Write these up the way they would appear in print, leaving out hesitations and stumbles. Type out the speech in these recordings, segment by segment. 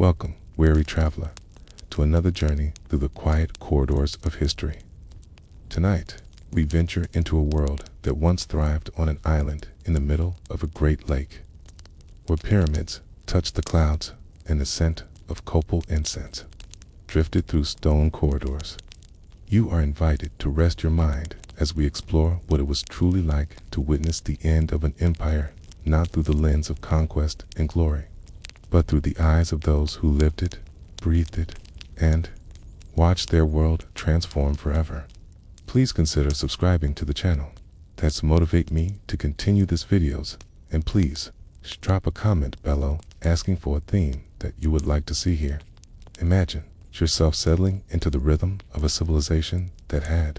Welcome, weary traveler, to another journey through the quiet corridors of history. Tonight, we venture into a world that once thrived on an island in the middle of a great lake, where pyramids touched the clouds and the scent of copal incense drifted through stone corridors. You are invited to rest your mind as we explore what it was truly like to witness the end of an empire, not through the lens of conquest and glory, but through the eyes of those who lived it, breathed it, and watched their world transform forever. Please consider subscribing to the channel. That's motivate me to continue these videos, and please drop a comment below asking for a theme that you would like to see here. Imagine yourself settling into the rhythm of a civilization that had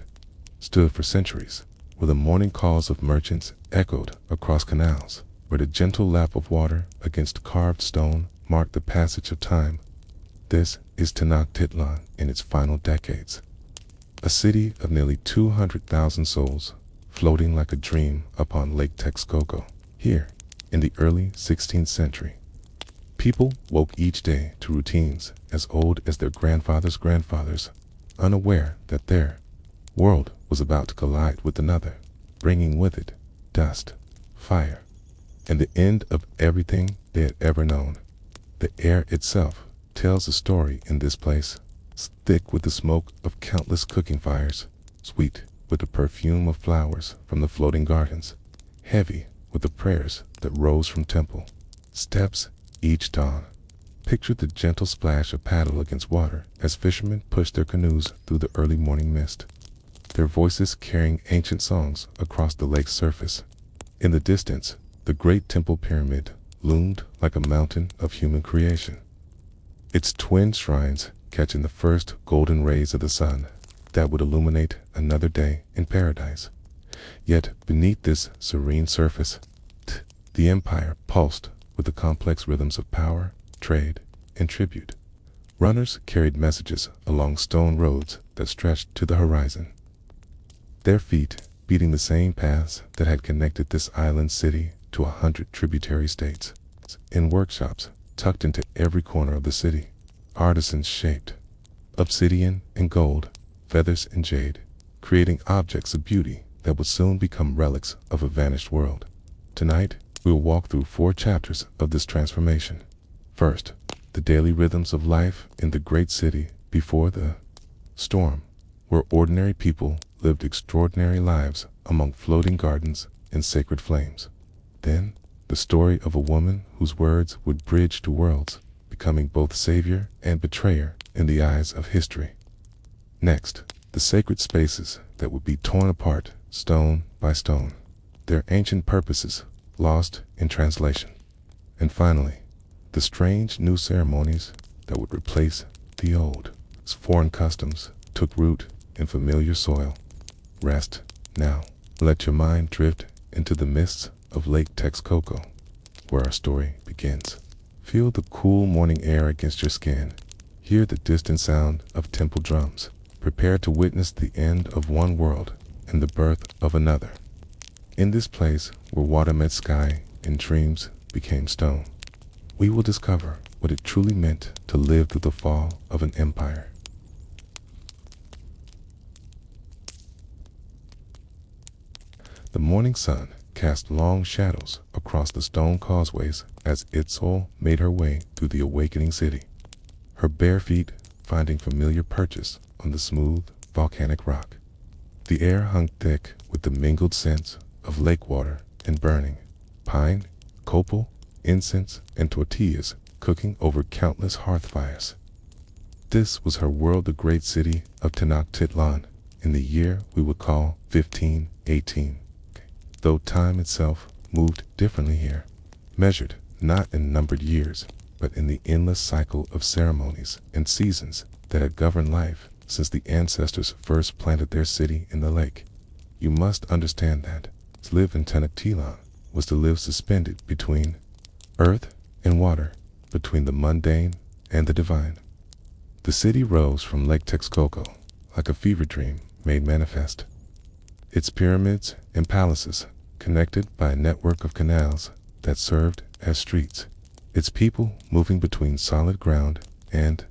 stood for centuries, where the morning calls of merchants echoed across canals, where the gentle lap of water against carved stone marked the passage of time. This is Tenochtitlán in its final decades, a city of nearly 200,000 souls floating like a dream upon Lake Texcoco. Here, in the early 16th century, people woke each day to routines as old as their grandfathers' grandfathers, unaware that their world was about to collide with another, bringing with it dust, fire, and the end of everything they had ever known. The air itself tells a story in this place, thick with the smoke of countless cooking fires, sweet with the perfume of flowers from the floating gardens, heavy with the prayers that rose from temple steps each dawn. Picture the gentle splash of paddle against water as fishermen pushed their canoes through the early morning mist, their voices carrying ancient songs across the lake's surface. In the distance, the great temple pyramid loomed like a mountain of human creation, its twin shrines catching the first golden rays of the sun that would illuminate another day in paradise. Yet beneath this serene surface, the empire pulsed with the complex rhythms of power, trade, and tribute. Runners carried messages along stone roads that stretched to the horizon, their feet beating the same paths that had connected this island city to 100 tributary states. In workshops tucked into every corner of the city, artisans shaped obsidian and gold, feathers and jade, creating objects of beauty that would soon become relics of a vanished world. Tonight, we will walk through 4 chapters of this transformation. First, the daily rhythms of life in the great city before the storm, where ordinary people lived extraordinary lives among floating gardens and sacred flames. Then, the story of a woman whose words would bridge two worlds, becoming both savior and betrayer in the eyes of history. Next, the sacred spaces that would be torn apart stone by stone, their ancient purposes lost in translation. And finally, the strange new ceremonies that would replace the old, as foreign customs took root in familiar soil. Rest now. Let your mind drift into the mists of Lake Texcoco, where our story begins. Feel the cool morning air against your skin. Hear the distant sound of temple drums. Prepare to witness the end of one world and the birth of another. In this place where water met sky and dreams became stone, we will discover what it truly meant to live through the fall of an empire. The morning sun cast long shadows across the stone causeways as Itzol made her way through the awakening city, her bare feet finding familiar purchase on the smooth, volcanic rock. The air hung thick with the mingled scents of lake water and burning pine, copal, incense, and tortillas cooking over countless hearth fires. This was her world, the great city of Tenochtitlan, in the year we would call 1518. Though time itself moved differently here, measured not in numbered years, but in the endless cycle of ceremonies and seasons that had governed life since the ancestors first planted their city in the lake. You must understand that to live in Tenochtitlan was to live suspended between earth and water, between the mundane and the divine. The city rose from Lake Texcoco like a fever dream made manifest. Its pyramids and palaces connected by a network of canals that served as streets, its people moving between solid ground and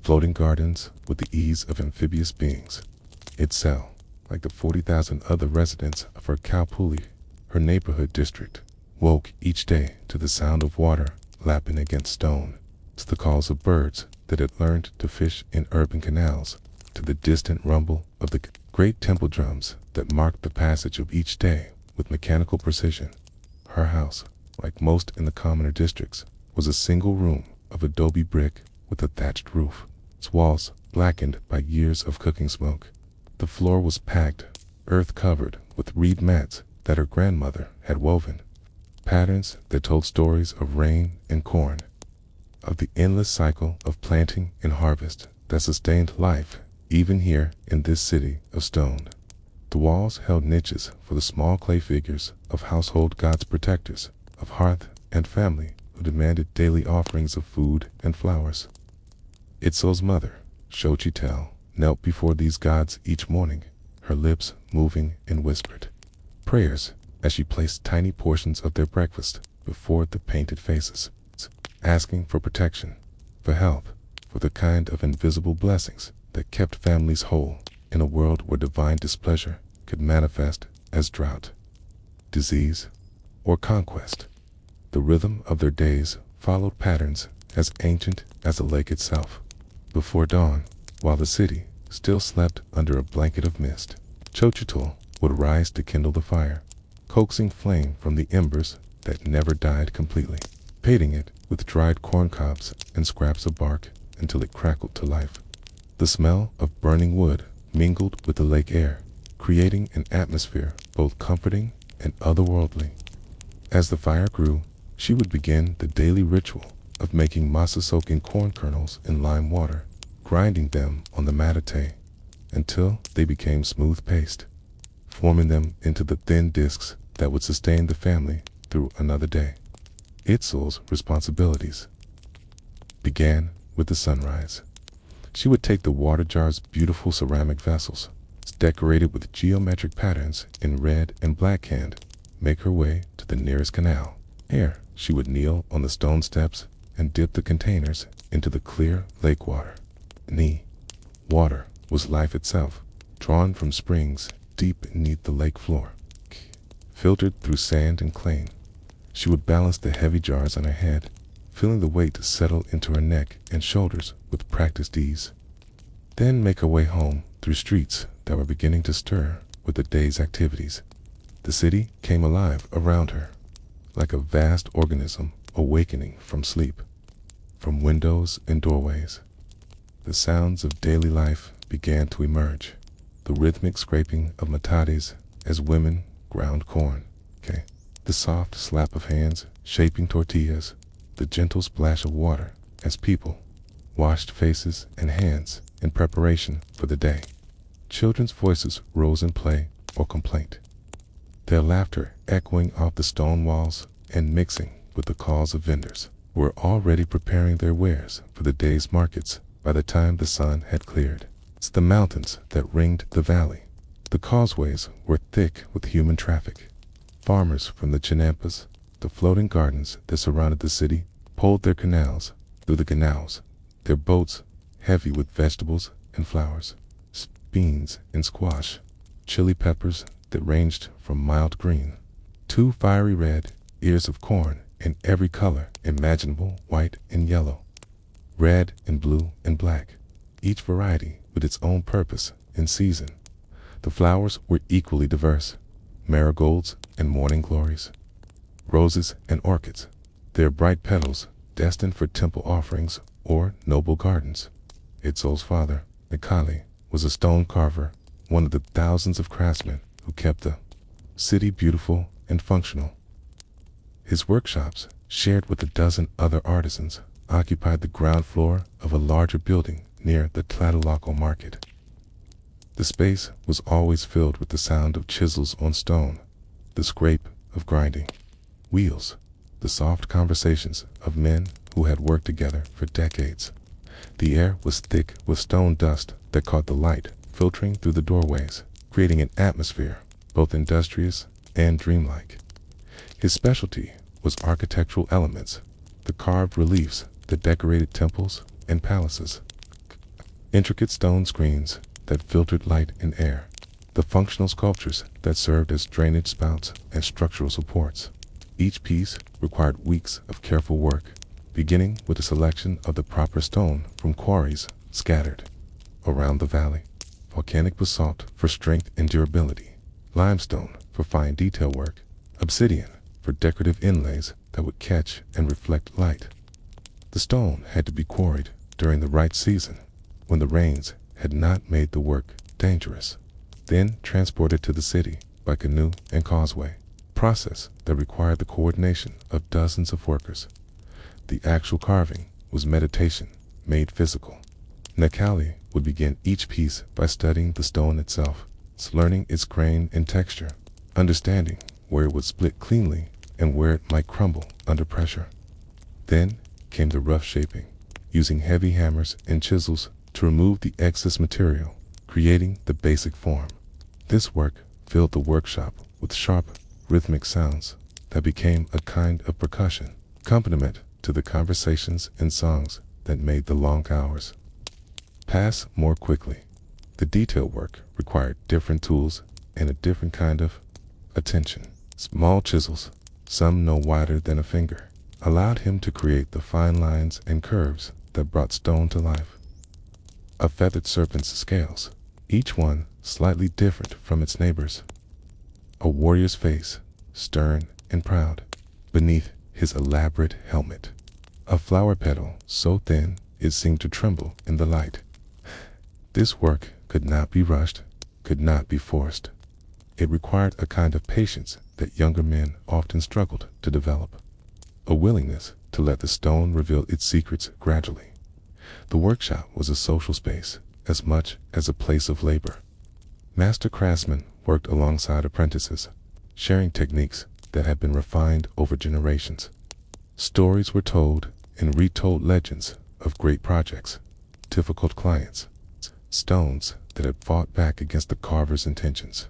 floating gardens with the ease of amphibious beings. Itself, like the 40,000 other residents of her Calpuli, her neighborhood district, woke each day to the sound of water lapping against stone, to the calls of birds that had learned to fish in urban canals, to the distant rumble of the great temple drums that marked the passage of each day with mechanical precision. Her house, like most in the commoner districts, was a single room of adobe brick with a thatched roof, its walls blackened by years of cooking smoke. The floor was packed, earth-covered with reed mats that her grandmother had woven, patterns that told stories of rain and corn, of the endless cycle of planting and harvest that sustained life even here in this city of stone. The walls held niches for the small clay figures of household gods protectors of hearth and family who demanded daily offerings of food and flowers. Itzel's mother, Xochitl, knelt before these gods each morning, her lips moving in whispered prayers as she placed tiny portions of their breakfast before the painted faces, asking for protection, for health, for the kind of invisible blessings that kept families whole in a world where divine displeasure could manifest as drought, disease, or conquest. The rhythm of their days followed patterns as ancient as the lake itself. Before dawn, while the city still slept under a blanket of mist, Xochitl would rise to kindle the fire, coaxing flame from the embers that never died completely, painting it with dried corn cobs and scraps of bark until it crackled to life. The smell of burning wood mingled with the lake air, creating an atmosphere both comforting and otherworldly. As the fire grew, she would begin the daily ritual of making masa-soaking corn kernels in lime water, grinding them on the matate until they became smooth paste, forming them into the thin discs that would sustain the family through another day. Itzel's responsibilities began with the sunrise. She would take the water jar's beautiful ceramic vessels, decorated with geometric patterns in red and black hand, make her way to the nearest canal. Here, she would kneel on the stone steps and dip the containers into the clear lake water. Water was life itself, drawn from springs deep beneath the lake floor, filtered through sand and clay. She would balance the heavy jars on her head, feeling the weight settle into her neck and shoulders with practiced ease. Then make her way home through streets that were beginning to stir with the day's activities. The city came alive around her, like a vast organism awakening from sleep. From windows and doorways, the sounds of daily life began to emerge. The rhythmic scraping of matates as women ground corn, the soft slap of hands shaping tortillas, the gentle splash of water as people washed faces and hands in preparation for the day. Children's voices rose in play or complaint, their laughter echoing off the stone walls and mixing with the calls of vendors who were already preparing their wares for the day's markets by the time the sun had cleared. It's the mountains that ringed the valley. The causeways were thick with human traffic. Farmers from the chinampas, the floating gardens that surrounded the city, pulled their canals through the canals, their boats heavy with vegetables and flowers, beans and squash, chili peppers that ranged from mild green to fiery red, ears of corn in every color imaginable, white and yellow, red and blue and black, each variety with its own purpose and season. The flowers were equally diverse, marigolds and morning glories, roses and orchids, their bright petals destined for temple offerings or noble gardens. Itzel's father, Mikali, was a stone carver, one of the thousands of craftsmen who kept the city beautiful and functional. His workshops, shared with a dozen other artisans, occupied the ground floor of a larger building near the Tlatelolco market. The space was always filled with the sound of chisels on stone, the scrape of grinding wheels, the soft conversations of men who had worked together for decades. The air was thick with stone dust that caught the light filtering through the doorways, creating an atmosphere both industrious and dreamlike. His specialty was architectural elements, the carved reliefs that decorated temples and palaces, intricate stone screens that filtered light and air, the functional sculptures that served as drainage spouts and structural supports. Each piece required weeks of careful work, beginning with a selection of the proper stone from quarries scattered around the valley. Volcanic basalt for strength and durability, limestone for fine detail work, obsidian for decorative inlays that would catch and reflect light. The stone had to be quarried during the right season, when the rains had not made the work dangerous, then transported to the city by canoe and causeway, process that required the coordination of dozens of workers. The actual carving was meditation made physical. Nekali would begin each piece by studying the stone itself, learning its grain and texture, understanding where it would split cleanly and where it might crumble under pressure. Then came the rough shaping, using heavy hammers and chisels to remove the excess material, creating the basic form. This work filled the workshop with sharp, rhythmic sounds that became a kind of percussion, accompaniment to the conversations and songs that made the long hours pass more quickly. The detail work required different tools and a different kind of attention. Small chisels, some no wider than a finger, allowed him to create the fine lines and curves that brought stone to life. A feathered serpent's scales, each one slightly different from its neighbors. A warrior's face, stern and proud, beneath his elaborate helmet. A flower petal so thin it seemed to tremble in the light. This work could not be rushed, could not be forced. It required a kind of patience that younger men often struggled to develop, a willingness to let the stone reveal its secrets gradually. The workshop was a social space as much as a place of labor. Master craftsmen worked alongside apprentices, sharing techniques that had been refined over generations. Stories were told and retold, legends of great projects, difficult clients, stones that had fought back against the carver's intentions.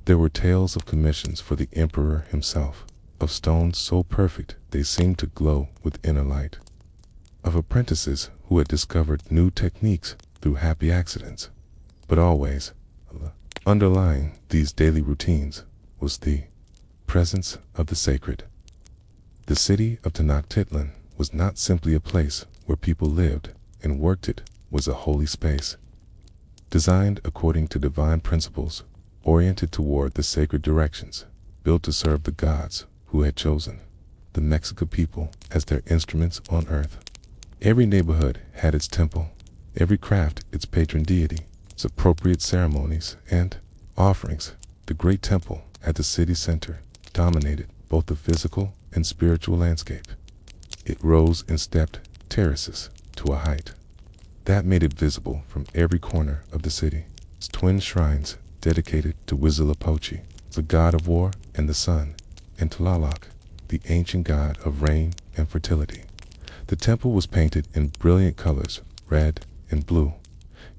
There were tales of commissions for the emperor himself, of stones so perfect they seemed to glow with inner light, of apprentices who had discovered new techniques through happy accidents. But always, underlying these daily routines was the presence of the sacred. The city of Tenochtitlán was not simply a place where people lived and worked. It was a holy space, designed according to divine principles, oriented toward the sacred directions, built to serve the gods who had chosen the Mexican people as their instruments on earth. Every neighborhood had its temple, every craft its patron deity, its appropriate ceremonies and offerings. The great temple at the city center dominated both the physical and spiritual landscape. It rose in stepped terraces to a height that made it visible from every corner of the city. Its twin shrines dedicated to Huitzilopochtli, the god of war and the sun, and Tlaloc, the ancient god of rain and fertility. The temple was painted in brilliant colors, red and blue,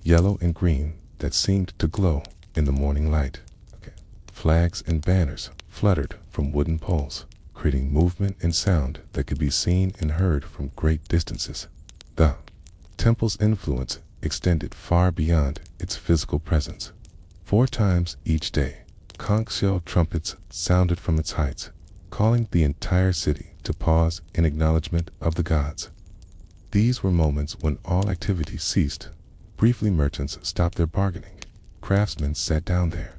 yellow and green, that seemed to glow in the morning light. Flags and banners fluttered from wooden poles, creating movement and sound that could be seen and heard from great distances. The temple's influence extended far beyond its physical presence. 4 times each day, conch shell trumpets sounded from its heights, calling the entire city to pause in acknowledgement of the gods. These were moments when all activity ceased. Briefly, merchants stopped their bargaining. Craftsmen sat down their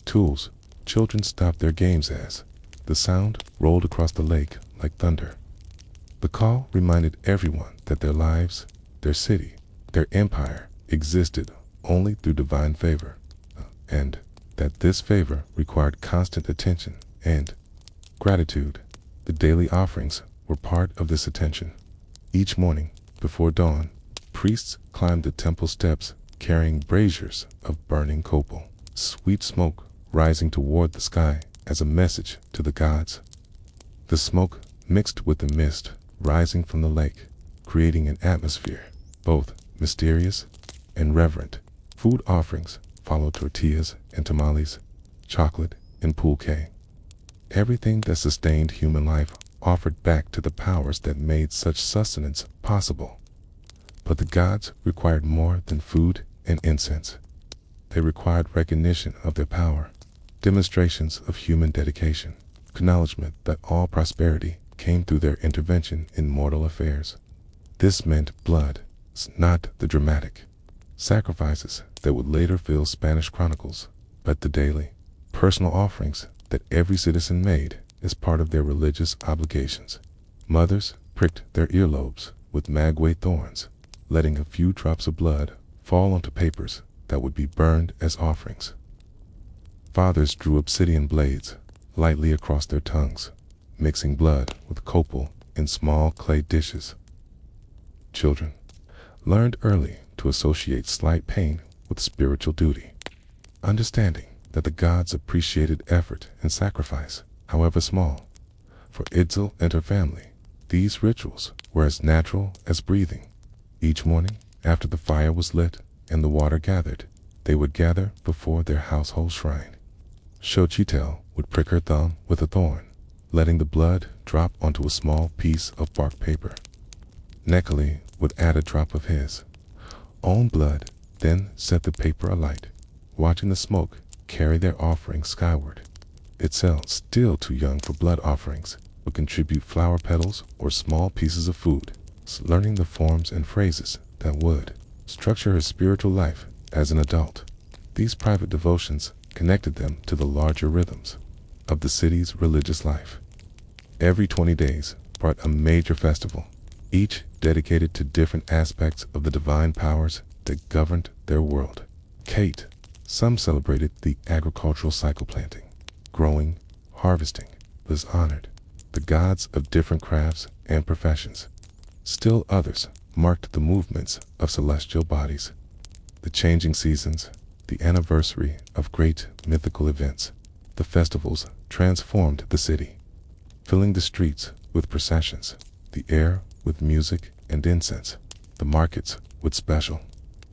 tools. Children stopped their games as the sound rolled across the lake like thunder. The call reminded everyone that their lives, their city, their empire existed only through divine favor, and that this favor required constant attention and gratitude. The daily offerings were part of this attention. Each morning, before dawn, priests climbed the temple steps carrying braziers of burning copal, sweet smoke rising toward the sky as a message to the gods. The smoke mixed with the mist rising from the lake, creating an atmosphere both mysterious and reverent. Food offerings followed tortillas and tamales, chocolate and pulque. Everything that sustained human life offered back to the powers that made such sustenance possible. But the gods required more than food and incense. They required recognition of their power, demonstrations of human dedication, acknowledgement that all prosperity came through their intervention in mortal affairs. This meant blood, not the dramatic sacrifices that would later fill Spanish chronicles, but the daily, personal offerings that every citizen made as part of their religious obligations. Mothers pricked their earlobes with maguey thorns, letting a few drops of blood fall onto papers that would be burned as offerings. Fathers drew obsidian blades lightly across their tongues, mixing blood with copal in small clay dishes. Children learned early to associate slight pain with spiritual duty, understanding that the gods appreciated effort and sacrifice, however small. For Itzel and her family, these rituals were as natural as breathing. Each morning, after the fire was lit and the water gathered, they would gather before their household shrine. Xochitl would prick her thumb with a thorn, letting the blood drop onto a small piece of bark paper. Nekali would add a drop of his own blood, then set the paper alight, watching the smoke carry their offering skyward. Itzel, still too young for blood offerings, would contribute flower petals or small pieces of food, learning the forms and phrases that would structure her spiritual life as an adult. These private devotions connected them to the larger rhythms of the city's religious life. Every 20 days brought a major festival, each dedicated to different aspects of the divine powers that governed their world. Kate, some celebrated the agricultural cycle, planting, growing, harvesting, was honored the gods of different crafts and professions. Still others marked the movements of celestial bodies, the changing seasons, the anniversary of great mythical events. The festivals transformed the city, filling the streets with processions, the air with music and incense, the markets with special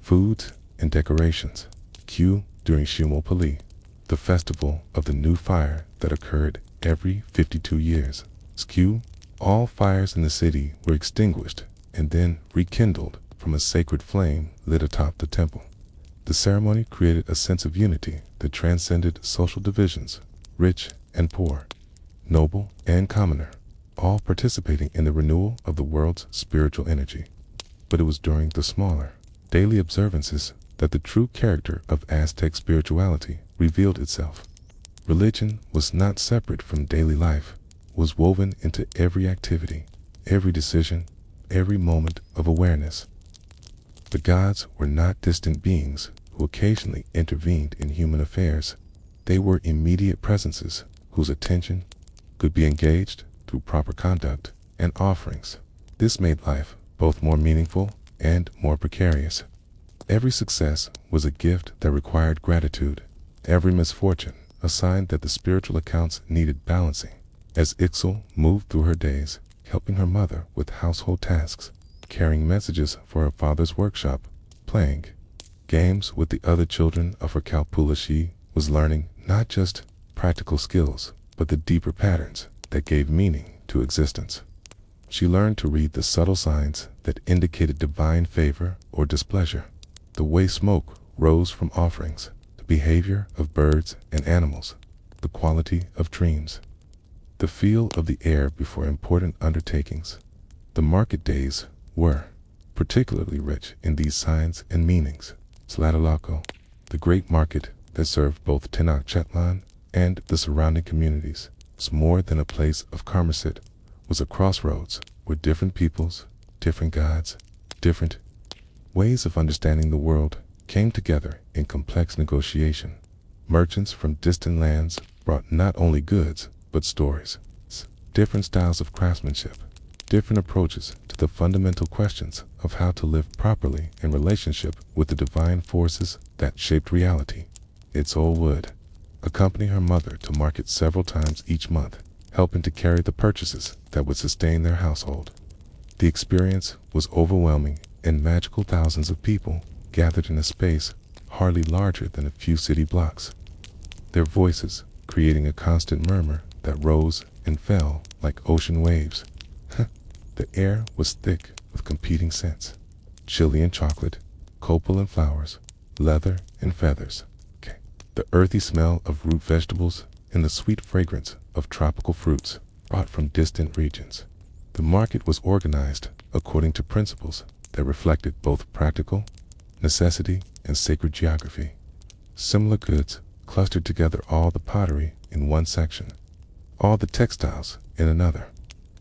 foods and decorations. Q during Shumopali, the festival of the new fire that occurred every 52 years. Q, all fires in the city were extinguished and then rekindled from a sacred flame lit atop the temple. The ceremony created a sense of unity that transcended social divisions, rich and poor, noble and commoner, all participating in the renewal of the world's spiritual energy. But it was during the smaller, daily observances that the true character of Aztec spirituality revealed itself. Religion was not separate from daily life, was woven into every activity, every decision, every moment of awareness. The gods were not distant beings who occasionally intervened in human affairs. They were immediate presences whose attention could be engaged through proper conduct and offerings. This made life both more meaningful and more precarious. Every success was a gift that required gratitude. Every misfortune a sign that the spiritual accounts needed balancing. As Ixel moved through her days, helping her mother with household tasks, carrying messages for her father's workshop, playing games with the other children of her Kalpula, she was learning not just practical skills, but the deeper patterns that gave meaning to existence. She learned to read the subtle signs that indicated divine favor or displeasure, the way smoke rose from offerings, the behavior of birds and animals, the quality of dreams, the feel of the air before important undertakings. The market days were particularly rich in these signs and meanings. Tlatelolco, the great market that served both Tenochtitlan and the surrounding communities, was more than a place of commerce. Was a crossroads where different peoples, different gods, different ways of understanding the world came together in complex negotiation. Merchants from distant lands brought not only goods, but stories, different styles of craftsmanship, different approaches to the fundamental questions of how to live properly in relationship with the divine forces that shaped reality. Itzel would accompany her mother to market several times each month, helping to carry the purchases that would sustain their household. The experience was overwhelming and magical. Thousands of people gathered in a space hardly larger than a few city blocks, their voices creating a constant murmur that rose and fell like ocean waves. The air was thick with competing scents: chili and chocolate, copal and flowers, leather and feathers. The earthy smell of root vegetables and the sweet fragrance of tropical fruits brought from distant regions. The market was organized according to principles that reflected both practical necessity and sacred geography. Similar goods clustered together: all the pottery in one section, all the textiles in another,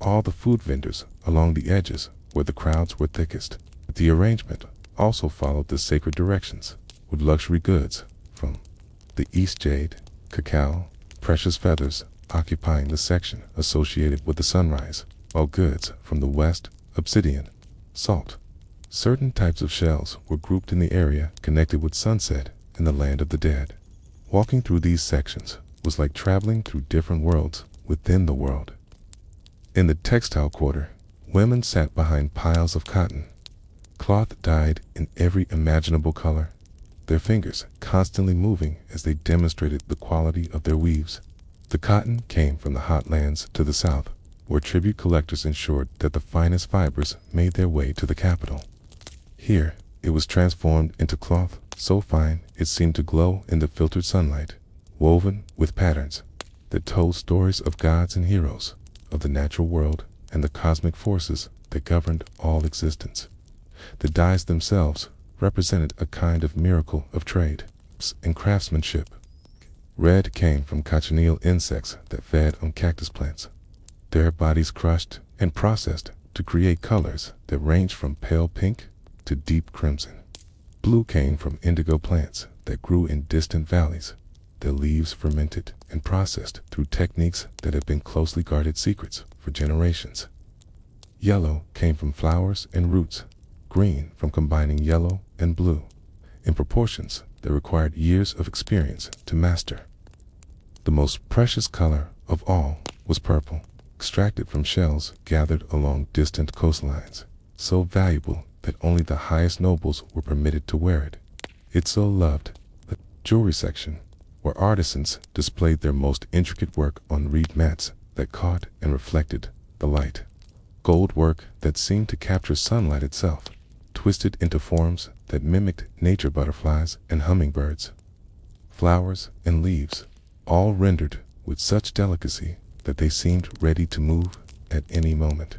all the food vendors along the edges where the crowds were thickest. The arrangement also followed the sacred directions, with luxury goods from the east jade, cacao, precious feathers occupying the section associated with the sunrise, while goods from the west, obsidian, salt. Certain types of shells were grouped in the area connected with sunset in the land of the dead. Walking through these sections was like traveling through different worlds within the world. In the textile quarter, women sat behind piles of cotton, cloth dyed in every imaginable color, their fingers constantly moving as they demonstrated the quality of their weaves. The cotton came from the hot lands to the south, where tribute collectors ensured that the finest fibers made their way to the capital. Here, it was transformed into cloth so fine it seemed to glow in the filtered sunlight, woven with patterns that told stories of gods and heroes, of the natural world and the cosmic forces that governed all existence. The dyes themselves represented a kind of miracle of trade and craftsmanship. Red came from cochineal insects that fed on cactus plants, their bodies crushed and processed to create colors that ranged from pale pink to deep crimson. Blue came from indigo plants that grew in distant valleys, their leaves fermented and processed through techniques that had been closely guarded secrets for generations. Yellow came from flowers and roots, green from combining yellow and blue in proportions that required years of experience to master. The most precious color of all was purple, extracted from shells gathered along distant coastlines, so valuable that only the highest nobles were permitted to wear it. It so loved the jewelry section, where artisans displayed their most intricate work on reed mats that caught and reflected the light. Gold work that seemed to capture sunlight itself, twisted into forms that mimicked nature butterflies and hummingbirds. Flowers and leaves, all rendered with such delicacy that they seemed ready to move at any moment.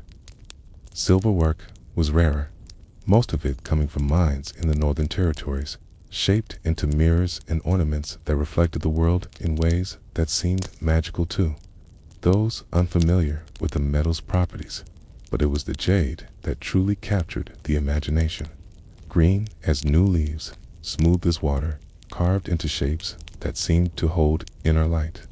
Silver work was rarer, most of it coming from mines in the northern territories, shaped into mirrors and ornaments that reflected the world in ways that seemed magical too. Those unfamiliar with the metal's properties, but it was the jade that truly captured the imagination. Green as new leaves, smooth as water, carved into shapes that seemed to hold inner light.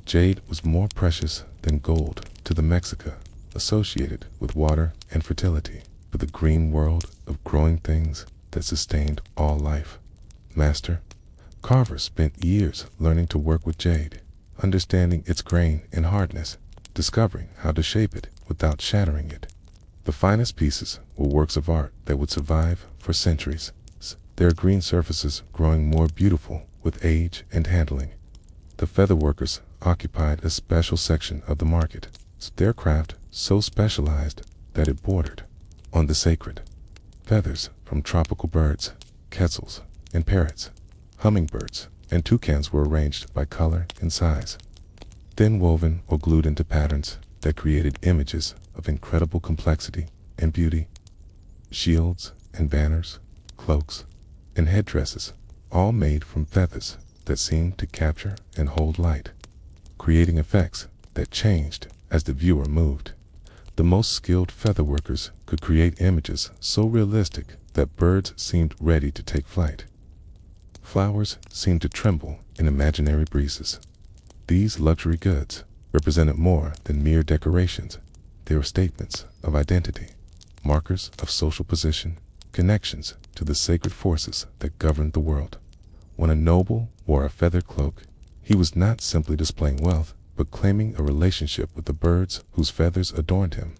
Jade was more precious than gold to the Mexica, associated with water and fertility, for the green world of growing things that sustained all life. Master carvers spent years learning to work with jade, understanding its grain and hardness, discovering how to shape it without shattering it. The finest pieces were works of art that would survive for centuries, their green surfaces growing more beautiful with age and handling. The feather workers occupied a special section of the market, their craft so specialized that it bordered on the sacred. Feathers from tropical birds, quetzals and parrots, hummingbirds and toucans were arranged by color and size, then woven or glued into patterns that created images of incredible complexity and beauty. Shields and banners, cloaks and headdresses, all made from feathers that seemed to capture and hold light, creating effects that changed as the viewer moved. The most skilled feather workers could create images so realistic that birds seemed ready to take flight. Flowers seemed to tremble in imaginary breezes. These luxury goods represented more than mere decorations. They were statements of identity, markers of social position, connections to the sacred forces that governed the world. When a noble wore a feathered cloak, he was not simply displaying wealth, but claiming a relationship with the birds whose feathers adorned him,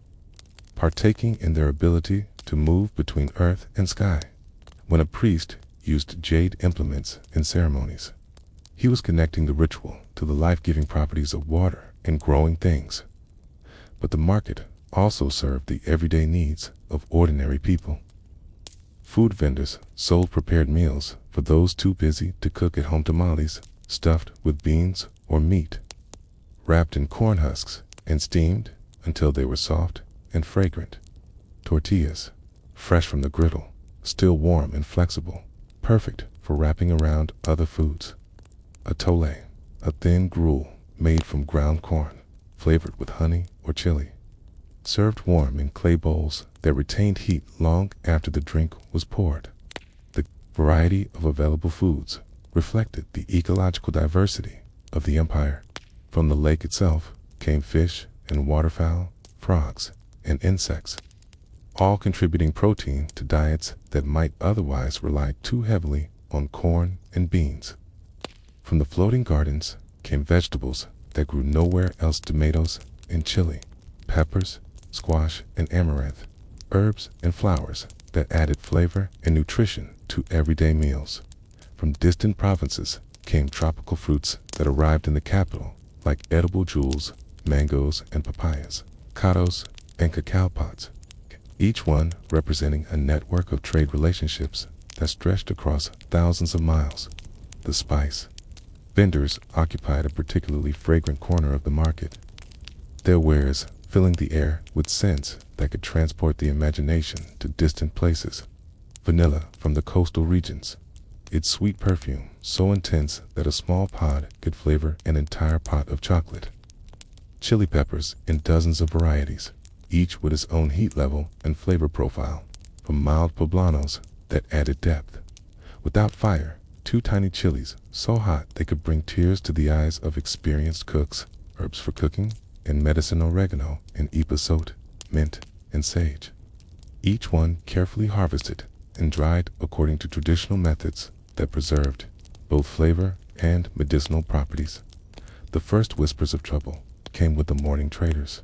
partaking in their ability to move between earth and sky. When a priest used jade implements in ceremonies, he was connecting the ritual to the life-giving properties of water and growing things. But the market also served the everyday needs of ordinary people. Food vendors sold prepared meals for those too busy to cook at home: tamales stuffed with beans or meat, wrapped in corn husks and steamed until they were soft and fragrant; tortillas, fresh from the griddle, still warm and flexible, perfect for wrapping around other foods; atole, a thin gruel made from ground corn, flavored with honey or chili, served warm in clay bowls that retained heat long after the drink was poured. The variety of available foods reflected the ecological diversity of the empire. From the lake itself came fish and waterfowl, frogs, and insects, all contributing protein to diets that might otherwise rely too heavily on corn and beans. From the floating gardens came vegetables that grew nowhere else: tomatoes and chili, peppers, squash and amaranth, herbs and flowers that added flavor and nutrition to everyday meals. From distant provinces came tropical fruits that arrived in the capital, like edible jewels, mangoes and papayas, cados and cacao pods, each one representing a network of trade relationships that stretched across thousands of miles. The spice vendors occupied a particularly fragrant corner of the market, their wares filling the air with scents that could transport the imagination to distant places. Vanilla from the coastal regions, its sweet perfume so intense that a small pod could flavor an entire pot of chocolate. Chili peppers in dozens of varieties, each with its own heat level and flavor profile, from mild poblanos that added depth. Without fire, 2 tiny chilies so hot they could bring tears to the eyes of experienced cooks, herbs for cooking, and medicine: oregano and epazote, mint and sage, each one carefully harvested and dried according to traditional methods that preserved both flavor and medicinal properties. The first whispers of trouble came with the morning traders,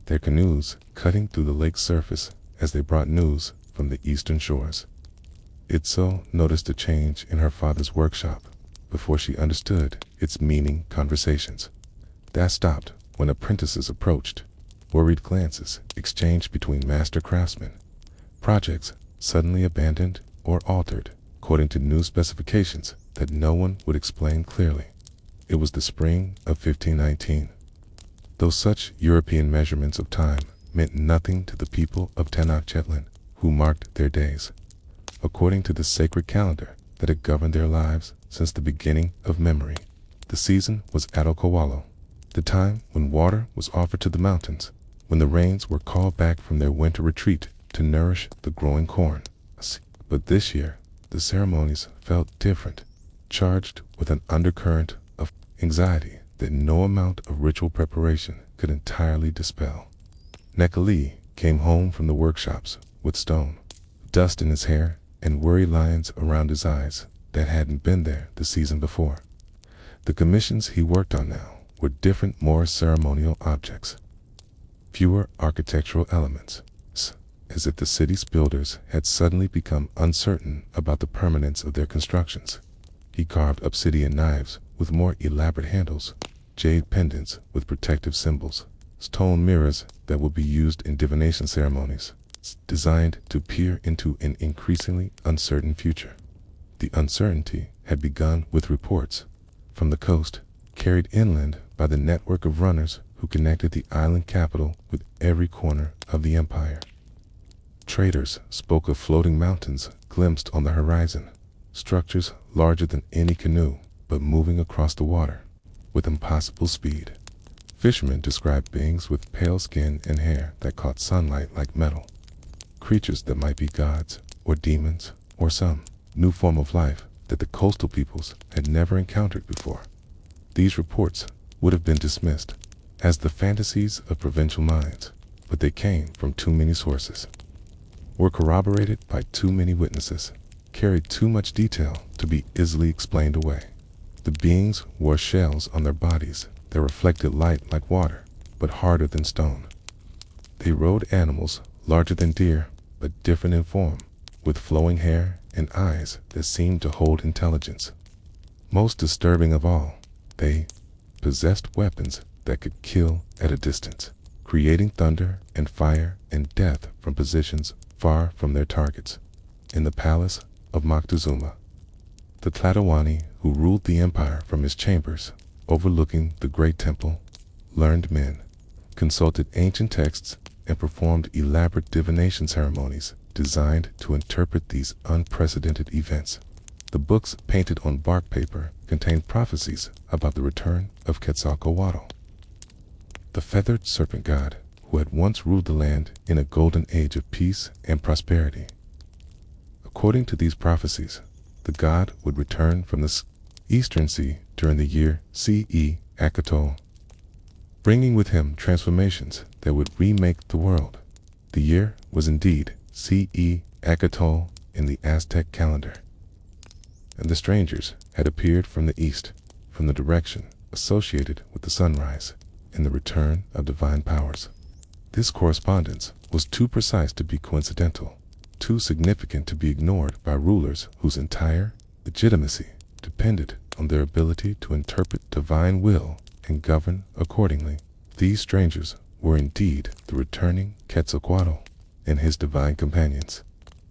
their canoes cutting through the lake's surface as they brought news from the eastern shores. Itzo noticed a change in her father's workshop before she understood its meaning. Conversations that stopped when apprentices approached, worried glances exchanged between master craftsmen, projects suddenly abandoned or altered according to new specifications that no one would explain clearly. It was the spring of 1519. Though such European measurements of time meant nothing to the people of Tenochtitlán, who marked their days according to the sacred calendar that had governed their lives since the beginning of memory. The season was Atokawalo, the time when water was offered to the mountains, when the rains were called back from their winter retreat to nourish the growing corn. But this year, the ceremonies felt different, charged with an undercurrent of anxiety that no amount of ritual preparation could entirely dispel. Nekali came home from the workshops with stone, dust in his hair, and worry lines around his eyes that hadn't been there the season before. The commissions he worked on now were different, more ceremonial objects, fewer architectural elements, as if the city's builders had suddenly become uncertain about the permanence of their constructions. He carved obsidian knives with more elaborate handles, jade pendants with protective symbols, stone mirrors that would be used in divination ceremonies, designed to peer into an increasingly uncertain future. The uncertainty had begun with reports from the coast, carried inland by the network of runners who connected the island capital with every corner of the empire. Traders spoke of floating mountains glimpsed on the horizon, structures larger than any canoe but moving across the water with impossible speed. Fishermen described beings with pale skin and hair that caught sunlight like metal, creatures that might be gods or demons or some new form of life that the coastal peoples had never encountered before. These reports would have been dismissed as the fantasies of provincial minds, but they came from too many sources, were corroborated by too many witnesses, carried too much detail to be easily explained away. The beings wore shells on their bodies that reflected light like water, but harder than stone. They rode animals larger than deer, but different in form, with flowing hair and eyes that seemed to hold intelligence. Most disturbing of all, they possessed weapons that could kill at a distance, creating thunder and fire and death from positions far from their targets. In the palace of Moctezuma, the Tlatoani, who ruled the empire from his chambers overlooking the great temple, learned men consulted ancient texts and performed elaborate divination ceremonies designed to interpret these unprecedented events. The books painted on bark paper contained prophecies about the return of Quetzalcoatl, the feathered serpent god who had once ruled the land in a golden age of peace and prosperity. According to these prophecies, the god would return from the Eastern Sea during the year CE Acatol, bringing with him transformations that would remake the world. The year was indeed CE Acatol in the Aztec calendar, and the strangers had appeared from the east, from the direction associated with the sunrise and the return of divine powers. This correspondence was too precise to be coincidental, too significant to be ignored by rulers whose entire legitimacy depended on their ability to interpret divine will and govern accordingly. These strangers were indeed the returning Quetzalcoatl and his divine companions.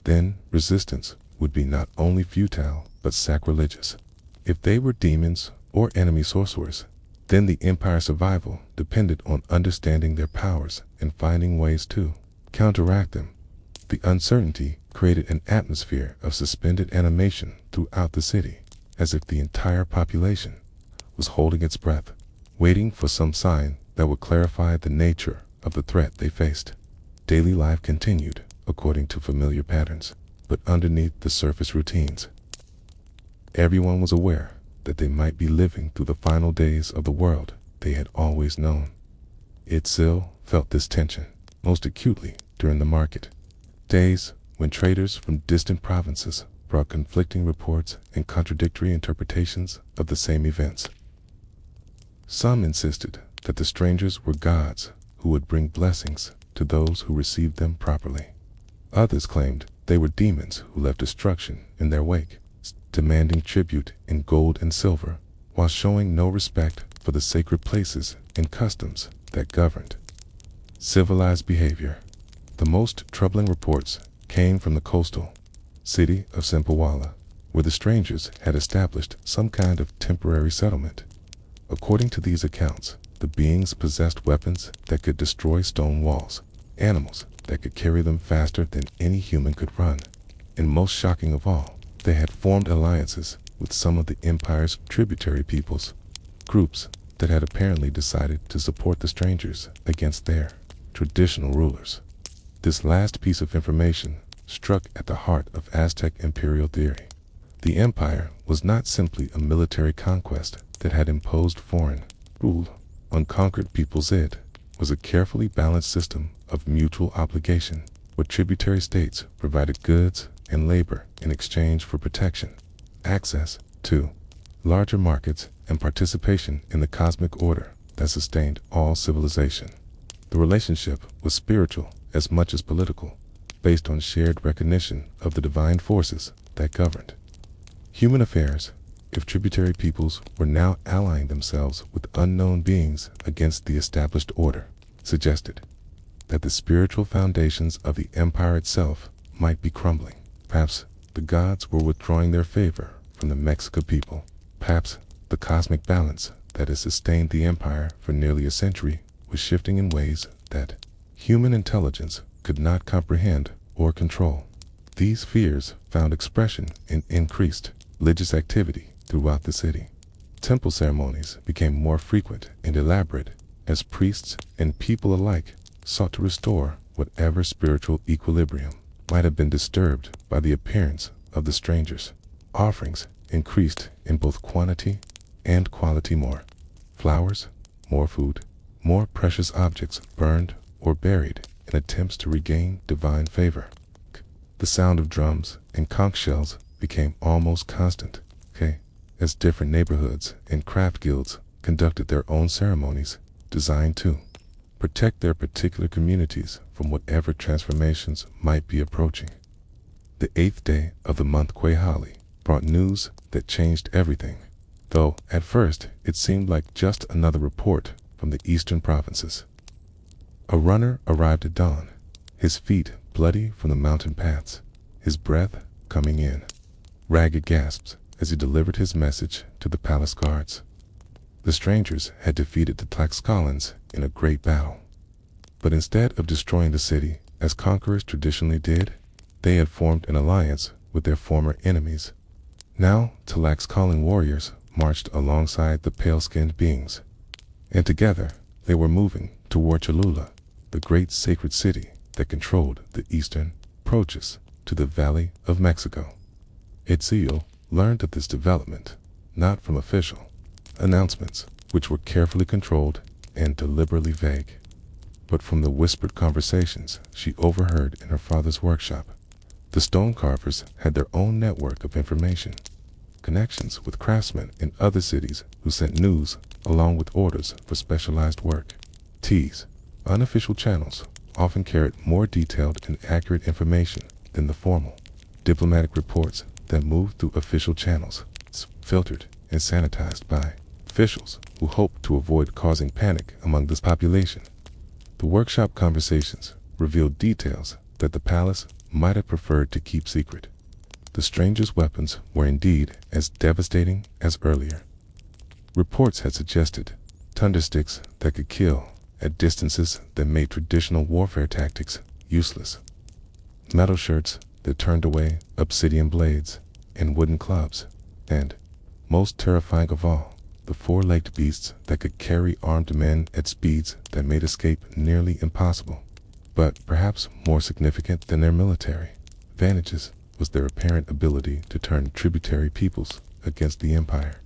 Then resistance would be not only futile but sacrilegious. If they were demons or enemy sorcerers, then the empire's survival depended on understanding their powers and finding ways to counteract them. The uncertainty created an atmosphere of suspended animation throughout the city, as if the entire population was holding its breath, waiting for some sign that would clarify the nature of the threat they faced. Daily life continued according to familiar patterns, but underneath the surface routines, everyone was aware that they might be living through the final days of the world they had always known. Itzil felt this tension most acutely during the market days when traders from distant provinces brought conflicting reports and contradictory interpretations of the same events. Some insisted that the strangers were gods who would bring blessings to those who received them properly. Others claimed they were demons who left destruction in their wake, demanding tribute in gold and silver, while showing no respect for the sacred places and customs that governed civilized behavior. The most troubling reports came from the coastal city of Sempawala, where the strangers had established some kind of temporary settlement. According to these accounts, the beings possessed weapons that could destroy stone walls, animals that could carry them faster than any human could run, and most shocking of all, they had formed alliances with some of the empire's tributary peoples, groups that had apparently decided to support the strangers against their traditional rulers. This last piece of information struck at the heart of Aztec imperial theory. The empire was not simply a military conquest that had imposed foreign rule on conquered peoples. It was a carefully balanced system of mutual obligation, where tributary states provided goods and labor in exchange for protection, access to larger markets, and participation in the cosmic order that sustained all civilization. The relationship was spiritual as much as political, based on shared recognition of the divine forces that governed human affairs. If tributary peoples were now allying themselves with unknown beings against the established order, suggested that the spiritual foundations of the empire itself might be crumbling. Perhaps the gods were withdrawing their favor from the Mexica people. Perhaps the cosmic balance that has sustained the empire for nearly a century was shifting in ways that human intelligence could not comprehend or control. These fears found expression in increased religious activity throughout the city. Temple ceremonies became more frequent and elaborate as priests and people alike sought to restore whatever spiritual equilibrium might have been disturbed by the appearance of the strangers. Offerings increased in both quantity and quality. More flowers, more food, more precious objects burned or buried in attempts to regain divine favor. The sound of drums and conch shells became almost constant, as different neighborhoods and craft guilds conducted their own ceremonies designed to protect their particular communities from whatever transformations might be approaching. The 8th day of the month Quehali brought news that changed everything. Though at first it seemed like just another report from the eastern provinces. A runner arrived at dawn, his feet bloody from the mountain paths, his breath coming in ragged gasps as he delivered his message to the palace guards. The strangers had defeated the Tlaxcalans in a great battle. But instead of destroying the city as conquerors traditionally did, they had formed an alliance with their former enemies. Now Tlaxcalan warriors marched alongside the pale-skinned beings, and together they were moving toward Cholula, the great sacred city that controlled the eastern approaches to the Valley of Mexico. Itzio learned of this development not from official announcements, which were carefully controlled and deliberately vague, but from the whispered conversations she overheard in her father's workshop. The stone carvers had their own network of information, connections with craftsmen in other cities who sent news along with orders for specialized work. These unofficial channels often carried more detailed and accurate information than the formal diplomatic reports that moved through official channels, filtered and sanitized by officials who hoped to avoid causing panic among this population. The workshop conversations revealed details that the palace might have preferred to keep secret. The strangers' weapons were indeed as devastating as earlier. Reports had suggested thundersticks that could kill at distances that made traditional warfare tactics useless, metal shirts that turned away obsidian blades and wooden clubs, and, most terrifying of all, the four-legged beasts that could carry armed men at speeds that made escape nearly impossible. But perhaps more significant than their military advantages was their apparent ability to turn tributary peoples against the empire,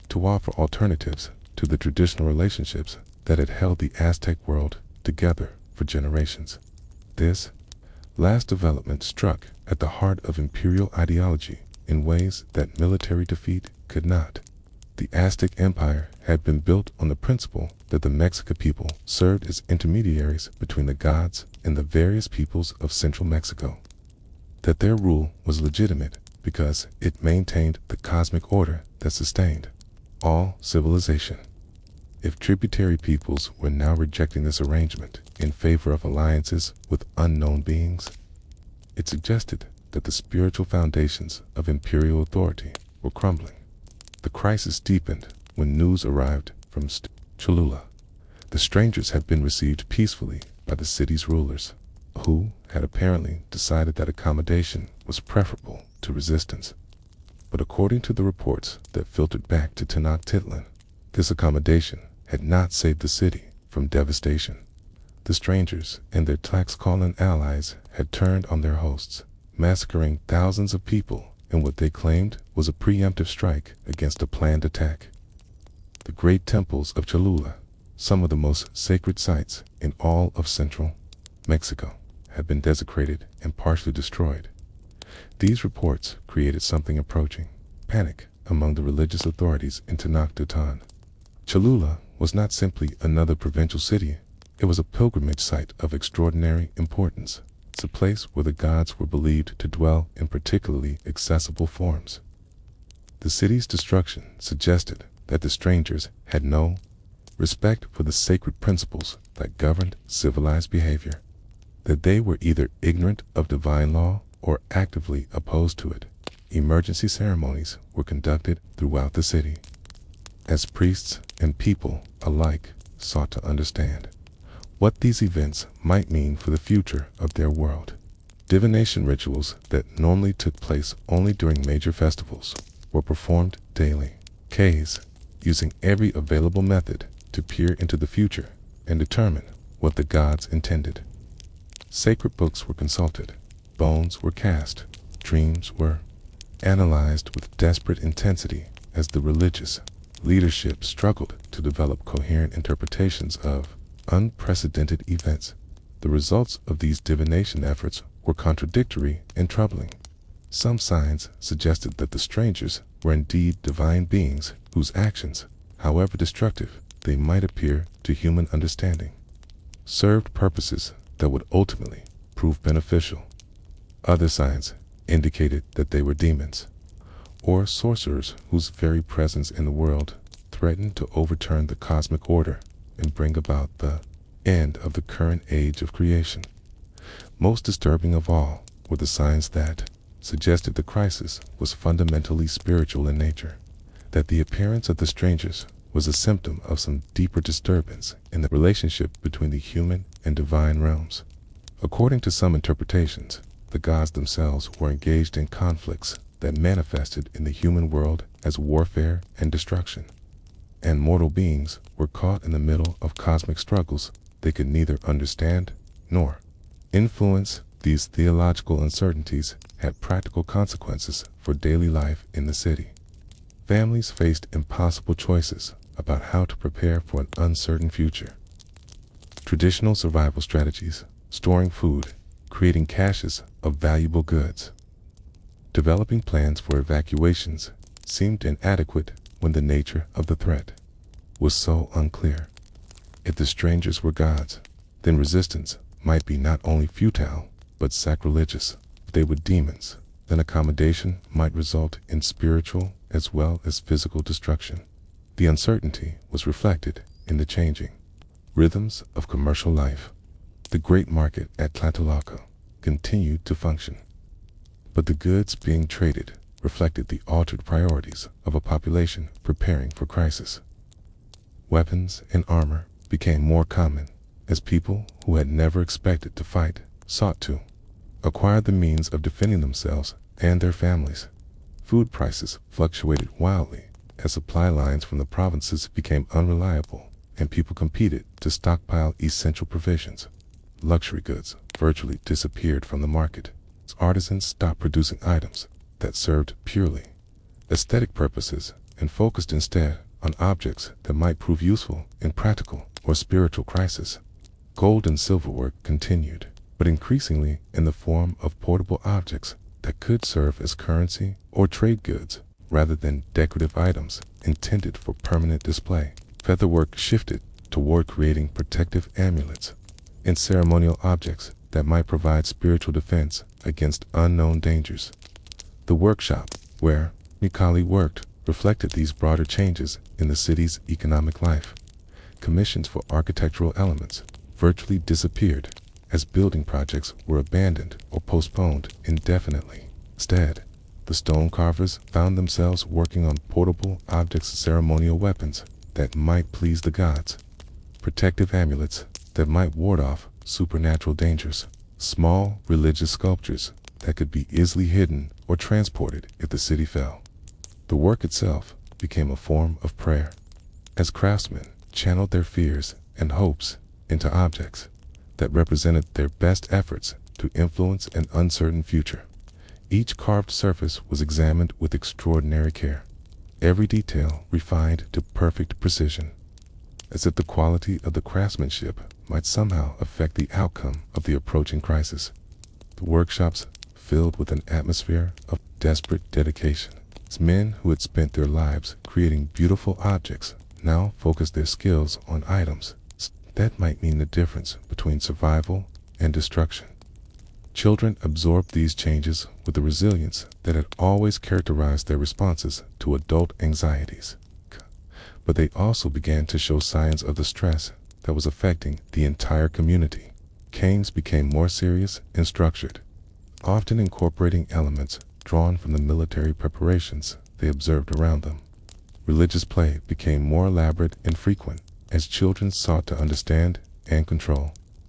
to offer alternatives to the traditional relationships that had held the Aztec world together for generations. This last development struck at the heart of imperial ideology in ways that military defeat could not. The Aztec Empire had been built on the principle that the Mexica people served as intermediaries between the gods and the various peoples of central Mexico, that their rule was legitimate because it maintained the cosmic order that sustained all civilization. If tributary peoples were now rejecting this arrangement in favor of alliances with unknown beings, it suggested that the spiritual foundations of imperial authority were crumbling. The crisis deepened when news arrived from Cholula. The strangers had been received peacefully by the city's rulers, who had apparently decided that accommodation was preferable to resistance. But according to the reports that filtered back to Tenochtitlan, this accommodation had not saved the city from devastation. The strangers and their Tlaxcalan allies had turned on their hosts, massacring thousands of people in what they claimed was a preemptive strike against a planned attack. The great temples of Cholula, some of the most sacred sites in all of central Mexico, had been desecrated and partially destroyed. These reports created something approaching panic among the religious authorities in Tenochtitlan. Cholula was not simply another provincial city, it was a pilgrimage site of extraordinary importance. It's a place where the gods were believed to dwell in particularly accessible forms. The city's destruction suggested that the strangers had no respect for the sacred principles that governed civilized behavior, that they were either ignorant of divine law or actively opposed to it. Emergency ceremonies were conducted throughout the city, as priests and people alike sought to understand what these events might mean for the future of their world. Divination rituals that normally took place only during major festivals were performed daily. Ks, using every available method to peer into the future and determine what the gods intended. Sacred books were consulted, bones were cast, dreams were analyzed with desperate intensity as the religious leadership struggled to develop coherent interpretations of unprecedented events. The results of these divination efforts were contradictory and troubling. Some signs suggested that the strangers were indeed divine beings whose actions, however destructive they might appear to human understanding, served purposes that would ultimately prove beneficial. Other signs indicated that they were demons, or sorcerers whose very presence in the world threatened to overturn the cosmic order and bring about the end of the current age of creation. Most disturbing of all were the signs that suggested the crisis was fundamentally spiritual in nature, that the appearance of the strangers was a symptom of some deeper disturbance in the relationship between the human and divine realms. According to some interpretations, the gods themselves were engaged in conflicts that manifested in the human world as warfare and destruction, and mortal beings were caught in the middle of cosmic struggles they could neither understand nor influence. These theological uncertainties had practical consequences for daily life in the city. Families faced impossible choices about how to prepare for an uncertain future. Traditional survival strategies, storing food, creating caches of valuable goods, developing plans for evacuations seemed inadequate when the nature of the threat was so unclear. If the strangers were gods, then resistance might be not only futile, but sacrilegious. If they were demons, then accommodation might result in spiritual as well as physical destruction. The uncertainty was reflected in the changing rhythms of commercial life. The great market at Tlatelolco continued to function, but the goods being traded reflected the altered priorities of a population preparing for crisis. Weapons and armor became more common as people who had never expected to fight sought to acquire the means of defending themselves and their families. Food prices fluctuated wildly as supply lines from the provinces became unreliable and people competed to stockpile essential provisions. Luxury goods virtually disappeared from the market as artisans stopped producing items that served purely aesthetic purposes and focused instead on objects that might prove useful in practical or spiritual crisis. Gold and silverware continued, but increasingly in the form of portable objects that could serve as currency or trade goods rather than decorative items intended for permanent display. Featherwork shifted toward creating protective amulets and ceremonial objects that might provide spiritual defense against unknown dangers. The workshop where Mikali worked reflected these broader changes in the city's economic life. Commissions for architectural elements virtually disappeared as building projects were abandoned or postponed indefinitely. Instead, the stone carvers found themselves working on portable objects, ceremonial weapons that might please the gods, protective amulets that might ward off supernatural dangers, small religious sculptures that could be easily hidden or transported if the city fell. The work itself became a form of prayer, as craftsmen channeled their fears and hopes into objects that represented their best efforts to influence an uncertain future. Each carved surface was examined with extraordinary care, every detail refined to perfect precision, as if the quality of the craftsmanship might somehow affect the outcome of the approaching crisis. The workshops filled with an atmosphere of desperate dedication, as men who had spent their lives creating beautiful objects now focused their skills on items that might mean the difference between survival and destruction. Children absorbed these changes with the resilience that had always characterized their responses to adult anxieties. But they also began to show signs of the stress that was affecting the entire community. Games became more serious and structured, often incorporating elements drawn from the military preparations they observed around them. Religious play became more elaborate and frequent as children sought to understand and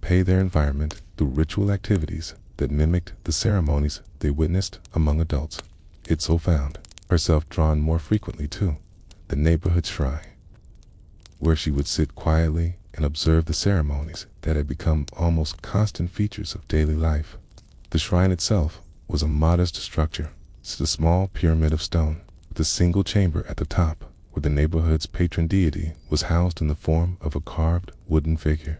pay their environment through ritual activities that mimicked the ceremonies they witnessed among adults. Itso found herself drawn more frequently to the neighborhood shrine, where she would sit quietly and observe the ceremonies that had become almost constant features of daily life. The shrine itself was a modest structure, a small pyramid of stone, with a single chamber at the top, where the neighborhood's patron deity was housed in the form of a carved wooden figure.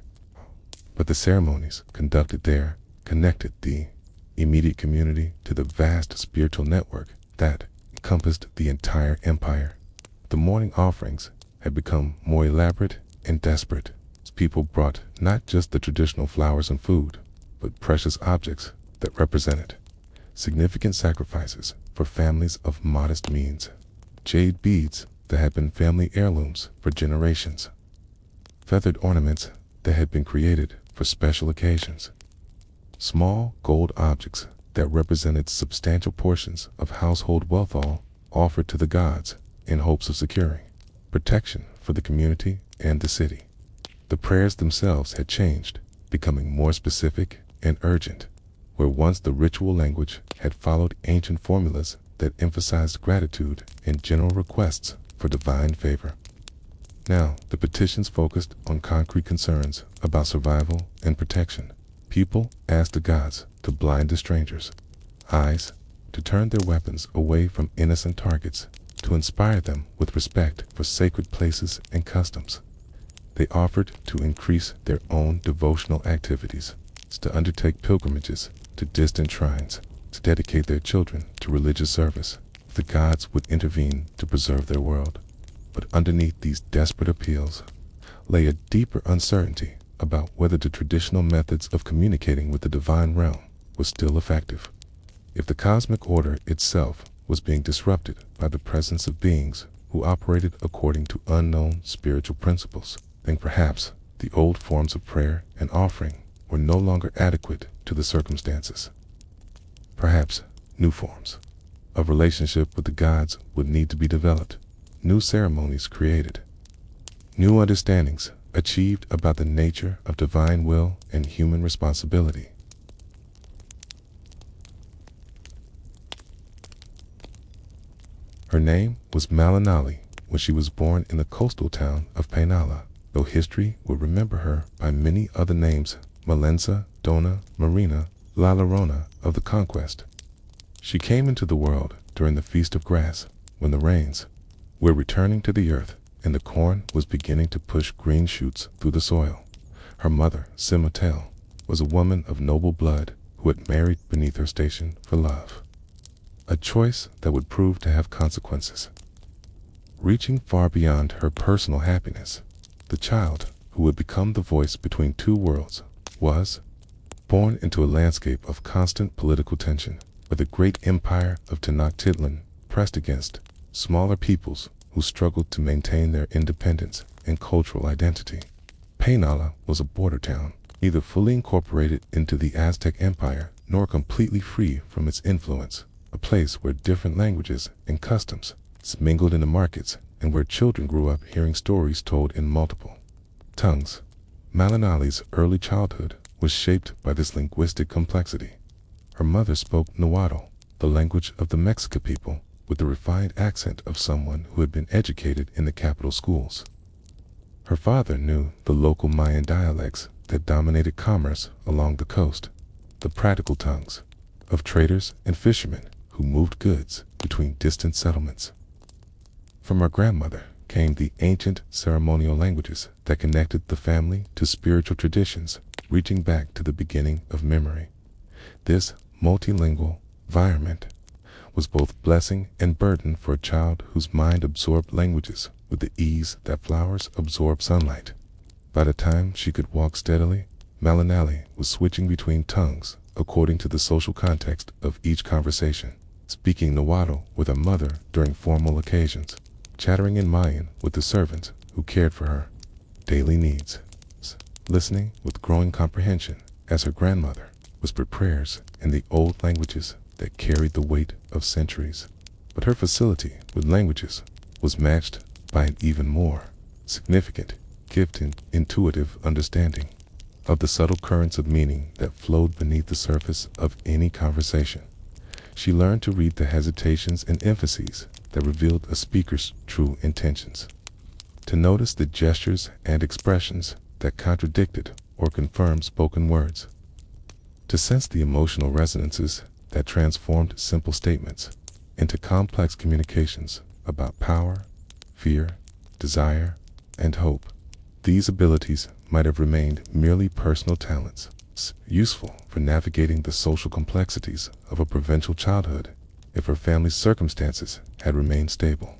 But the ceremonies conducted there connected the immediate community to the vast spiritual network that encompassed the entire empire. The morning offerings had become more elaborate and desperate, as people brought not just the traditional flowers and food, but precious objects that represented significant sacrifices for families of modest means. Jade beads that had been family heirlooms for generations, feathered ornaments that had been created for special occasions, small gold objects that represented substantial portions of household wealth, all offered to the gods in hopes of securing protection for the community and the city. The prayers themselves had changed, becoming more specific and urgent, where once the ritual language had followed ancient formulas that emphasized gratitude and general requests for divine favor. Now, the petitions focused on concrete concerns about survival and protection. People asked the gods to blind the strangers' eyes, to turn their weapons away from innocent targets, to inspire them with respect for sacred places and customs. They offered to increase their own devotional activities, to undertake pilgrimages to distant shrines, to dedicate their children to religious service. The gods would intervene to preserve their world. But underneath these desperate appeals lay a deeper uncertainty about whether the traditional methods of communicating with the divine realm were still effective. If the cosmic order itself was being disrupted by the presence of beings who operated according to unknown spiritual principles, then perhaps the old forms of prayer and offering were no longer adequate to the circumstances. Perhaps new forms of relationship with the gods would need to be developed, new ceremonies created, new understandings achieved about the nature of divine will and human responsibility. Her name was Malinche when she was born in the coastal town of Painala, though history will remember her by many other names: Malensa, Dona, Marina, La Llorona of the Conquest. She came into the world during the Feast of Grass, when the rains were returning to the earth and the corn was beginning to push green shoots through the soil. Her mother, Simatel, was a woman of noble blood who had married beneath her station for love, a choice that would prove to have consequences, reaching far beyond her personal happiness. The child, who would become the voice between two worlds, was born into a landscape of constant political tension, where the great empire of Tenochtitlán pressed against smaller peoples who struggled to maintain their independence and cultural identity. Painala was a border town, neither fully incorporated into the Aztec Empire nor completely free from its influence, a place where different languages and customs mingled in the markets and where children grew up hearing stories told in multiple tongues. Malinche's early childhood was shaped by this linguistic complexity. Her mother spoke Nahuatl, the language of the Mexica people, with the refined accent of someone who had been educated in the capital schools. Her father knew the local Mayan dialects that dominated commerce along the coast, the practical tongues of traders and fishermen who moved goods between distant settlements. From her grandmother came the ancient ceremonial languages that connected the family to spiritual traditions reaching back to the beginning of memory. This multilingual environment was both blessing and burden for a child whose mind absorbed languages with the ease that flowers absorb sunlight. By the time she could walk steadily, Malinche was switching between tongues according to the social context of each conversation, speaking Nahuatl with her mother during formal occasions, chattering in Mayan with the servants who cared for her daily needs, listening with growing comprehension as her grandmother whispered prayers in the old languages that carried the weight of centuries. But her facility with languages was matched by an even more significant gift in intuitive understanding of the subtle currents of meaning that flowed beneath the surface of any conversation. She learned to read the hesitations and emphases that revealed a speaker's true intentions, to notice the gestures and expressions that contradicted or confirmed spoken words, to sense the emotional resonances that transformed simple statements into complex communications about power, fear, desire, and hope. These abilities might have remained merely personal talents, useful for navigating the social complexities of a provincial childhood if her family's circumstances had remained stable.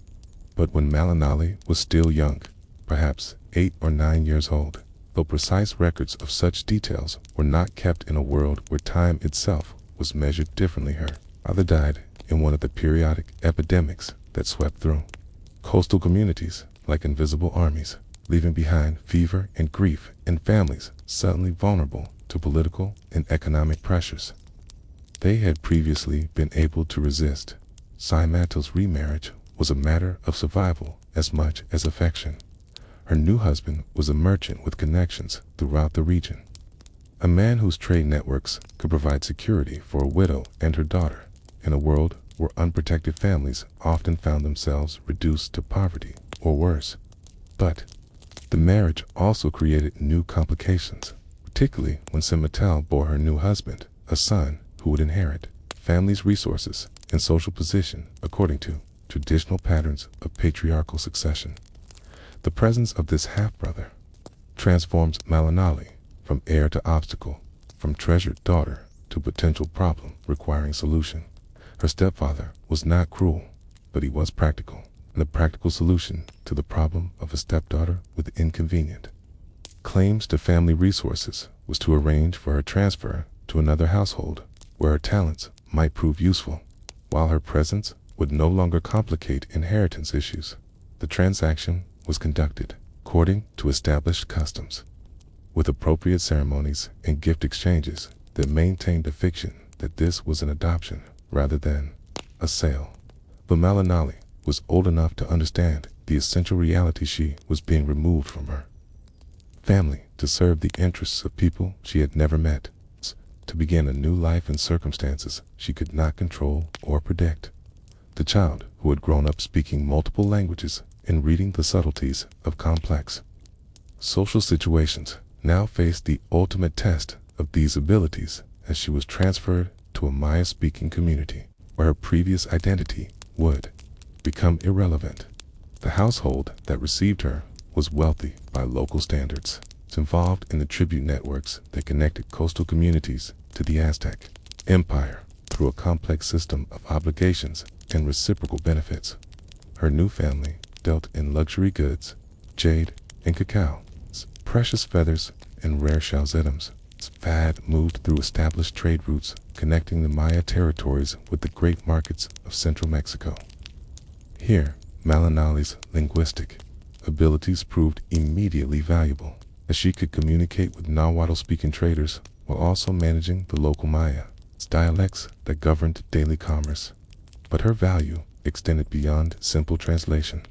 But when Malinche was still young, perhaps 8 or 9 years old, though precise records of such details were not kept in a world where time itself was measured differently, her father died in one of the periodic epidemics that swept through coastal communities like invisible armies, leaving behind fever and grief and families suddenly vulnerable to political and economic pressures they had previously been able to resist. Simato's remarriage was a matter of survival as much as affection. Her new husband was a merchant with connections throughout the region, a man whose trade networks could provide security for a widow and her daughter in a world where unprotected families often found themselves reduced to poverty or worse. But the marriage also created new complications, particularly when Simatel bore her new husband a son who would inherit family's resources and social position according to traditional patterns of patriarchal succession. The presence of this half-brother transforms Malinche from heir to obstacle, from treasured daughter to potential problem requiring solution. Her stepfather was not cruel, but he was practical, and a practical solution to the problem of a stepdaughter with inconvenient claims to family resources was to arrange for her transfer to another household where her talents might prove useful, while her presence would no longer complicate inheritance issues. The transaction was conducted according to established customs, with appropriate ceremonies and gift exchanges that maintained the fiction that this was an adoption rather than a sale. But Malinche was old enough to understand the essential reality: she was being removed from her family to serve the interests of people she had never met, to begin a new life in circumstances she could not control or predict. The child who had grown up speaking multiple languages and reading the subtleties of complex social situations now faced the ultimate test of these abilities as she was transferred to a Maya-speaking community where her previous identity would become irrelevant. The household that received her was wealthy by local standards. It's involved in the tribute networks that connected coastal communities to the Aztec Empire through a complex system of obligations and reciprocal benefits. Her new family dealt in luxury goods, jade and cacao, precious feathers and rare chalcedomes. Fad moved through established trade routes connecting the Maya territories with the great markets of central Mexico. Here, Malinche's linguistic abilities proved immediately valuable, as she could communicate with Nahuatl-speaking traders while also managing the local Maya dialects that governed daily commerce. But her value extended beyond simple translation.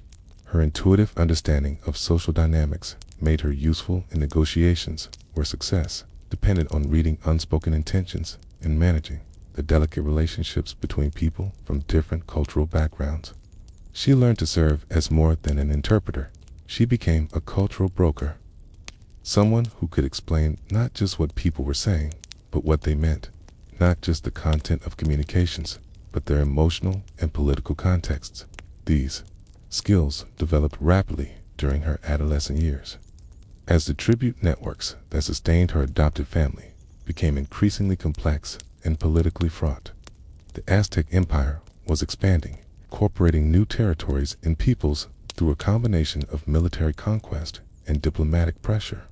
Her intuitive understanding of social dynamics made her useful in negotiations where success depended on reading unspoken intentions and managing the delicate relationships between people from different cultural backgrounds. She learned to serve as more than an interpreter. She became a cultural broker, someone who could explain not just what people were saying, but what they meant, not just the content of communications, but their emotional and political contexts. These skills developed rapidly during her adolescent years, as the tribute networks that sustained her adopted family became increasingly complex and politically fraught. The Aztec Empire was expanding, incorporating new territories and peoples through a combination of military conquest and diplomatic pressure.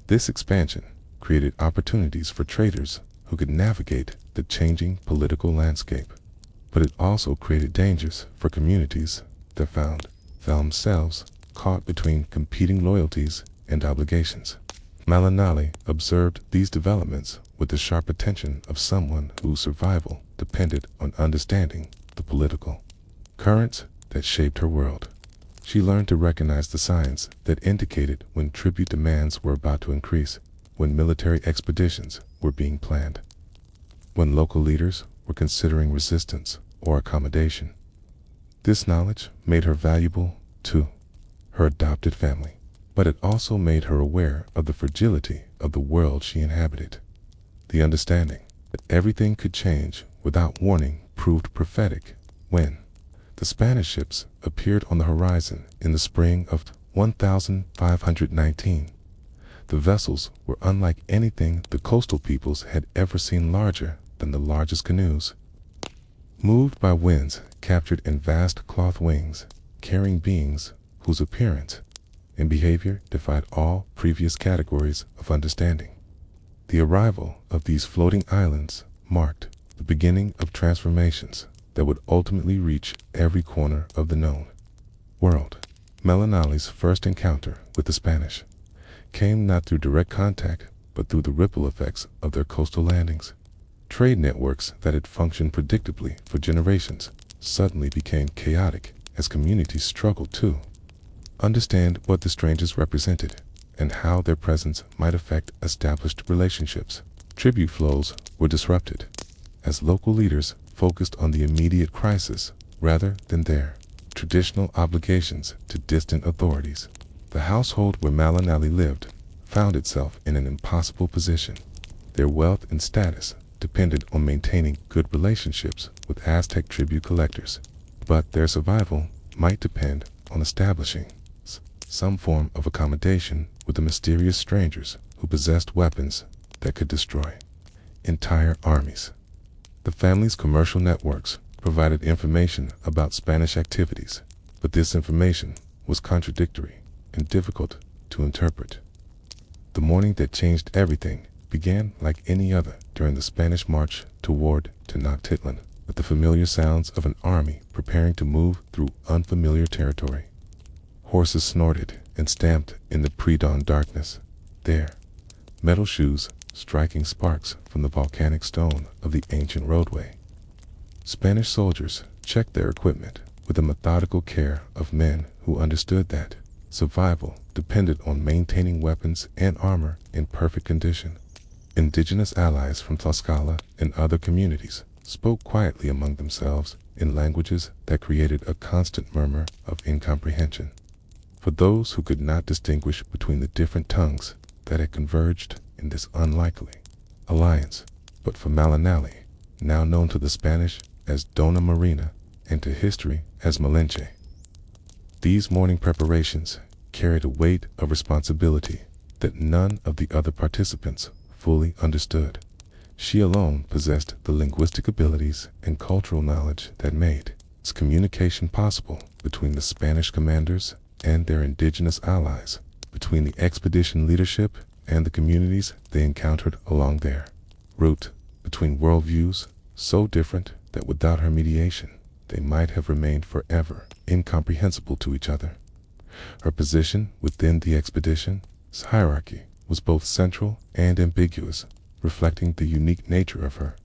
This expansion created opportunities for traders who could navigate the changing political landscape, but it also created dangers for communities that found themselves caught between competing loyalties and obligations. Malinche observed these developments with the sharp attention of someone whose survival depended on understanding the political currents that shaped her world. She learned to recognize the signs that indicated when tribute demands were about to increase, when military expeditions were being planned, when local leaders were considering resistance or accommodation. This knowledge made her valuable to her adopted family, but it also made her aware of the fragility of the world she inhabited. The understanding that everything could change without warning proved prophetic when the Spanish ships appeared on the horizon in the spring of 1519. The vessels were unlike anything the coastal peoples had ever seen, larger than the largest canoes, moved by winds, captured in vast cloth wings, carrying beings whose appearance and behavior defied all previous categories of understanding. The arrival of these floating islands marked the beginning of transformations that would ultimately reach every corner of the known world. Malinche's first encounter with the Spanish came not through direct contact, but through the ripple effects of their coastal landings. Trade networks that had functioned predictably for generations suddenly became chaotic as communities struggled to understand what the strangers represented and how their presence might affect established relationships. Tribute flows were disrupted as local leaders focused on the immediate crisis rather than their traditional obligations to distant authorities. The household where Malinche lived found itself in an impossible position. Their wealth and status depended on maintaining good relationships with Aztec tribute collectors, but their survival might depend on establishing some form of accommodation with the mysterious strangers who possessed weapons that could destroy entire armies. The family's commercial networks provided information about Spanish activities, but this information was contradictory and difficult to interpret. The morning that changed everything began like any other during the Spanish march toward Tenochtitlán, with the familiar sounds of an army preparing to move through unfamiliar territory. Horses snorted and stamped in the pre-dawn darkness, their metal shoes striking sparks from the volcanic stone of the ancient roadway. Spanish soldiers checked their equipment with the methodical care of men who understood that survival depended on maintaining weapons and armor in perfect condition. Indigenous allies from Tlaxcala and other communities spoke quietly among themselves in languages that created a constant murmur of incomprehension. For those who could not distinguish between the different tongues that had converged in this unlikely alliance, but for Malinche, now known to the Spanish as Dona Marina and to history as Malinche, these morning preparations carried a weight of responsibility that none of the other participants fully understood. She alone possessed the linguistic abilities and cultural knowledge that made its communication possible between the Spanish commanders and their indigenous allies, between the expedition leadership and the communities they encountered along their route, between worldviews so different that without her mediation they might have remained forever incomprehensible to each other. Her position within the expedition's hierarchy was both central and ambiguous, reflecting the unique nature of her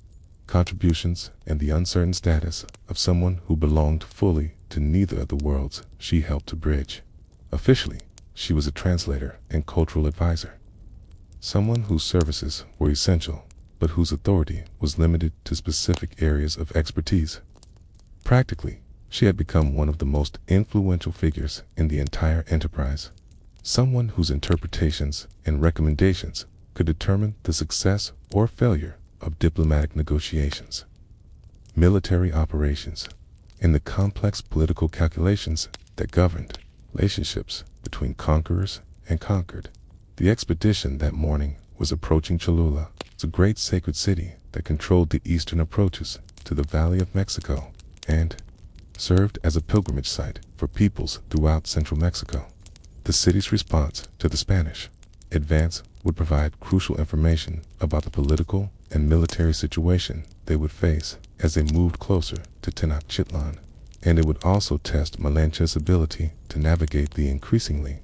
contributions and the uncertain status of someone who belonged fully to neither of the worlds she helped to bridge. Officially, she was a translator and cultural advisor, someone whose services were essential, but whose authority was limited to specific areas of expertise. Practically, she had become one of the most influential figures in the entire enterprise, someone whose interpretations and recommendations could determine the success or failure of diplomatic negotiations, military operations, and the complex political calculations that governed relationships between conquerors and conquered. The expedition that morning was approaching Cholula, a great sacred city that controlled the eastern approaches to the Valley of Mexico and served as a pilgrimage site for peoples throughout central Mexico. The city's response to the Spanish advance would provide crucial information about the political and military situation they would face as they moved closer to Tenochtitlan, and it would also test Malinche's ability to navigate the increasingly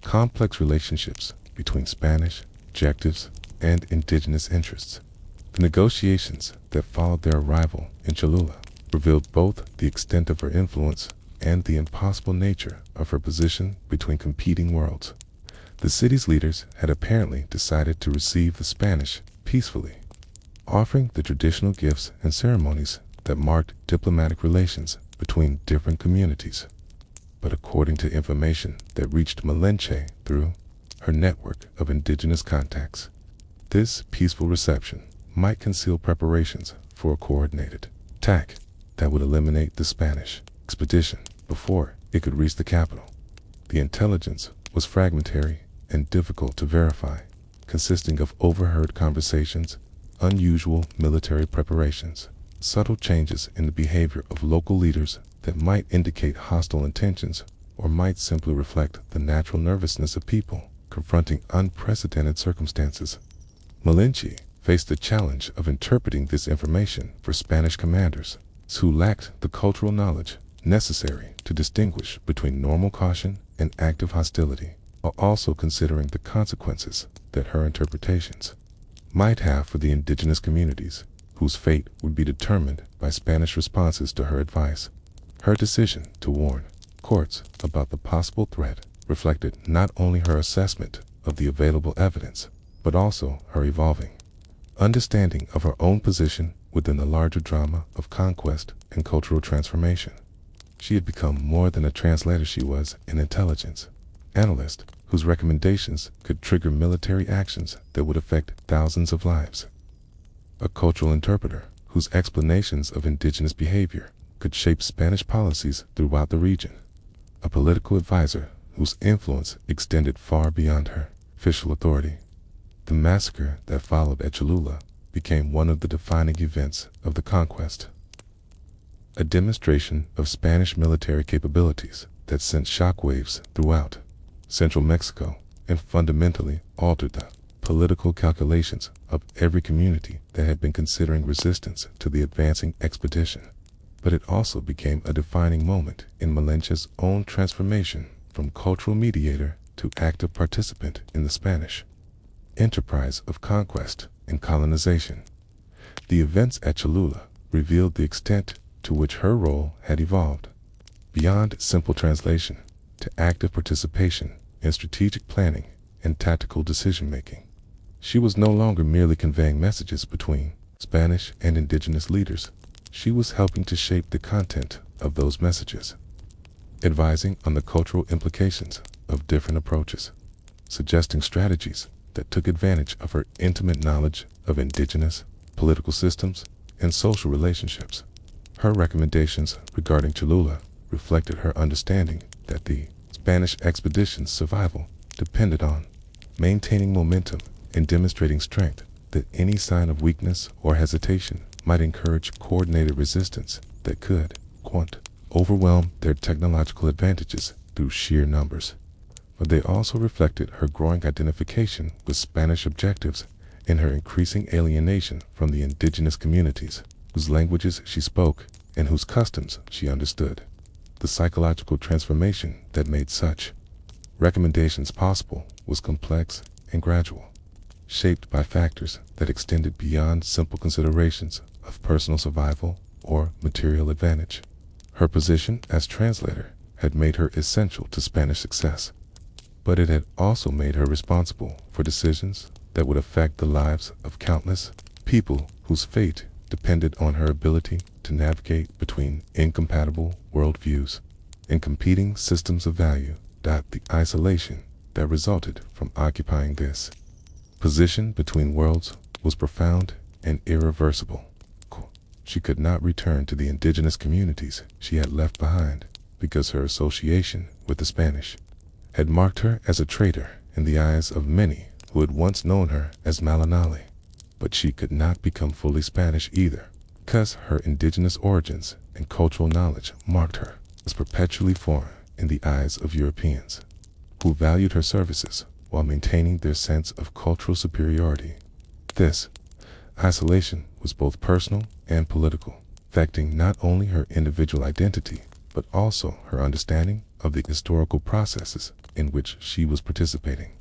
complex relationships between Spanish objectives and indigenous interests. The negotiations that followed their arrival in Cholula revealed both the extent of her influence and the impossible nature of her position between competing worlds. The city's leaders had apparently decided to receive the Spanish peacefully, offering the traditional gifts and ceremonies that marked diplomatic relations between different communities. But according to information that reached Malinche through her network of indigenous contacts, this peaceful reception might conceal preparations for a coordinated attack that would eliminate the Spanish expedition before it could reach the capital. The intelligence was fragmentary and difficult to verify, consisting of overheard conversations, unusual military preparations, subtle changes in the behavior of local leaders that might indicate hostile intentions or might simply reflect the natural nervousness of people confronting unprecedented circumstances. Malinche faced the challenge of interpreting this information for Spanish commanders who lacked the cultural knowledge necessary to distinguish between normal caution an act of hostility, while also considering the consequences that her interpretations might have for the indigenous communities, whose fate would be determined by Spanish responses to her advice. Her decision to warn courts about the possible threat reflected not only her assessment of the available evidence, but also her evolving understanding of her own position within the larger drama of conquest and cultural transformation. She had become more than a translator. She was an intelligence analyst whose recommendations could trigger military actions that would affect thousands of lives. A cultural interpreter whose explanations of indigenous behavior could shape Spanish policies throughout the region. A political advisor whose influence extended far beyond her official authority. The massacre that followed at Cholula became one of the defining events of the conquest. A demonstration of Spanish military capabilities that sent shockwaves throughout central Mexico and fundamentally altered the political calculations of every community that had been considering resistance to the advancing expedition. But it also became a defining moment in Malinche's own transformation from cultural mediator to active participant in the Spanish enterprise of conquest and colonization. The events at Cholula revealed the extent to which her role had evolved, beyond simple translation to active participation in strategic planning and tactical decision-making. She was no longer merely conveying messages between Spanish and indigenous leaders. She was helping to shape the content of those messages, advising on the cultural implications of different approaches, suggesting strategies that took advantage of her intimate knowledge of indigenous political systems and social relationships. Her recommendations regarding Cholula reflected her understanding that the Spanish expedition's survival depended on maintaining momentum and demonstrating strength, that any sign of weakness or hesitation might encourage coordinated resistance that could, overwhelm their technological advantages through sheer numbers. But they also reflected her growing identification with Spanish objectives and her increasing alienation from the indigenous communities, whose languages she spoke and whose customs she understood. The psychological transformation that made such recommendations possible was complex and gradual, shaped by factors that extended beyond simple considerations of personal survival or material advantage. Her position as translator had made her essential to Spanish success, but it had also made her responsible for decisions that would affect the lives of countless people whose fate depended on her ability to navigate between incompatible worldviews and competing systems of value. The isolation that resulted from occupying this position between worlds was profound and irreversible. She could not return to the indigenous communities she had left behind because her association with the Spanish had marked her as a traitor in the eyes of many who had once known her as Malinche. But she could not become fully Spanish either, because her indigenous origins and cultural knowledge marked her as perpetually foreign in the eyes of Europeans, who valued her services while maintaining their sense of cultural superiority. This isolation was both personal and political, affecting not only her individual identity, but also her understanding of the historical processes in which she was participating.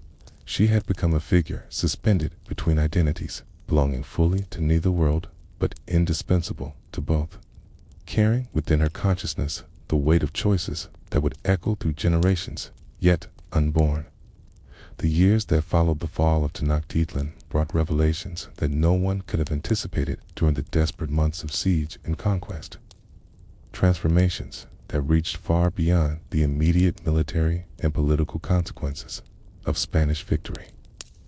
She had become a figure suspended between identities, belonging fully to neither world, but indispensable to both, carrying within her consciousness the weight of choices that would echo through generations, yet unborn. The years that followed the fall of Tenochtitlán brought revelations that no one could have anticipated during the desperate months of siege and conquest. Transformations that reached far beyond the immediate military and political consequences of Spanish victory.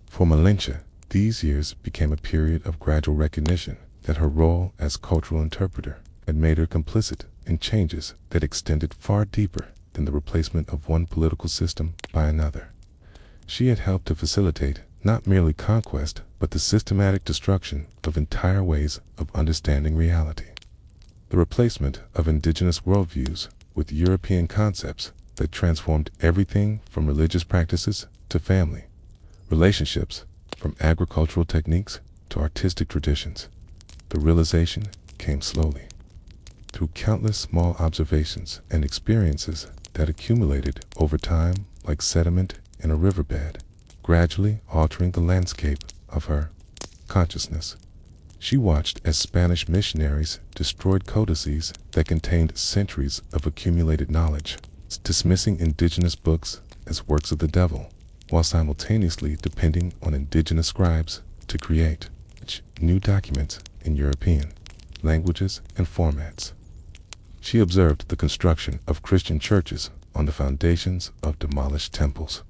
For Malinche, these years became a period of gradual recognition that her role as cultural interpreter had made her complicit in changes that extended far deeper than the replacement of one political system by another. She had helped to facilitate not merely conquest, but the systematic destruction of entire ways of understanding reality. The replacement of indigenous worldviews with European concepts that transformed everything from religious practices to family relationships, from agricultural techniques to artistic traditions. The realization came slowly, through countless small observations and experiences that accumulated over time like sediment in a riverbed, gradually altering the landscape of her consciousness. She watched as Spanish missionaries destroyed codices that contained centuries of accumulated knowledge, dismissing indigenous books as works of the devil, while simultaneously depending on indigenous scribes to create new documents in European languages and formats. She observed the construction of Christian churches on the foundations of demolished temples,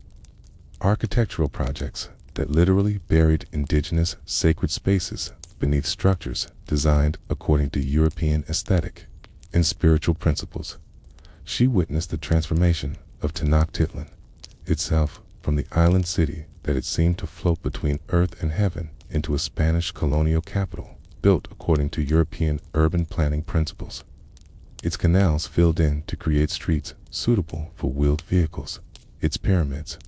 architectural projects that literally buried indigenous sacred spaces beneath structures designed according to European aesthetic and spiritual principles. She witnessed the transformation of Tenochtitlán itself from the island city that had seemed to float between earth and heaven into a Spanish colonial capital built according to European urban planning principles. Its canals filled in to create streets suitable for wheeled vehicles, its pyramids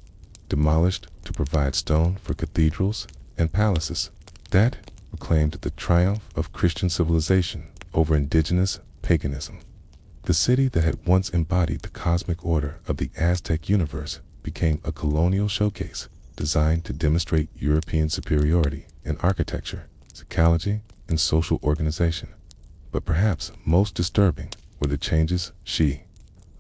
demolished to provide stone for cathedrals and palaces that proclaimed the triumph of Christian civilization over indigenous paganism. The city that had once embodied the cosmic order of the Aztec universe became a colonial showcase designed to demonstrate European superiority in architecture, psychology, and social organization. But perhaps most disturbing were the changes she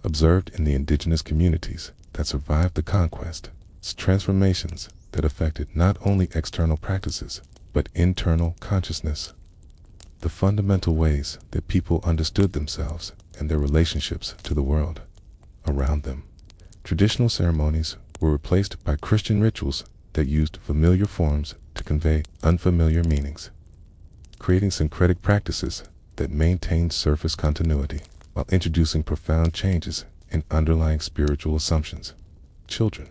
observed in the indigenous communities that survived the conquest, transformations that affected not only external practices, but internal consciousness. The fundamental ways that people understood themselves and their relationships to the world around them. Traditional ceremonies were replaced by Christian rituals that used familiar forms to convey unfamiliar meanings, creating syncretic practices that maintained surface continuity while introducing profound changes in underlying spiritual assumptions. Children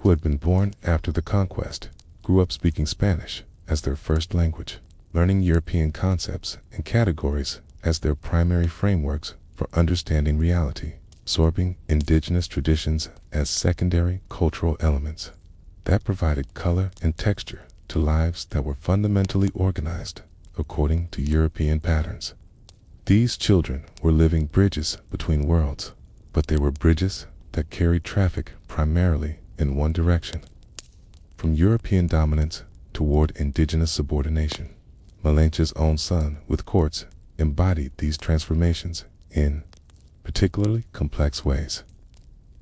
who had been born after the conquest grew up speaking Spanish as their first language, learning European concepts and categories as their primary frameworks for understanding reality, absorbing indigenous traditions as secondary cultural elements that provided color and texture to lives that were fundamentally organized according to European patterns. These children were living bridges between worlds, but they were bridges that carried traffic primarily in one direction, from European dominance toward indigenous subordination. Malinche's own son with courts embodied these transformations in particularly complex ways.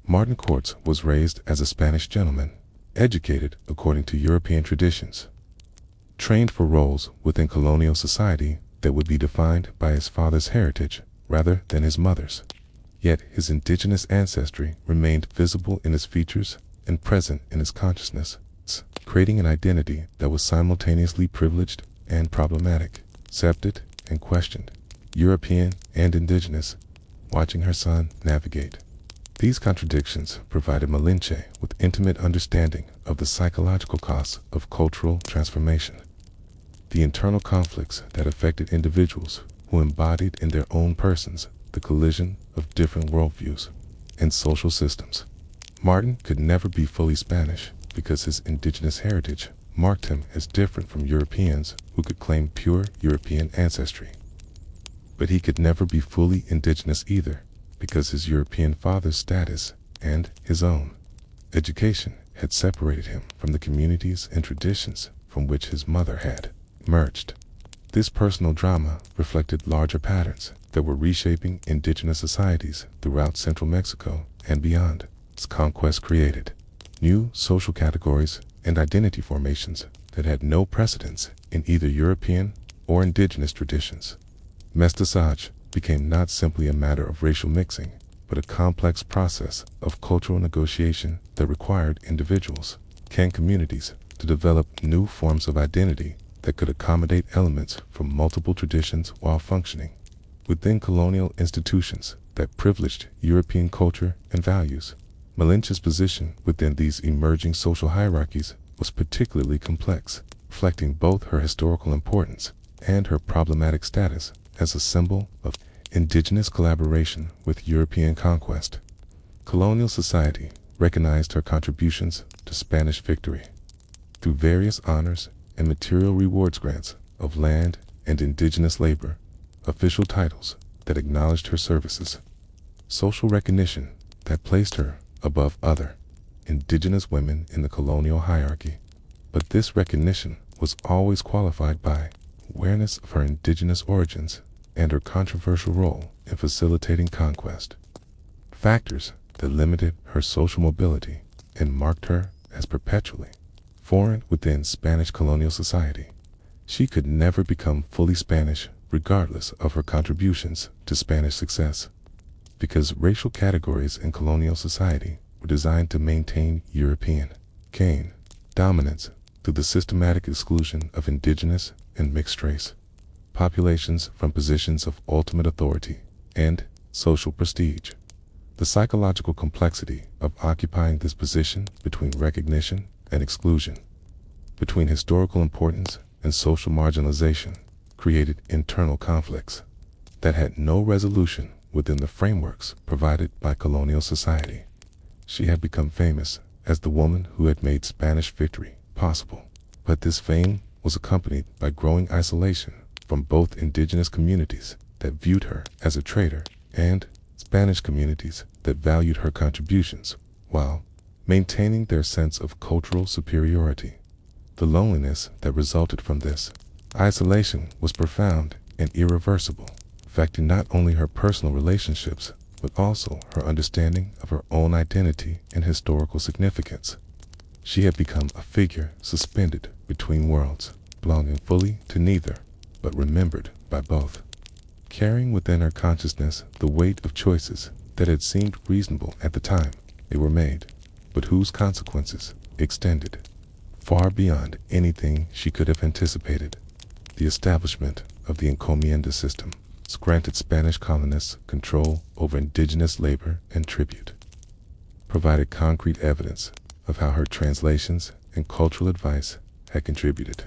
Martin Cortes was raised as a Spanish gentleman, educated according to European traditions, trained for roles within colonial society that would be defined by his father's heritage rather than his mother's. Yet his indigenous ancestry remained visible in his features and present in his consciousness, creating an identity that was simultaneously privileged and problematic, accepted and questioned, European and indigenous, watching her son navigate. These contradictions provided Malinche with intimate understanding of the psychological costs of cultural transformation, the internal conflicts that affected individuals who embodied in their own persons the collision of different worldviews and social systems. Martin could never be fully Spanish because his indigenous heritage marked him as different from Europeans who could claim pure European ancestry. But he could never be fully indigenous either because his European father's status and his own education had separated him from the communities and traditions from which his mother had emerged. This personal drama reflected larger patterns that were reshaping indigenous societies throughout central Mexico and beyond. Its conquest created new social categories and identity formations that had no precedence in either European or indigenous traditions. Mestiçage became not simply a matter of racial mixing, but a complex process of cultural negotiation that required individuals and communities to develop new forms of identity that could accommodate elements from multiple traditions while functioning within colonial institutions that privileged European culture and values. Malinche's position within these emerging social hierarchies was particularly complex, reflecting both her historical importance and her problematic status as a symbol of indigenous collaboration with European conquest. Colonial society recognized her contributions to Spanish victory through various honors and material rewards, grants of land and indigenous labor, official titles that acknowledged her services, social recognition that placed her above other indigenous women in the colonial hierarchy. But this recognition was always qualified by awareness of her indigenous origins and her controversial role in facilitating conquest, factors that limited her social mobility and marked her as perpetually foreign within Spanish colonial society. She could never become fully Spanish regardless of her contributions to Spanish success, because racial categories in colonial society were designed to maintain European dominance through the systematic exclusion of indigenous and mixed race populations from positions of ultimate authority and social prestige. The psychological complexity of occupying this position between recognition and exclusion, between historical importance and social marginalization, created internal conflicts that had no resolution within the frameworks provided by colonial society. She had become famous as the woman who had made Spanish victory possible, but this fame was accompanied by growing isolation from both indigenous communities that viewed her as a traitor and Spanish communities that valued her contributions while maintaining their sense of cultural superiority. The loneliness that resulted from this isolation was profound and irreversible, affecting not only her personal relationships but also her understanding of her own identity and historical significance. She had become a figure suspended between worlds, belonging fully to neither, but remembered by both, carrying within her consciousness the weight of choices that had seemed reasonable at the time they were made, but whose consequences extended far beyond anything she could have anticipated. The establishment of the encomienda system granted Spanish colonists control over indigenous labor and tribute, provided concrete evidence of how her translations and cultural advice had contributed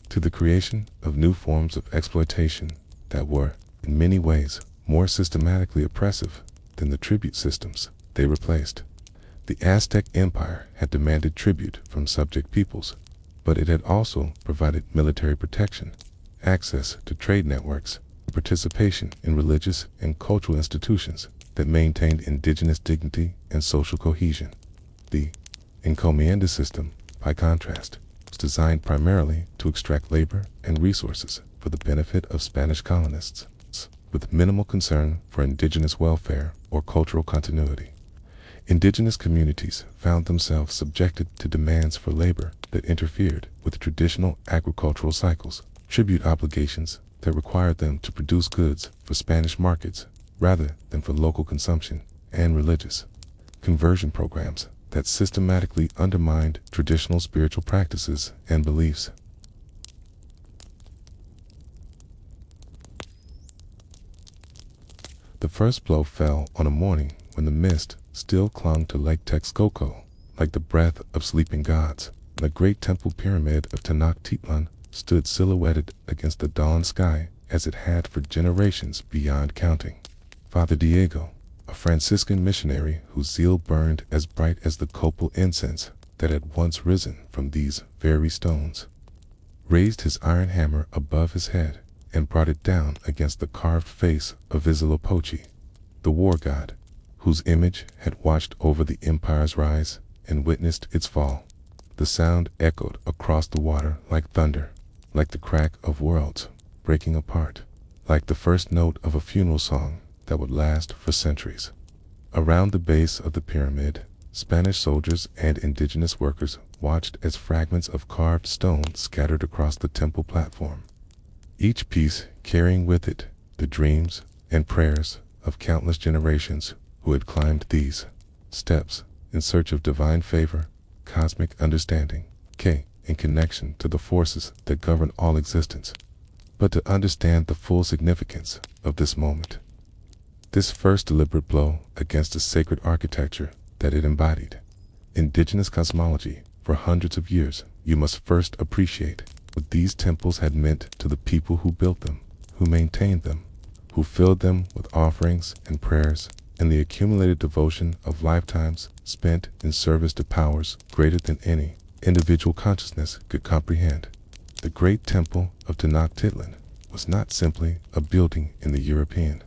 to the creation of new forms of exploitation that were, in many ways, more systematically oppressive than the tribute systems they replaced. The Aztec Empire had demanded tribute from subject peoples, but it had also provided military protection, access to trade networks, and participation in religious and cultural institutions that maintained indigenous dignity and social cohesion. The encomienda system, by contrast, was designed primarily to extract labor and resources for the benefit of Spanish colonists, with minimal concern for indigenous welfare or cultural continuity. Indigenous communities found themselves subjected to demands for labor that interfered with traditional agricultural cycles, tribute obligations that required them to produce goods for Spanish markets rather than for local consumption, and religious conversion programs that systematically undermined traditional spiritual practices and beliefs. The first blow fell on a morning when the mist still clung to Lake Texcoco like the breath of sleeping gods. The great temple pyramid of Tenochtitlán stood silhouetted against the dawn sky as it had for generations beyond counting. Father Diego, a Franciscan missionary whose zeal burned as bright as the copal incense that had once risen from these very stones, raised his iron hammer above his head and brought it down against the carved face of Huitzilopochtli, the war god, whose image had watched over the empire's rise and witnessed its fall. The sound echoed across the water like thunder, like the crack of worlds breaking apart, like the first note of a funeral song that would last for centuries. Around the base of the pyramid, Spanish soldiers and indigenous workers watched as fragments of carved stone scattered across the temple platform, each piece carrying with it the dreams and prayers of countless generations who had climbed these steps in search of divine favor, cosmic understanding, in connection to the forces that govern all existence. But to understand the full significance of this moment, this first deliberate blow against the sacred architecture that it embodied, indigenous cosmology for hundreds of years, you must first appreciate what these temples had meant to the people who built them, who maintained them, who filled them with offerings and prayers, and the accumulated devotion of lifetimes spent in service to powers greater than any individual consciousness could comprehend. The great temple of Tenochtitlan was not simply a building in the European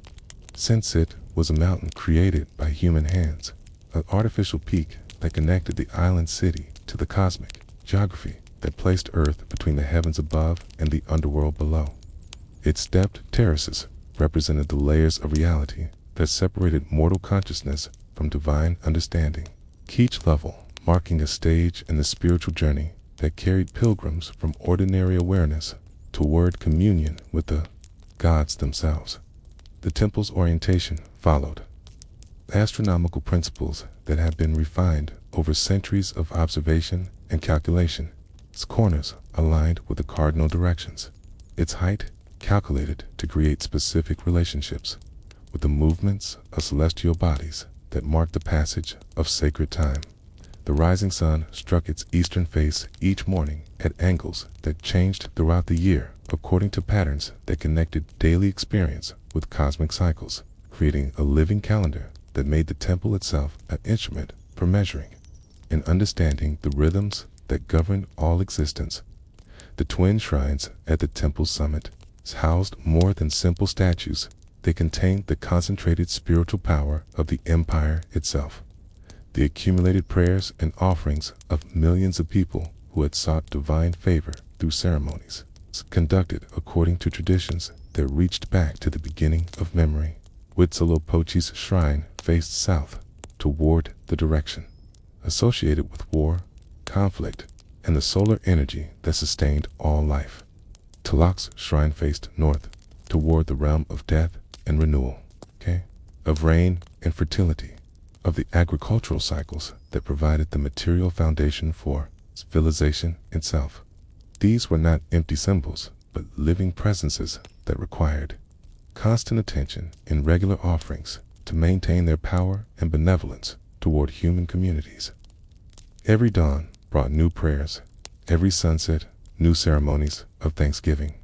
sense. It was a mountain created by human hands, an artificial peak that connected the island city to the cosmic geography that placed Earth between the heavens above and the underworld below. Its stepped terraces represented the layers of reality that separated mortal consciousness from divine understanding, each level marking a stage in the spiritual journey that carried pilgrims from ordinary awareness toward communion with the gods themselves. The temple's orientation followed astronomical principles that have been refined over centuries of observation and calculation. Its corners aligned with the cardinal directions, its height calculated to create specific relationships with the movements of celestial bodies that marked the passage of sacred time. The rising sun struck its eastern face each morning at angles that changed throughout the year according to patterns that connected daily experience with cosmic cycles, creating a living calendar that made the temple itself an instrument for measuring and understanding the rhythms that governed all existence. The twin shrines at the temple's summit housed more than simple statues. They contained the concentrated spiritual power of the empire itself, the accumulated prayers and offerings of millions of people who had sought divine favor through ceremonies conducted according to traditions that reached back to the beginning of memory. Huitzilopochtli's shrine faced south toward the direction associated with war, conflict, and the solar energy that sustained all life. Tlaloc's shrine faced north toward the realm of death and renewal, of rain and fertility, of the agricultural cycles that provided the material foundation for civilization itself. These were not empty symbols, but living presences that required constant attention and regular offerings to maintain their power and benevolence toward human communities. Every dawn brought new prayers, every sunset new ceremonies of thanksgiving.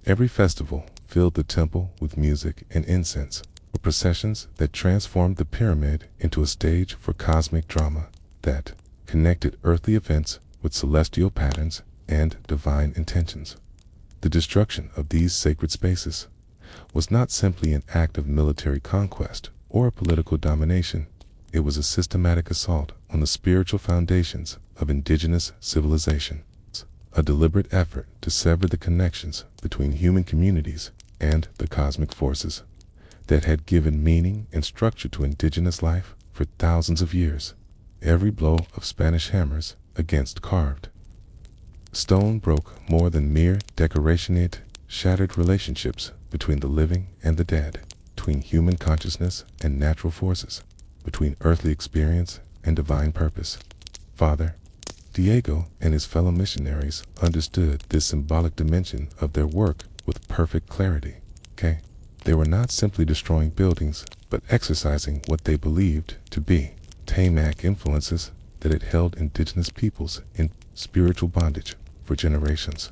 Every festival filled the temple with music and incense, or processions that transformed the pyramid into a stage for cosmic drama that connected earthly events with celestial patterns and divine intentions. The destruction of these sacred spaces was not simply an act of military conquest or political domination. It was a systematic assault on the spiritual foundations of indigenous civilization, a deliberate effort to sever the connections between human communities and the cosmic forces that had given meaning and structure to indigenous life for thousands of years. Every blow of Spanish hammers against carved stone broke more than mere decoration. It shattered relationships between the living and the dead, between human consciousness and natural forces, between earthly experience and divine purpose. Father Diego and his fellow missionaries understood this symbolic dimension of their work with perfect clarity. They were not simply destroying buildings, but exercising what they believed to be Tamac influences that had held indigenous peoples in spiritual bondage for generations.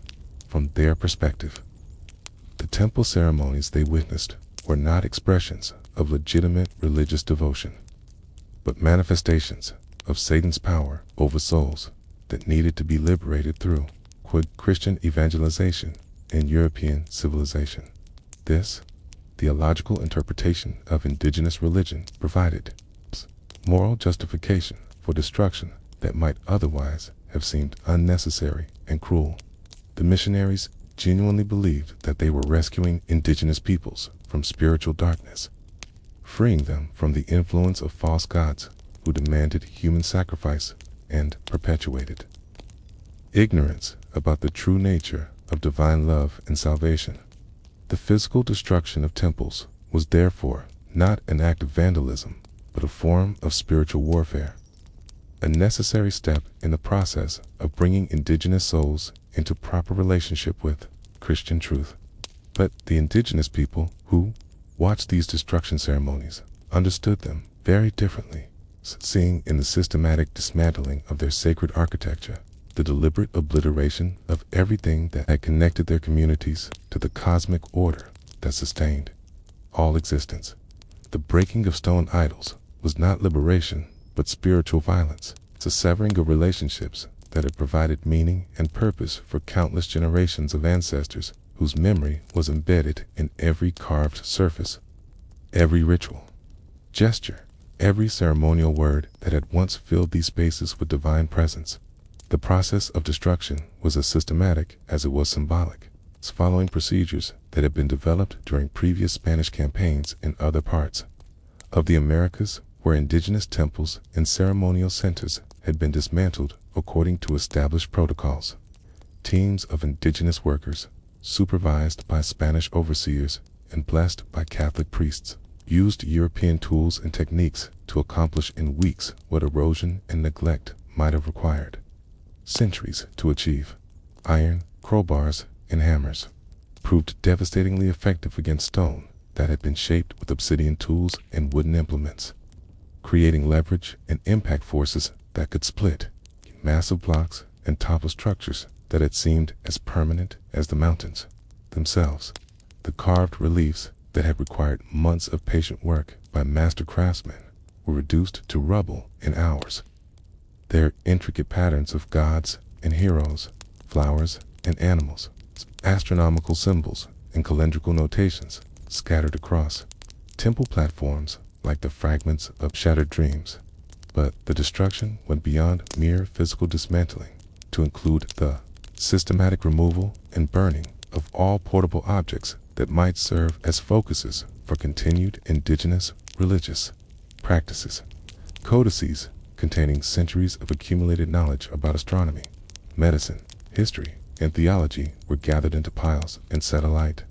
From their perspective, the temple ceremonies they witnessed were not expressions of legitimate religious devotion, but manifestations of Satan's power over souls that needed to be liberated through Christian evangelization and European civilization. This theological interpretation of indigenous religion provided moral justification for destruction that might otherwise have seemed unnecessary and cruel. The missionaries genuinely believed that they were rescuing indigenous peoples from spiritual darkness, freeing them from the influence of false gods who demanded human sacrifice and perpetuated ignorance about the true nature of divine love and salvation. The physical destruction of temples was therefore not an act of vandalism, but a form of spiritual warfare, a necessary step in the process of bringing indigenous souls into proper relationship with Christian truth. But the indigenous people who watched these destruction ceremonies understood them very differently, seeing in the systematic dismantling of their sacred architecture the deliberate obliteration of everything that had connected their communities to the cosmic order that sustained all existence. The breaking of stone idols was not liberation, but spiritual violence. It's a severing of relationships that had provided meaning and purpose for countless generations of ancestors whose memory was embedded in every carved surface, every ritual, gesture, every ceremonial word that had once filled these spaces with divine presence. The process of destruction was as systematic as it was symbolic, following procedures that had been developed during previous Spanish campaigns in other parts of the Americas, where indigenous temples and ceremonial centers had been dismantled according to established protocols. Teams of indigenous workers, supervised by Spanish overseers and blessed by Catholic priests, used European tools and techniques to accomplish in weeks what erosion and neglect might have required centuries to achieve. Iron, crowbars, and hammers proved devastatingly effective against stone that had been shaped with obsidian tools and wooden implements, creating leverage and impact forces that could split massive blocks and topple structures that had seemed as permanent as the mountains themselves. The carved reliefs that had required months of patient work by master craftsmen were reduced to rubble in hours. Their intricate patterns of gods and heroes, flowers and animals, astronomical symbols and calendrical notations scattered across temple platforms like the fragments of shattered dreams. But the destruction went beyond mere physical dismantling to include the systematic removal and burning of all portable objects that might serve as focuses for continued indigenous religious practices. Codices containing centuries of accumulated knowledge about astronomy, medicine, history, and theology were gathered into piles and set alight,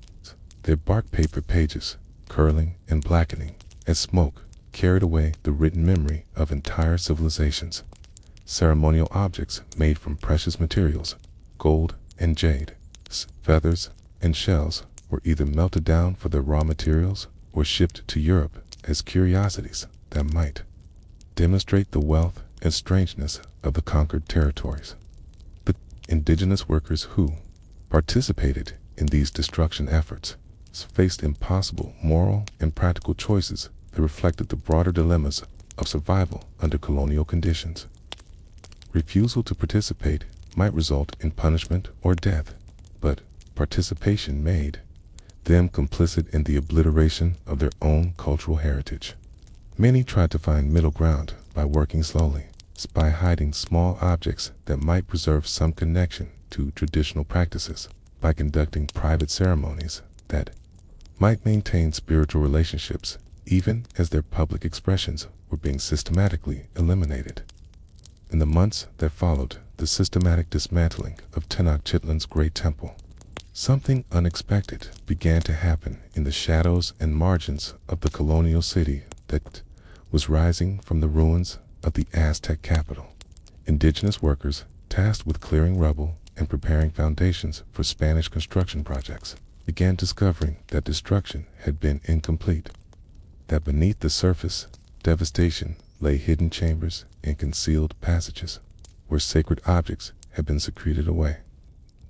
their bark paper pages curling and blackening as smoke carried away the written memory of entire civilizations. Ceremonial objects made from precious materials, gold and jade, feathers and shells, were either melted down for their raw materials or shipped to Europe as curiosities that might demonstrate the wealth and strangeness of the conquered territories. The indigenous workers who participated in these destruction efforts faced impossible moral and practical choices that reflected the broader dilemmas of survival under colonial conditions. Refusal to participate might result in punishment or death, but participation made them complicit in the obliteration of their own cultural heritage. Many tried to find middle ground by working slowly, by hiding small objects that might preserve some connection to traditional practices, by conducting private ceremonies that might maintain spiritual relationships even as their public expressions were being systematically eliminated. In the months that followed the systematic dismantling of Tenochtitlan's great temple, something unexpected began to happen in the shadows and margins of the colonial city that was rising from the ruins of the Aztec capital. Indigenous workers, tasked with clearing rubble and preparing foundations for Spanish construction projects, began discovering that destruction had been incomplete, that beneath the surface, devastation lay hidden chambers and concealed passages where sacred objects had been secreted away.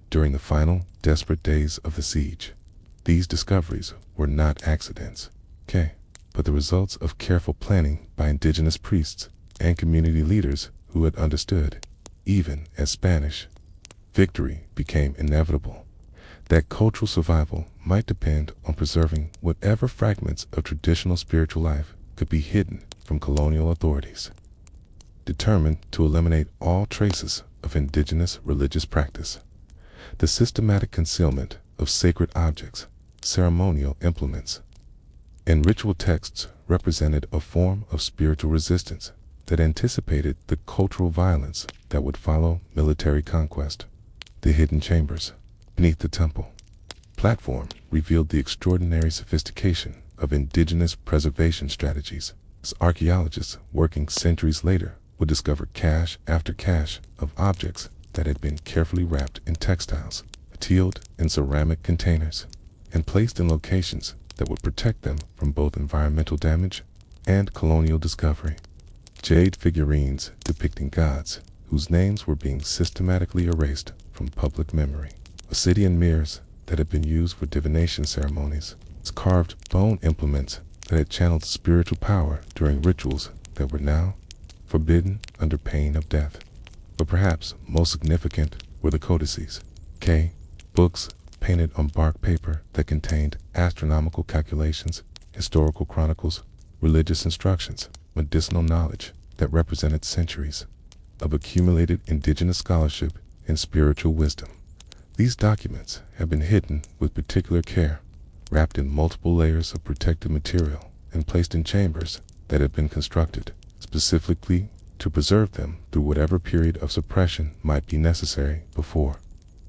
During the final, desperate days of the siege, these discoveries were not accidents, but the results of careful planning by indigenous priests and community leaders who had understood, even as Spanish victory became inevitable, that cultural survival might depend on preserving whatever fragments of traditional spiritual life could be hidden from colonial authorities. Determined to eliminate all traces of indigenous religious practice, the systematic concealment of sacred objects, ceremonial implements, and ritual texts represented a form of spiritual resistance that anticipated the cultural violence that would follow military conquest. The hidden chambers beneath the temple platform revealed the extraordinary sophistication of indigenous preservation strategies, as archaeologists working centuries later would discover cache after cache of objects that had been carefully wrapped in textiles, sealed in ceramic containers, and placed in locations that would protect them from both environmental damage and colonial discovery. Jade figurines depicting gods whose names were being systematically erased from public memory. Obsidian mirrors that had been used for divination ceremonies. Carved bone implements that had channeled spiritual power during rituals that were now forbidden under pain of death. But perhaps most significant were the codices, books painted on bark paper that contained astronomical calculations, historical chronicles, religious instructions, medicinal knowledge that represented centuries of accumulated indigenous scholarship and spiritual wisdom. These documents have been hidden with particular care, wrapped in multiple layers of protective material, and placed in chambers that have been constructed specifically to preserve them through whatever period of suppression might be necessary before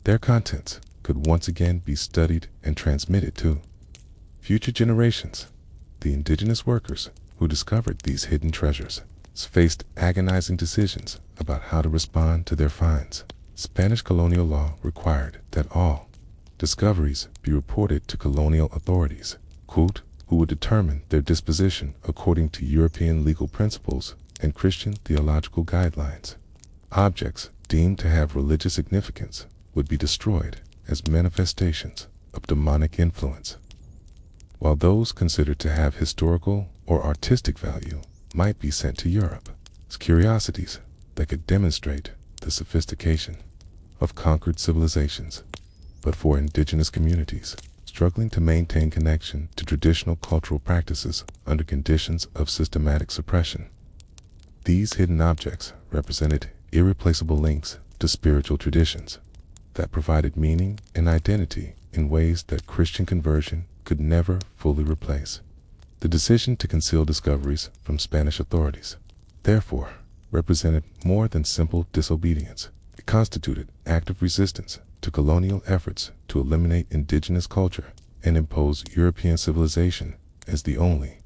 their contents could once again be studied and transmitted to future generations. The indigenous workers who discovered these hidden treasures faced agonizing decisions about how to respond to their finds. Spanish colonial law required that all discoveries be reported to colonial authorities, who would determine their disposition according to European legal principles and Christian theological guidelines. Objects deemed to have religious significance would be destroyed as manifestations of demonic influence, while those considered to have historical or artistic value might be sent to Europe as curiosities that could demonstrate the sophistication of conquered civilizations. But for indigenous communities struggling to maintain connection to traditional cultural practices under conditions of systematic suppression, these hidden objects represented irreplaceable links to spiritual traditions that provided meaning and identity in ways that Christian conversion could never fully replace. The decision to conceal discoveries from Spanish authorities, therefore, represented more than simple disobedience. It constituted active resistance to colonial efforts to eliminate indigenous culture and impose European civilization as the only,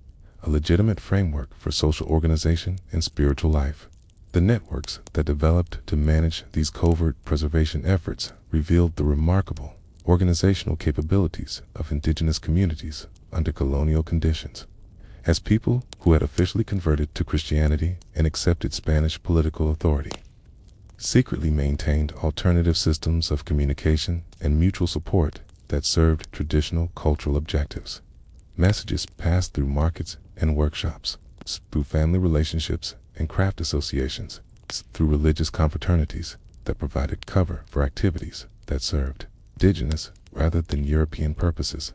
a legitimate framework for social organization and spiritual life. The networks that developed to manage these covert preservation efforts revealed the remarkable organizational capabilities of indigenous communities under colonial conditions. As people who had officially converted to Christianity and accepted Spanish political authority, secretly maintained alternative systems of communication and mutual support that served traditional cultural objectives. Messages passed through markets and workshops, through family relationships and craft associations, through religious confraternities that provided cover for activities that served indigenous rather than European purposes.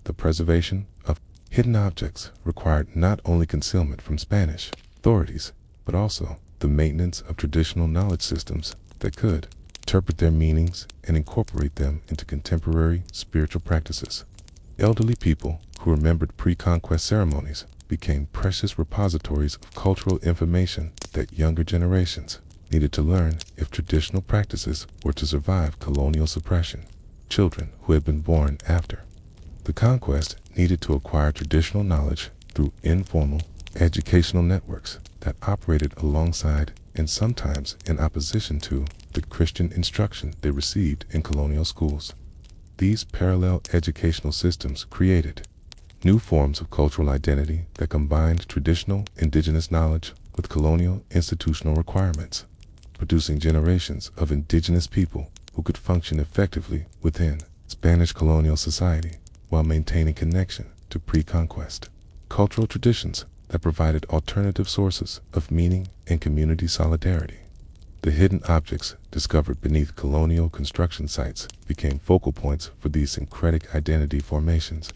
The preservation of hidden objects required not only concealment from Spanish authorities, but also the maintenance of traditional knowledge systems that could interpret their meanings and incorporate them into contemporary spiritual practices. Elderly people who remembered pre-conquest ceremonies became precious repositories of cultural information that younger generations needed to learn if traditional practices were to survive colonial suppression. Children who had been born after the conquest needed to acquire traditional knowledge through informal educational networks that operated alongside and sometimes in opposition to the Christian instruction they received in colonial schools. These parallel educational systems created new forms of cultural identity that combined traditional indigenous knowledge with colonial institutional requirements, producing generations of indigenous people who could function effectively within Spanish colonial society while maintaining connection to pre-conquest cultural traditions that provided alternative sources of meaning and community solidarity. The hidden objects discovered beneath colonial construction sites became focal points for these syncretic identity formations,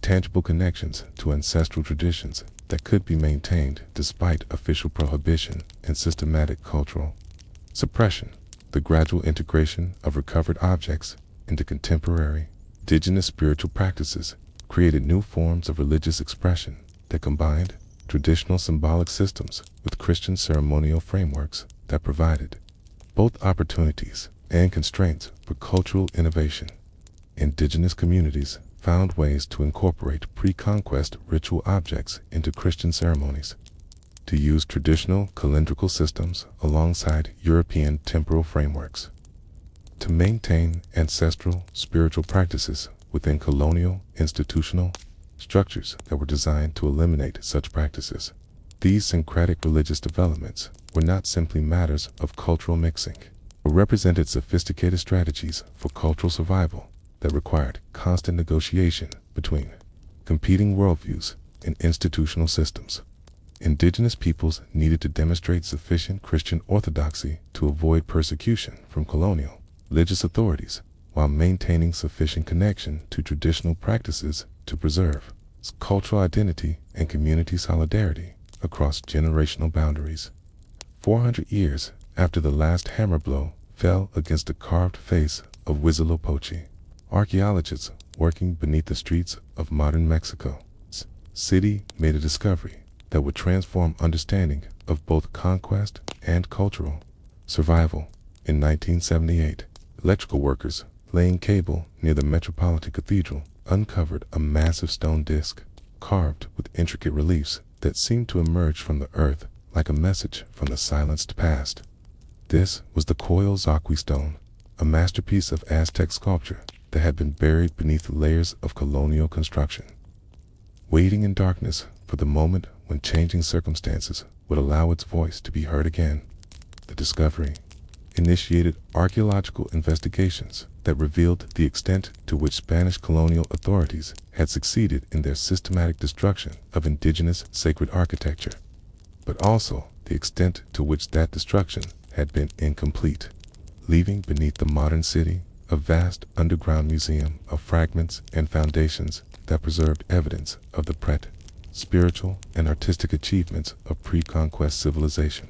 tangible connections to ancestral traditions that could be maintained despite official prohibition and systematic cultural suppression. The gradual integration of recovered objects into contemporary indigenous spiritual practices created new forms of religious expression that combined traditional symbolic systems with Christian ceremonial frameworks that provided both opportunities and constraints for cultural innovation. Indigenous communities found ways to incorporate pre-conquest ritual objects into Christian ceremonies, to use traditional calendrical systems alongside European temporal frameworks, to maintain ancestral spiritual practices within colonial institutional structures that were designed to eliminate such practices. These syncretic religious developments were not simply matters of cultural mixing, but represented sophisticated strategies for cultural survival that required constant negotiation between competing worldviews and institutional systems. Indigenous peoples needed to demonstrate sufficient Christian orthodoxy to avoid persecution from colonial religious authorities, while maintaining sufficient connection to traditional practices to preserve cultural identity and community solidarity. across generational boundaries. 400 years after the last hammer blow fell against the carved face of Huitzilopochtli, archaeologists working beneath the streets of modern Mexico's city made a discovery that would transform understanding of both conquest and cultural survival. In 1978, electrical workers laying cable near the Metropolitan Cathedral uncovered a massive stone disc carved with intricate reliefs that seemed to emerge from the earth like a message from the silenced past. This was the Coyolxauhqui stone, a masterpiece of Aztec sculpture that had been buried beneath layers of colonial construction, waiting in darkness for the moment when changing circumstances would allow its voice to be heard again. The discovery initiated archaeological investigations that revealed the extent to which Spanish colonial authorities had succeeded in their systematic destruction of indigenous sacred architecture, but also the extent to which that destruction had been incomplete, leaving beneath the modern city a vast underground museum of fragments and foundations that preserved evidence of the spiritual and artistic achievements of pre-conquest civilization.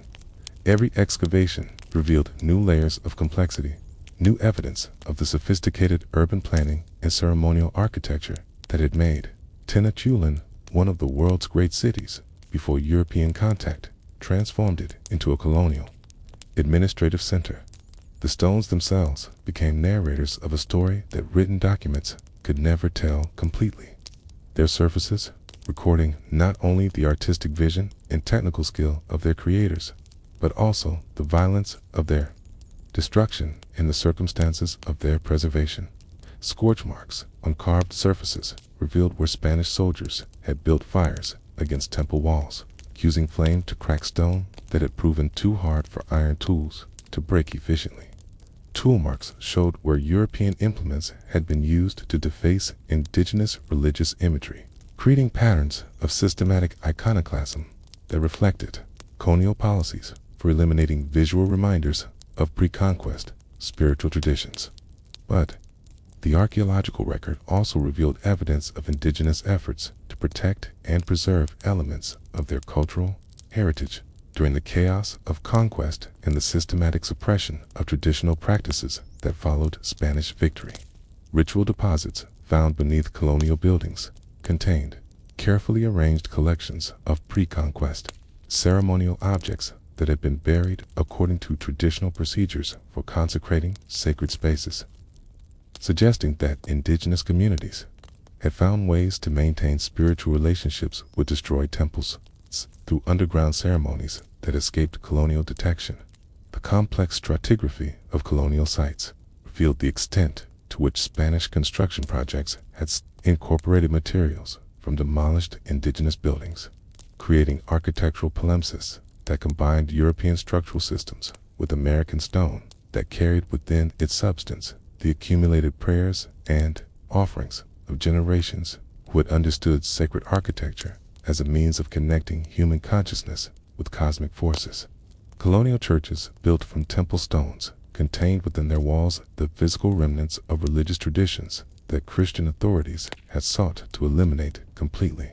Every excavation revealed new layers of complexity, new evidence of the sophisticated urban planning and ceremonial architecture that had made Tenochtitlan one of the world's great cities before European contact transformed it into a colonial administrative center. The stones themselves became narrators of a story that written documents could never tell completely. Their surfaces recording not only the artistic vision and technical skill of their creators, but also the violence of their destruction and the circumstances of their preservation. Scorch marks on carved surfaces revealed where Spanish soldiers had built fires against temple walls, using flame to crack stone that had proven too hard for iron tools to break efficiently. Tool marks showed where European implements had been used to deface indigenous religious imagery, creating patterns of systematic iconoclasm that reflected colonial policies for eliminating visual reminders of pre-conquest spiritual traditions. But the archaeological record also revealed evidence of indigenous efforts to protect and preserve elements of their cultural heritage during the chaos of conquest and the systematic suppression of traditional practices that followed Spanish victory. Ritual deposits found beneath colonial buildings contained carefully arranged collections of pre-conquest ceremonial objects that had been buried according to traditional procedures for consecrating sacred spaces, suggesting that indigenous communities had found ways to maintain spiritual relationships with destroyed temples through underground ceremonies that escaped colonial detection. The complex stratigraphy of colonial sites revealed the extent to which Spanish construction projects had incorporated materials from demolished indigenous buildings, creating architectural palimpsests that combined European structural systems with American stone that carried within its substance the accumulated prayers and offerings of generations who had understood sacred architecture as a means of connecting human consciousness with cosmic forces. Colonial churches built from temple stones contained within their walls the physical remnants of religious traditions that Christian authorities had sought to eliminate completely,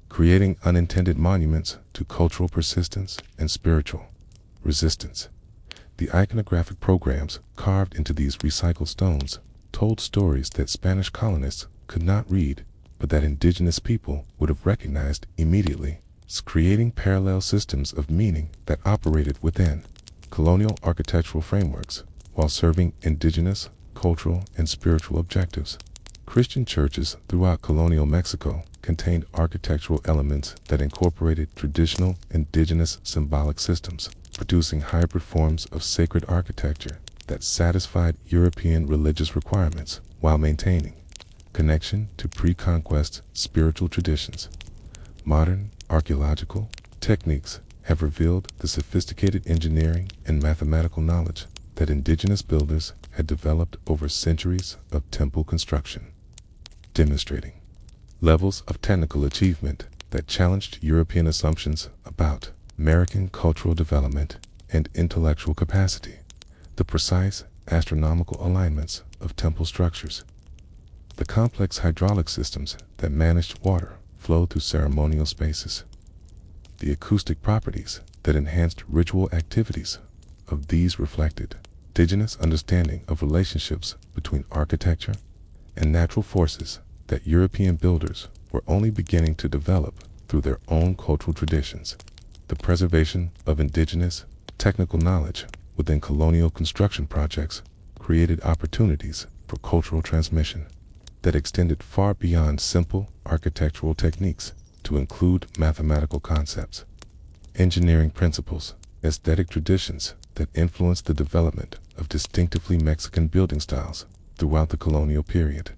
creating unintended monuments to cultural persistence and spiritual resistance. The iconographic programs carved into these recycled stones told stories that Spanish colonists could not read, but that indigenous people would have recognized immediately, creating parallel systems of meaning that operated within colonial architectural frameworks while serving indigenous, cultural, and spiritual objectives. Christian churches throughout colonial Mexico contained architectural elements that incorporated traditional indigenous symbolic systems, producing hybrid forms of sacred architecture that satisfied European religious requirements while maintaining connection to pre-conquest spiritual traditions. Modern archaeological techniques have revealed the sophisticated engineering and mathematical knowledge that indigenous builders had developed over centuries of temple construction, demonstrating levels of technical achievement that challenged European assumptions about American cultural development and intellectual capacity. The precise astronomical alignments of temple structures, the complex hydraulic systems that managed water flow through ceremonial spaces, the acoustic properties that enhanced ritual activities of these reflected indigenous understanding of relationships between architecture and natural forces that European builders were only beginning to develop through their own cultural traditions. The preservation of indigenous technical knowledge within colonial construction projects created opportunities for cultural transmission that extended far beyond simple architectural techniques to include mathematical concepts, engineering principles, aesthetic traditions that influenced the development of distinctively Mexican building styles throughout the colonial period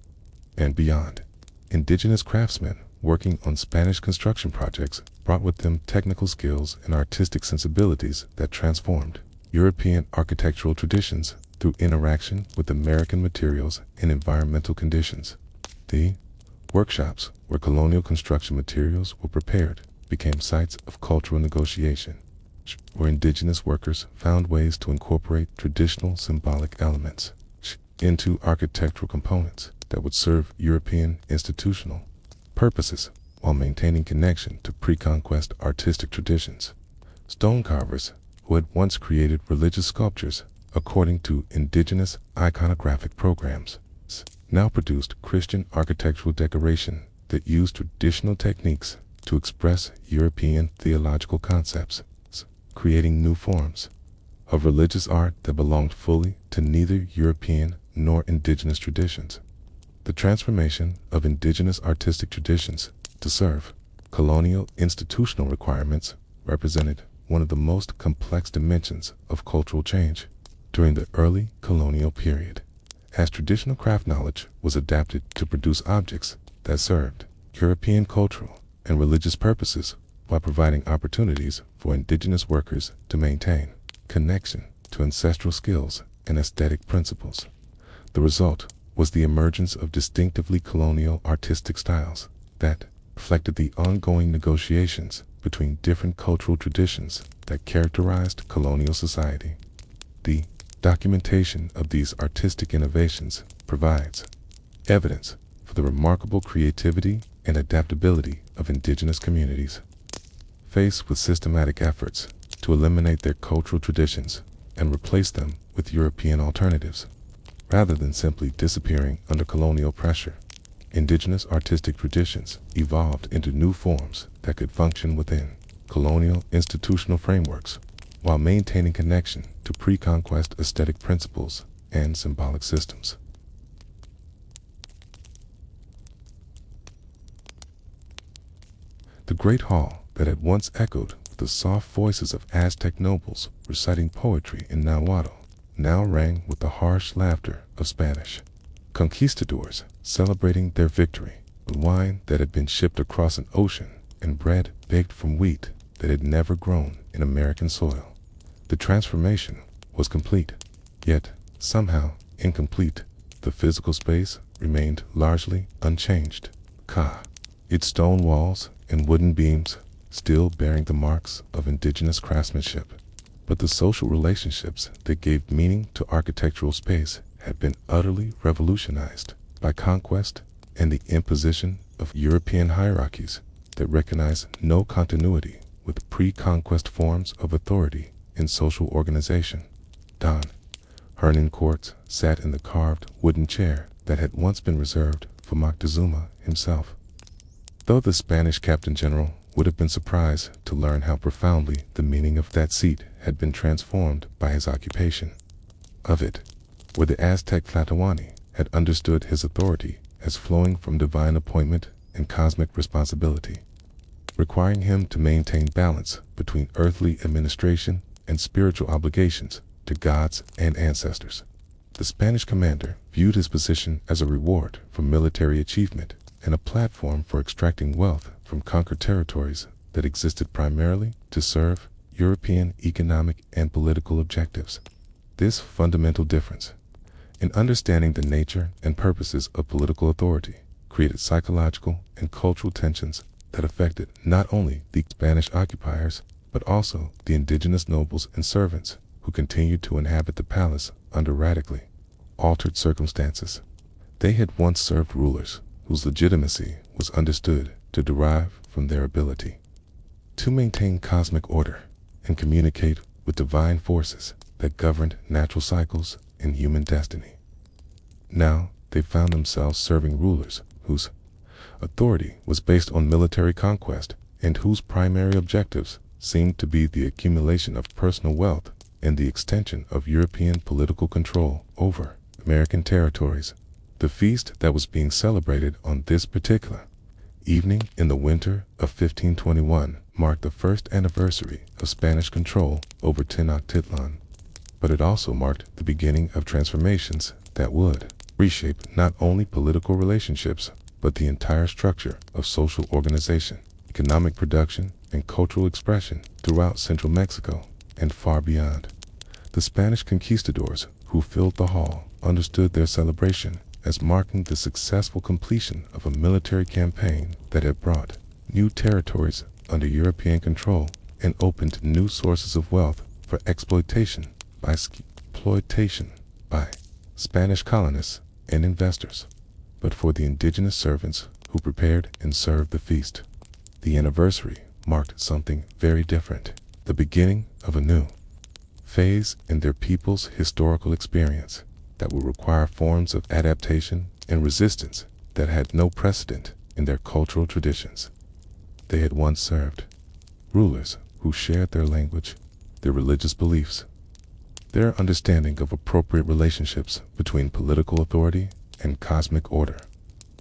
and beyond. Indigenous craftsmen working on Spanish construction projects brought with them technical skills and artistic sensibilities that transformed European architectural traditions through interaction with American materials and environmental conditions. The workshops where colonial construction materials were prepared became sites of cultural negotiation, where indigenous workers found ways to incorporate traditional symbolic elements into architectural components that would serve European institutional purposes while maintaining connection to pre-conquest artistic traditions. Stone carvers who had once created religious sculptures according to indigenous iconographic programs now produced Christian architectural decoration that used traditional techniques to express European theological concepts, creating new forms of religious art that belonged fully to neither European nor indigenous traditions. The transformation of indigenous artistic traditions to serve colonial institutional requirements represented one of the most complex dimensions of cultural change during the early colonial period, as traditional craft knowledge was adapted to produce objects that served European cultural and religious purposes while providing opportunities for indigenous workers to maintain connection to ancestral skills and aesthetic principles. The result was the emergence of distinctively colonial artistic styles that reflected the ongoing negotiations between different cultural traditions that characterized colonial society. The documentation of these artistic innovations provides evidence for the remarkable creativity and adaptability of indigenous communities. Faced with systematic efforts to eliminate their cultural traditions and replace them with European alternatives, rather than simply disappearing under colonial pressure, indigenous artistic traditions evolved into new forms that could function within colonial institutional frameworks while maintaining connection to pre-conquest aesthetic principles and symbolic systems. The great hall that had once echoed with the soft voices of Aztec nobles reciting poetry in Nahuatl now rang with the harsh laughter of Spanish conquistadors celebrating their victory with wine that had been shipped across an ocean and bread baked from wheat that had never grown in American soil. The transformation was complete, yet somehow incomplete. The physical space remained largely unchanged. Its stone walls and wooden beams still bearing the marks of indigenous craftsmanship. But the social relationships that gave meaning to architectural space had been utterly revolutionized by conquest and the imposition of European hierarchies that recognize no continuity with pre-conquest forms of authority in social organization. Don Hernan Courts sat in the carved wooden chair that had once been reserved for Moctezuma himself. Though the Spanish Captain General would have been surprised to learn how profoundly the meaning of that seat had been transformed by his occupation of it, where the Aztec Tlatoani had understood his authority as flowing from divine appointment and cosmic responsibility, requiring him to maintain balance between earthly administration and spiritual obligations to gods and ancestors. The Spanish commander viewed his position as a reward for military achievement and a platform for extracting wealth from conquered territories that existed primarily to serve European economic and political objectives. This fundamental difference in understanding the nature and purposes of political authority created psychological and cultural tensions that affected not only the Spanish occupiers, but also the indigenous nobles and servants who continued to inhabit the palace under radically altered circumstances. They had once served rulers whose legitimacy was understood to derive from their ability to maintain cosmic order and communicate with divine forces that governed natural cycles and human destiny. Now they found themselves serving rulers whose authority was based on military conquest and whose primary objectives seemed to be the accumulation of personal wealth and the extension of European political control over American territories. The feast that was being celebrated on this particular evening in the winter of 1521 marked the first anniversary of Spanish control over Tenochtitlan, but it also marked the beginning of transformations that would reshape not only political relationships, but the entire structure of social organization, economic production, and cultural expression throughout central Mexico and far beyond. The Spanish conquistadors who filled the hall understood their celebration as marking the successful completion of a military campaign that had brought new territories under European control and opened new sources of wealth for exploitation by Spanish colonists and investors. But for the indigenous servants who prepared and served the feast, the anniversary marked something very different, the beginning of a new phase in their people's historical experience that would require forms of adaptation and resistance that had no precedent in their cultural traditions. They had once served rulers who shared their language, their religious beliefs, their understanding of appropriate relationships between political authority and cosmic order.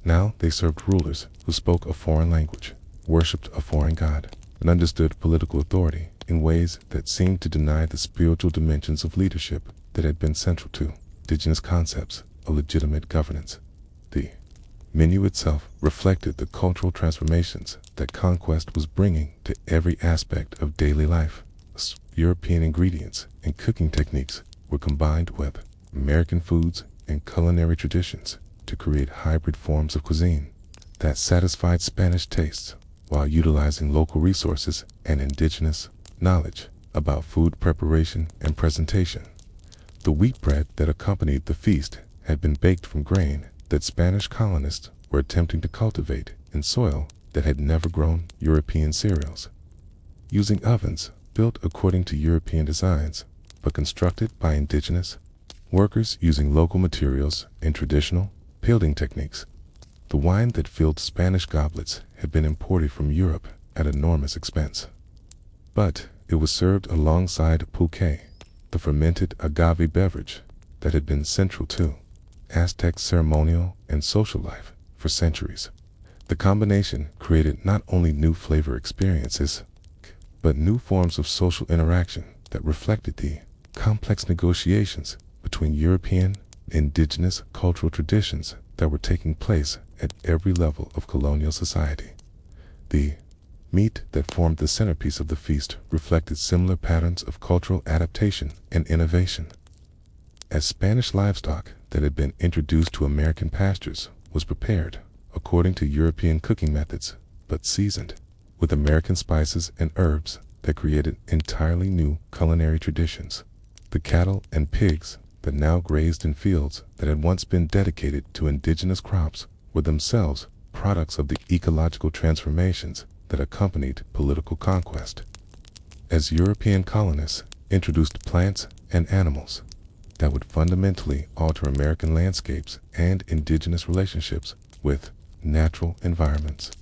Now they served rulers who spoke a foreign language, worshipped a foreign god, and understood political authority in ways that seemed to deny the spiritual dimensions of leadership that had been central to indigenous concepts of legitimate governance. The menu itself reflected the cultural transformations that conquest was bringing to every aspect of daily life. European ingredients and cooking techniques were combined with American foods and culinary traditions to create hybrid forms of cuisine that satisfied Spanish tastes while utilizing local resources and indigenous knowledge about food preparation and presentation. The wheat bread that accompanied the feast had been baked from grain that Spanish colonists were attempting to cultivate in soil that had never grown European cereals. Using ovens built according to European designs, but constructed by indigenous workers using local materials and traditional building techniques. The wine that filled Spanish goblets had been imported from Europe at enormous expense. But it was served alongside pulque, the fermented agave beverage that had been central to Aztec ceremonial and social life for centuries. The combination created not only new flavor experiences, but new forms of social interaction that reflected the complex negotiations between European and indigenous cultural traditions that were taking place at every level of colonial society. The meat that formed the centerpiece of the feast reflected similar patterns of cultural adaptation and innovation. As Spanish livestock that had been introduced to American pastures was prepared according to European cooking methods, but seasoned with American spices and herbs that created entirely new culinary traditions. The cattle and pigs that now grazed in fields that had once been dedicated to indigenous crops were themselves products of the ecological transformations that accompanied political conquest. As European colonists introduced plants and animals that would fundamentally alter American landscapes and indigenous relationships with natural environments.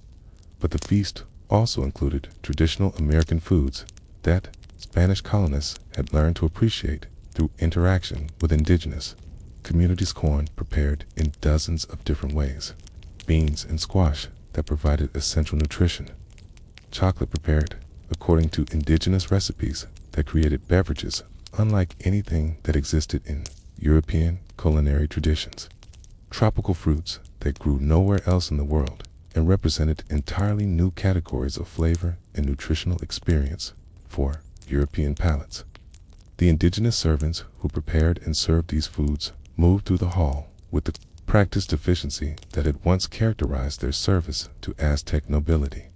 But the feast also included traditional American foods that Spanish colonists had learned to appreciate through interaction with indigenous communities. Corn prepared in dozens of different ways, beans and squash that provided essential nutrition, chocolate prepared according to indigenous recipes that created beverages unlike anything that existed in European culinary traditions, tropical fruits that grew nowhere else in the world and represented entirely new categories of flavor and nutritional experience for European palates. The indigenous servants who prepared and served these foods moved through the hall with the practiced efficiency that had once characterized their service to Aztec nobility.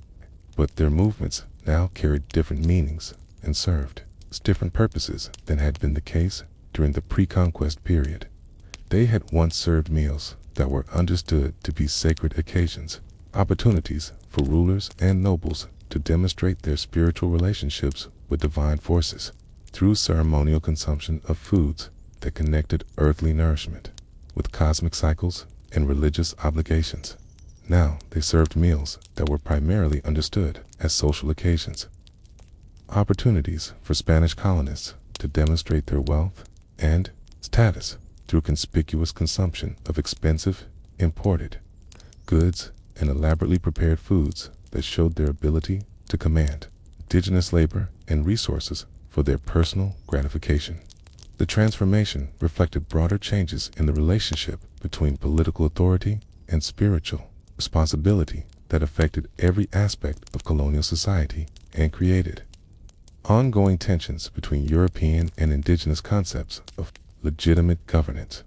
But their movements now carried different meanings and served different purposes than had been the case during the pre-conquest period. They had once served meals that were understood to be sacred occasions, opportunities for rulers and nobles to demonstrate their spiritual relationships with divine forces through ceremonial consumption of foods that connected earthly nourishment with cosmic cycles and religious obligations. Now they served meals that were primarily understood as social occasions, opportunities for Spanish colonists to demonstrate their wealth and status through conspicuous consumption of expensive, imported goods and elaborately prepared foods that showed their ability to command indigenous labor and resources for their personal gratification. The transformation reflected broader changes in the relationship between political authority and spiritual responsibility that affected every aspect of colonial society and created ongoing tensions between European and indigenous concepts of legitimate governance.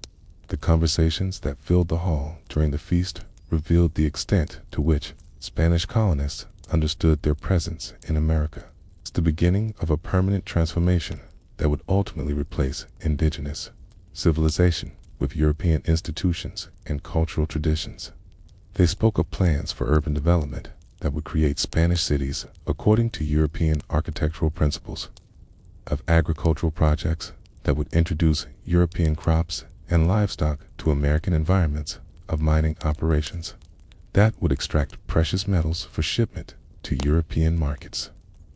The conversations that filled the hall during the feast revealed the extent to which Spanish colonists understood their presence in America. It's the beginning of a permanent transformation that would ultimately replace indigenous civilization with European institutions and cultural traditions. They spoke of plans for urban development that would create Spanish cities according to European architectural principles, of agricultural projects that would introduce European crops and livestock to American environments, of mining operations that would extract precious metals for shipment to European markets,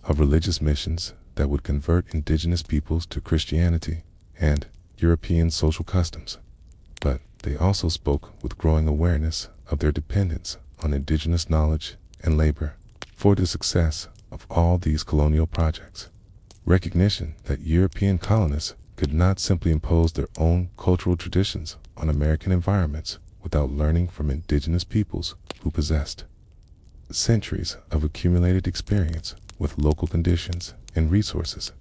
of religious missions that would convert indigenous peoples to Christianity and European social customs. But they also spoke with growing awareness of their dependence on indigenous knowledge and labor for the success of all these colonial projects. Recognition that European colonists could not simply impose their own cultural traditions on American environments without learning from indigenous peoples who possessed centuries of accumulated experience with local conditions and resources.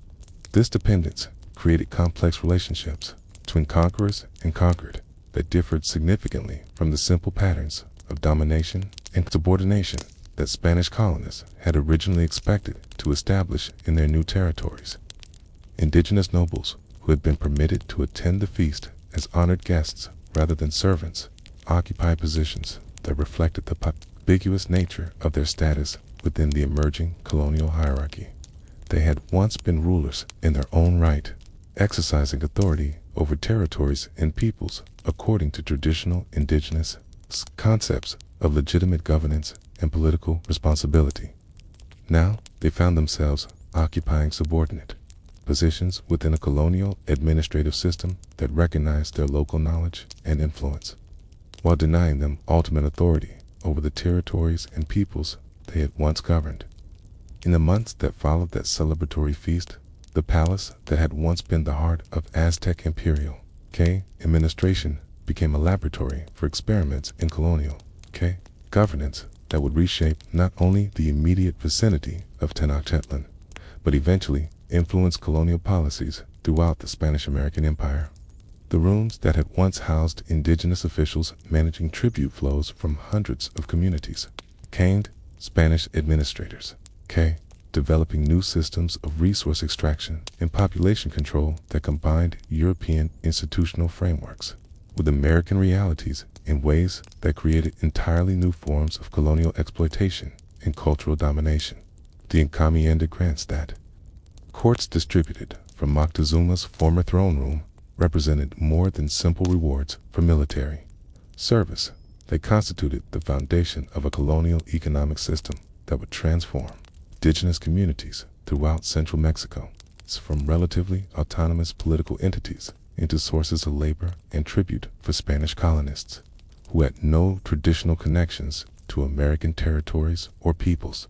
This dependence created complex relationships between conquerors and conquered that differed significantly from the simple patterns of domination and subordination that Spanish colonists had originally expected to establish in their new territories. Indigenous nobles who had been permitted to attend the feast as honored guests rather than servants occupied positions that reflected the ambiguous nature of their status within the emerging colonial hierarchy. They had once been rulers in their own right, exercising authority over territories and peoples according to traditional indigenous concepts of legitimate governance and political responsibility. Now they found themselves occupying subordinate positions within a colonial administrative system that recognized their local knowledge and influence, while denying them ultimate authority over the territories and peoples they had once governed. In the months that followed that celebratory feast, the palace that had once been the heart of Aztec imperial administration became a laboratory for experiments in colonial governance that would reshape not only the immediate vicinity of Tenochtitlán, but eventually influence colonial policies throughout the Spanish-American Empire. The rooms that had once housed indigenous officials managing tribute flows from hundreds of communities became Spanish administrators, developing new systems of resource extraction and population control that combined European institutional frameworks with American realities in ways that created entirely new forms of colonial exploitation and cultural domination. The encomienda grants that courts distributed from Moctezuma's former throne room represented more than simple rewards for military service. They constituted the foundation of a colonial economic system that would transform indigenous communities throughout central Mexico from relatively autonomous political entities into sources of labor and tribute for Spanish colonists who had no traditional connections to American territories or peoples.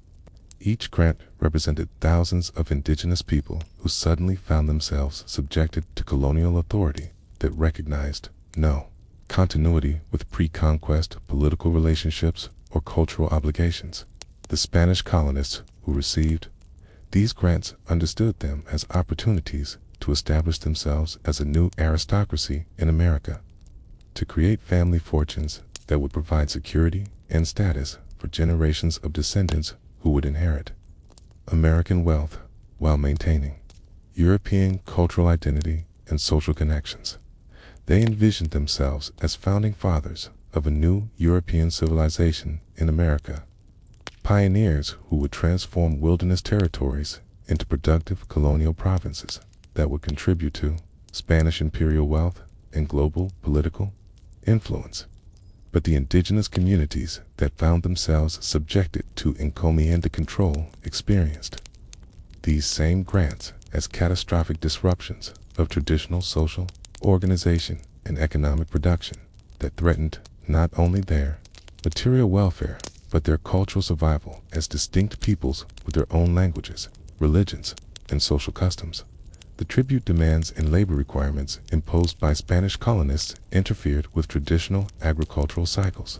Each grant represented thousands of indigenous people who suddenly found themselves subjected to colonial authority that recognized no continuity with pre-conquest political relationships or cultural obligations. The Spanish colonists who received these grants understood them as opportunities to establish themselves as a new aristocracy in America, to create family fortunes that would provide security and status for generations of descendants who would inherit American wealth while maintaining European cultural identity and social connections. They envisioned themselves as founding fathers of a new European civilization in America, pioneers who would transform wilderness territories into productive colonial provinces that would contribute to Spanish imperial wealth and global political influence. But the indigenous communities that found themselves subjected to encomienda control experienced these same grants as catastrophic disruptions of traditional social organization and economic production that threatened not only their material welfare, but their cultural survival as distinct peoples with their own languages, religions, and social customs. The tribute demands and labor requirements imposed by Spanish colonists interfered with traditional agricultural cycles,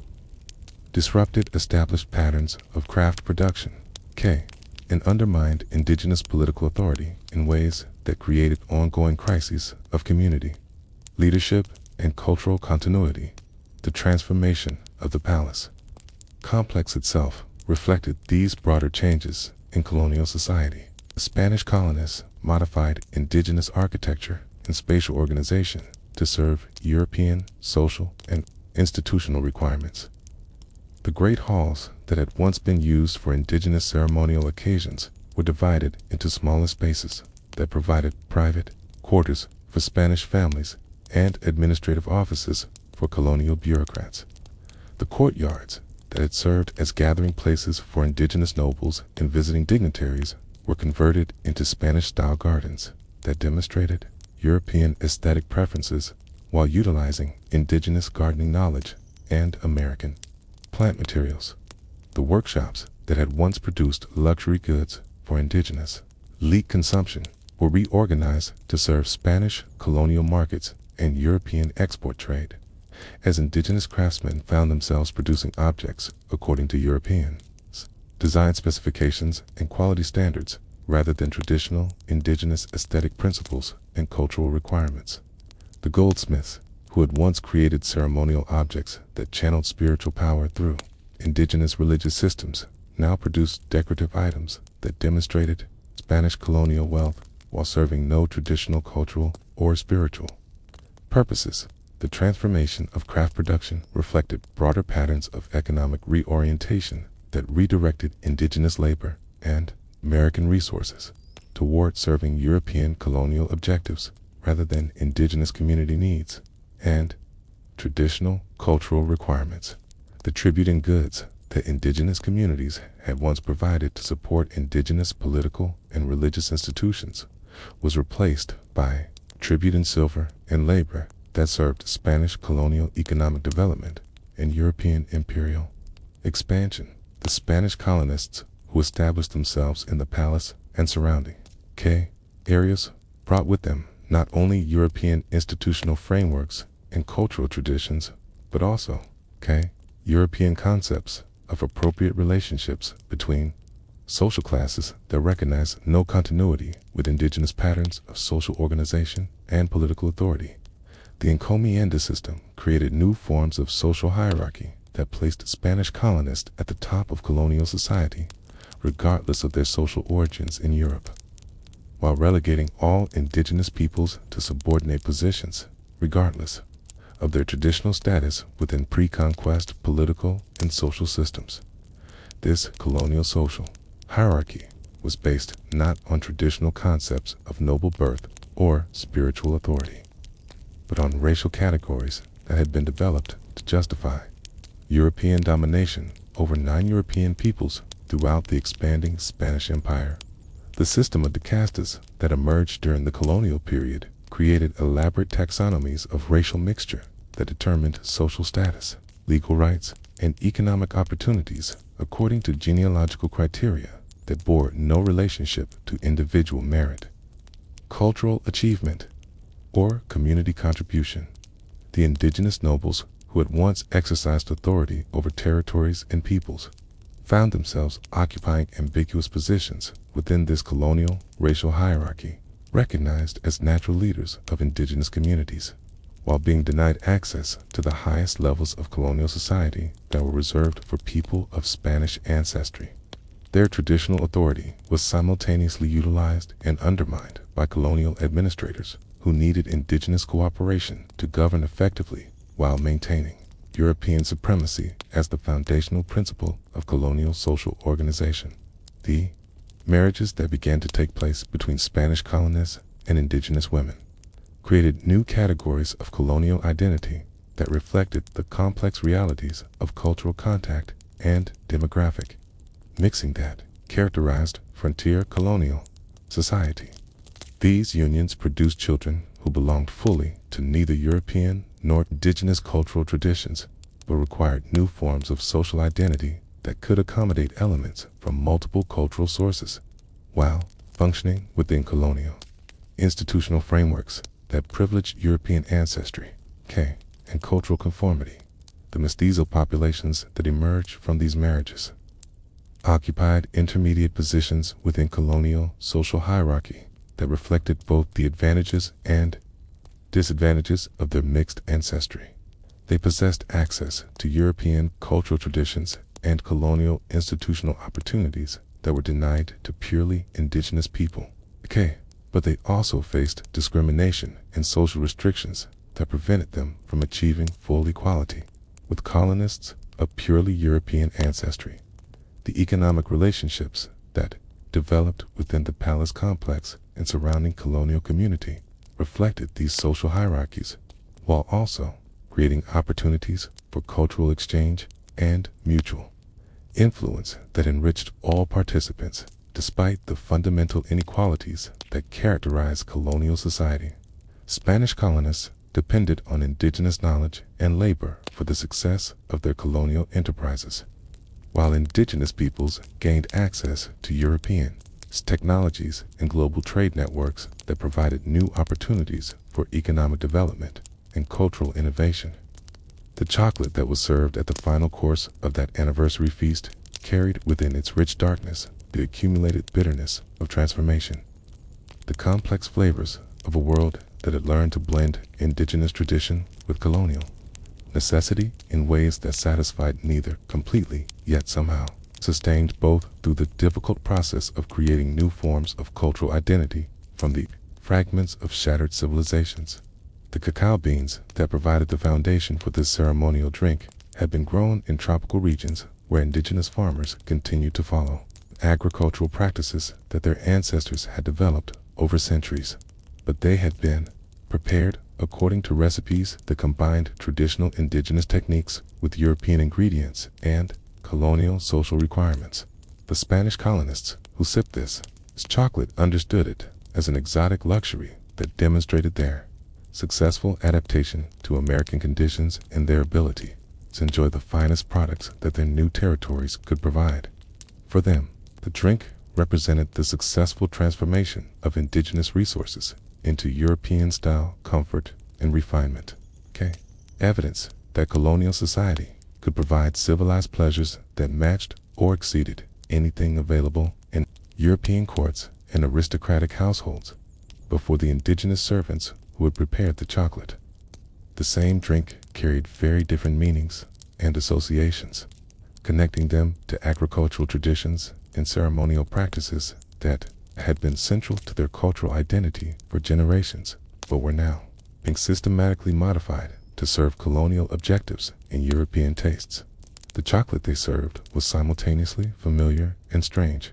disrupted established patterns of craft production, and undermined indigenous political authority in ways that created ongoing crises of community, leadership, and cultural continuity. The transformation of the palace complex itself reflected these broader changes in colonial society. The Spanish colonists modified indigenous architecture and spatial organization to serve European social and institutional requirements. The great halls that had once been used for indigenous ceremonial occasions were divided into smaller spaces that provided private quarters for Spanish families and administrative offices for colonial bureaucrats. The courtyards that had served as gathering places for indigenous nobles and visiting dignitaries were converted into Spanish-style gardens that demonstrated European aesthetic preferences while utilizing indigenous gardening knowledge and American plant materials. The workshops that had once produced luxury goods for indigenous elite consumption were reorganized to serve Spanish colonial markets and European export trade, as indigenous craftsmen found themselves producing objects according to European design specifications and quality standards rather than traditional indigenous aesthetic principles and cultural requirements. The goldsmiths, who had once created ceremonial objects that channeled spiritual power through indigenous religious systems, now produced decorative items that demonstrated Spanish colonial wealth while serving no traditional cultural or spiritual purposes. The transformation of craft production reflected broader patterns of economic reorientation that redirected indigenous labor and American resources toward serving European colonial objectives rather than indigenous community needs and traditional cultural requirements. The tribute in goods that indigenous communities had once provided to support indigenous political and religious institutions was replaced by tribute in silver and labor that served Spanish colonial economic development and European imperial expansion. The Spanish colonists who established themselves in the palace and surrounding areas brought with them not only European institutional frameworks and cultural traditions, but also European concepts of appropriate relationships between social classes that recognize no continuity with indigenous patterns of social organization and political authority. The encomienda system created new forms of social hierarchy that placed Spanish colonists at the top of colonial society, regardless of their social origins in Europe, while relegating all indigenous peoples to subordinate positions, regardless of their traditional status within pre-conquest political and social systems. This colonial social hierarchy was based not on traditional concepts of noble birth or spiritual authority, but on racial categories that had been developed to justify European domination over non-European peoples throughout the expanding Spanish Empire. The system of the castas that emerged during the colonial period created elaborate taxonomies of racial mixture that determined social status, legal rights, and economic opportunities according to genealogical criteria that bore no relationship to individual merit, cultural achievement, or community contribution. The indigenous nobles who had once exercised authority over territories and peoples found themselves occupying ambiguous positions within this colonial racial hierarchy, recognized as natural leaders of indigenous communities, while being denied access to the highest levels of colonial society that were reserved for people of Spanish ancestry. Their traditional authority was simultaneously utilized and undermined by colonial administrators who needed indigenous cooperation to govern effectively while maintaining European supremacy as the foundational principle of colonial social organization. The marriages that began to take place between Spanish colonists and indigenous women created new categories of colonial identity that reflected the complex realities of cultural contact and demographic mixing that characterized frontier colonial society. These unions produced children who belonged fully to neither European nor indigenous cultural traditions, but required new forms of social identity that could accommodate elements from multiple cultural sources, while functioning within colonial institutional frameworks that privileged European ancestry, and cultural conformity. The mestizo populations that emerged from these marriages occupied intermediate positions within colonial social hierarchy that reflected both the advantages and disadvantages of their mixed ancestry. They possessed access to European cultural traditions and colonial institutional opportunities that were denied to purely indigenous people. But they also faced discrimination and social restrictions that prevented them from achieving full equality with colonists of purely European ancestry. The economic relationships that developed within the palace complex and surrounding colonial community reflected these social hierarchies, while also creating opportunities for cultural exchange and mutual influence that enriched all participants, despite the fundamental inequalities that characterize colonial society. Spanish colonists depended on indigenous knowledge and labor for the success of their colonial enterprises, while indigenous peoples gained access to European technologies and global trade networks that provided new opportunities for economic development and cultural innovation. The chocolate that was served at the final course of that anniversary feast carried within its rich darkness the accumulated bitterness of transformation, the complex flavors of a world that had learned to blend indigenous tradition with colonial necessity in ways that satisfied neither completely, yet somehow sustained both through the difficult process of creating new forms of cultural identity from the fragments of shattered civilizations. The cacao beans that provided the foundation for this ceremonial drink had been grown in tropical regions where indigenous farmers continued to follow agricultural practices that their ancestors had developed over centuries, but they had been prepared according to recipes that combined traditional indigenous techniques with European ingredients and colonial social requirements. The Spanish colonists who sipped this chocolate understood it as an exotic luxury that demonstrated their successful adaptation to American conditions and their ability to enjoy the finest products that their new territories could provide. For them, the drink represented the successful transformation of indigenous resources into European-style comfort and refinement. Evidence that colonial society could provide civilized pleasures that matched or exceeded anything available in European courts and aristocratic households before the indigenous servants who had prepared the chocolate. The same drink carried very different meanings and associations, connecting them to agricultural traditions and ceremonial practices that had been central to their cultural identity for generations, but were now being systematically modified to serve colonial objectives and European tastes. The chocolate they served was simultaneously familiar and strange,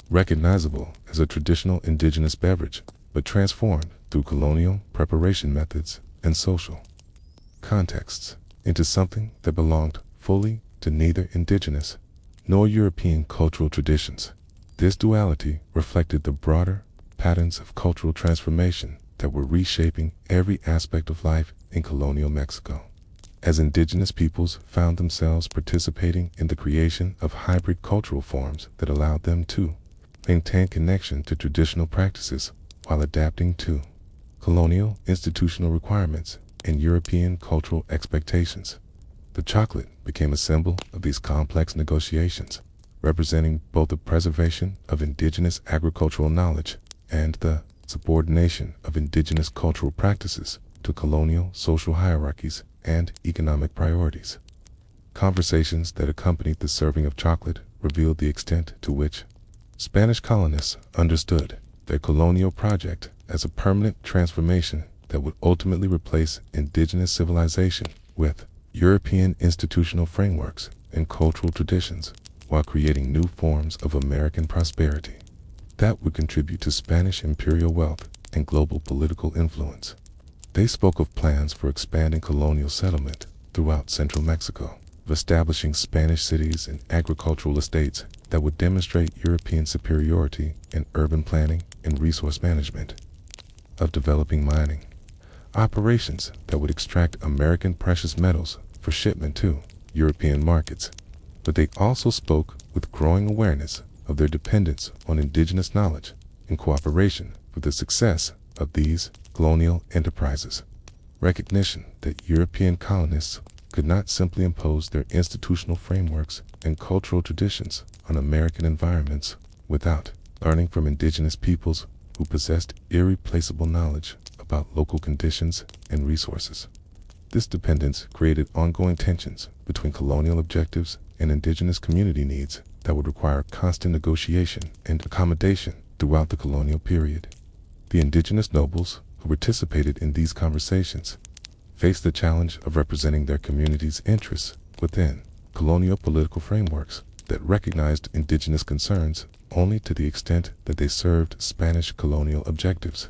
recognizable as a traditional indigenous beverage, but transformed through colonial preparation methods and social contexts into something that belonged fully to neither indigenous nor European cultural traditions. This duality reflected the broader patterns of cultural transformation that were reshaping every aspect of life in colonial Mexico. As indigenous peoples found themselves participating in the creation of hybrid cultural forms that allowed them to maintain connection to traditional practices while adapting to colonial institutional requirements and European cultural expectations. The chocolate became a symbol of these complex negotiations, representing both the preservation of indigenous agricultural knowledge and the subordination of indigenous cultural practices to colonial social hierarchies and economic priorities. Conversations that accompanied the serving of chocolate revealed the extent to which Spanish colonists understood their colonial project as a permanent transformation that would ultimately replace indigenous civilization with European institutional frameworks and cultural traditions while creating new forms of American prosperity that would contribute to Spanish imperial wealth and global political influence. They spoke of plans for expanding colonial settlement throughout central Mexico, of establishing Spanish cities and agricultural estates that would demonstrate European superiority in urban planning and resource management, of developing mining operations that would extract American precious metals for shipment to European markets. But they also spoke with growing awareness of their dependence on indigenous knowledge and cooperation for the success of these colonial enterprises. Recognition that European colonists could not simply impose their institutional frameworks and cultural traditions on American environments without learning from indigenous peoples who possessed irreplaceable knowledge about local conditions and resources. This dependence created ongoing tensions between colonial objectives and indigenous community needs that would require constant negotiation and accommodation throughout the colonial period. The indigenous nobles who participated in these conversations faced the challenge of representing their community's interests within colonial political frameworks that recognized indigenous concerns only to the extent that they served Spanish colonial objectives.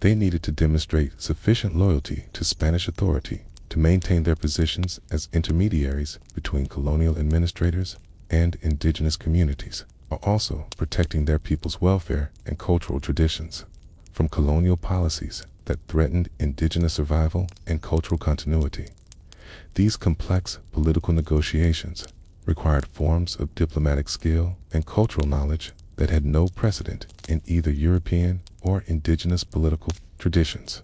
They needed to demonstrate sufficient loyalty to Spanish authority to maintain their positions as intermediaries between colonial administrators and indigenous communities, while also protecting their people's welfare and cultural traditions from colonial policies that threatened indigenous survival and cultural continuity. These complex political negotiations required forms of diplomatic skill and cultural knowledge that had no precedent in either European or indigenous political traditions,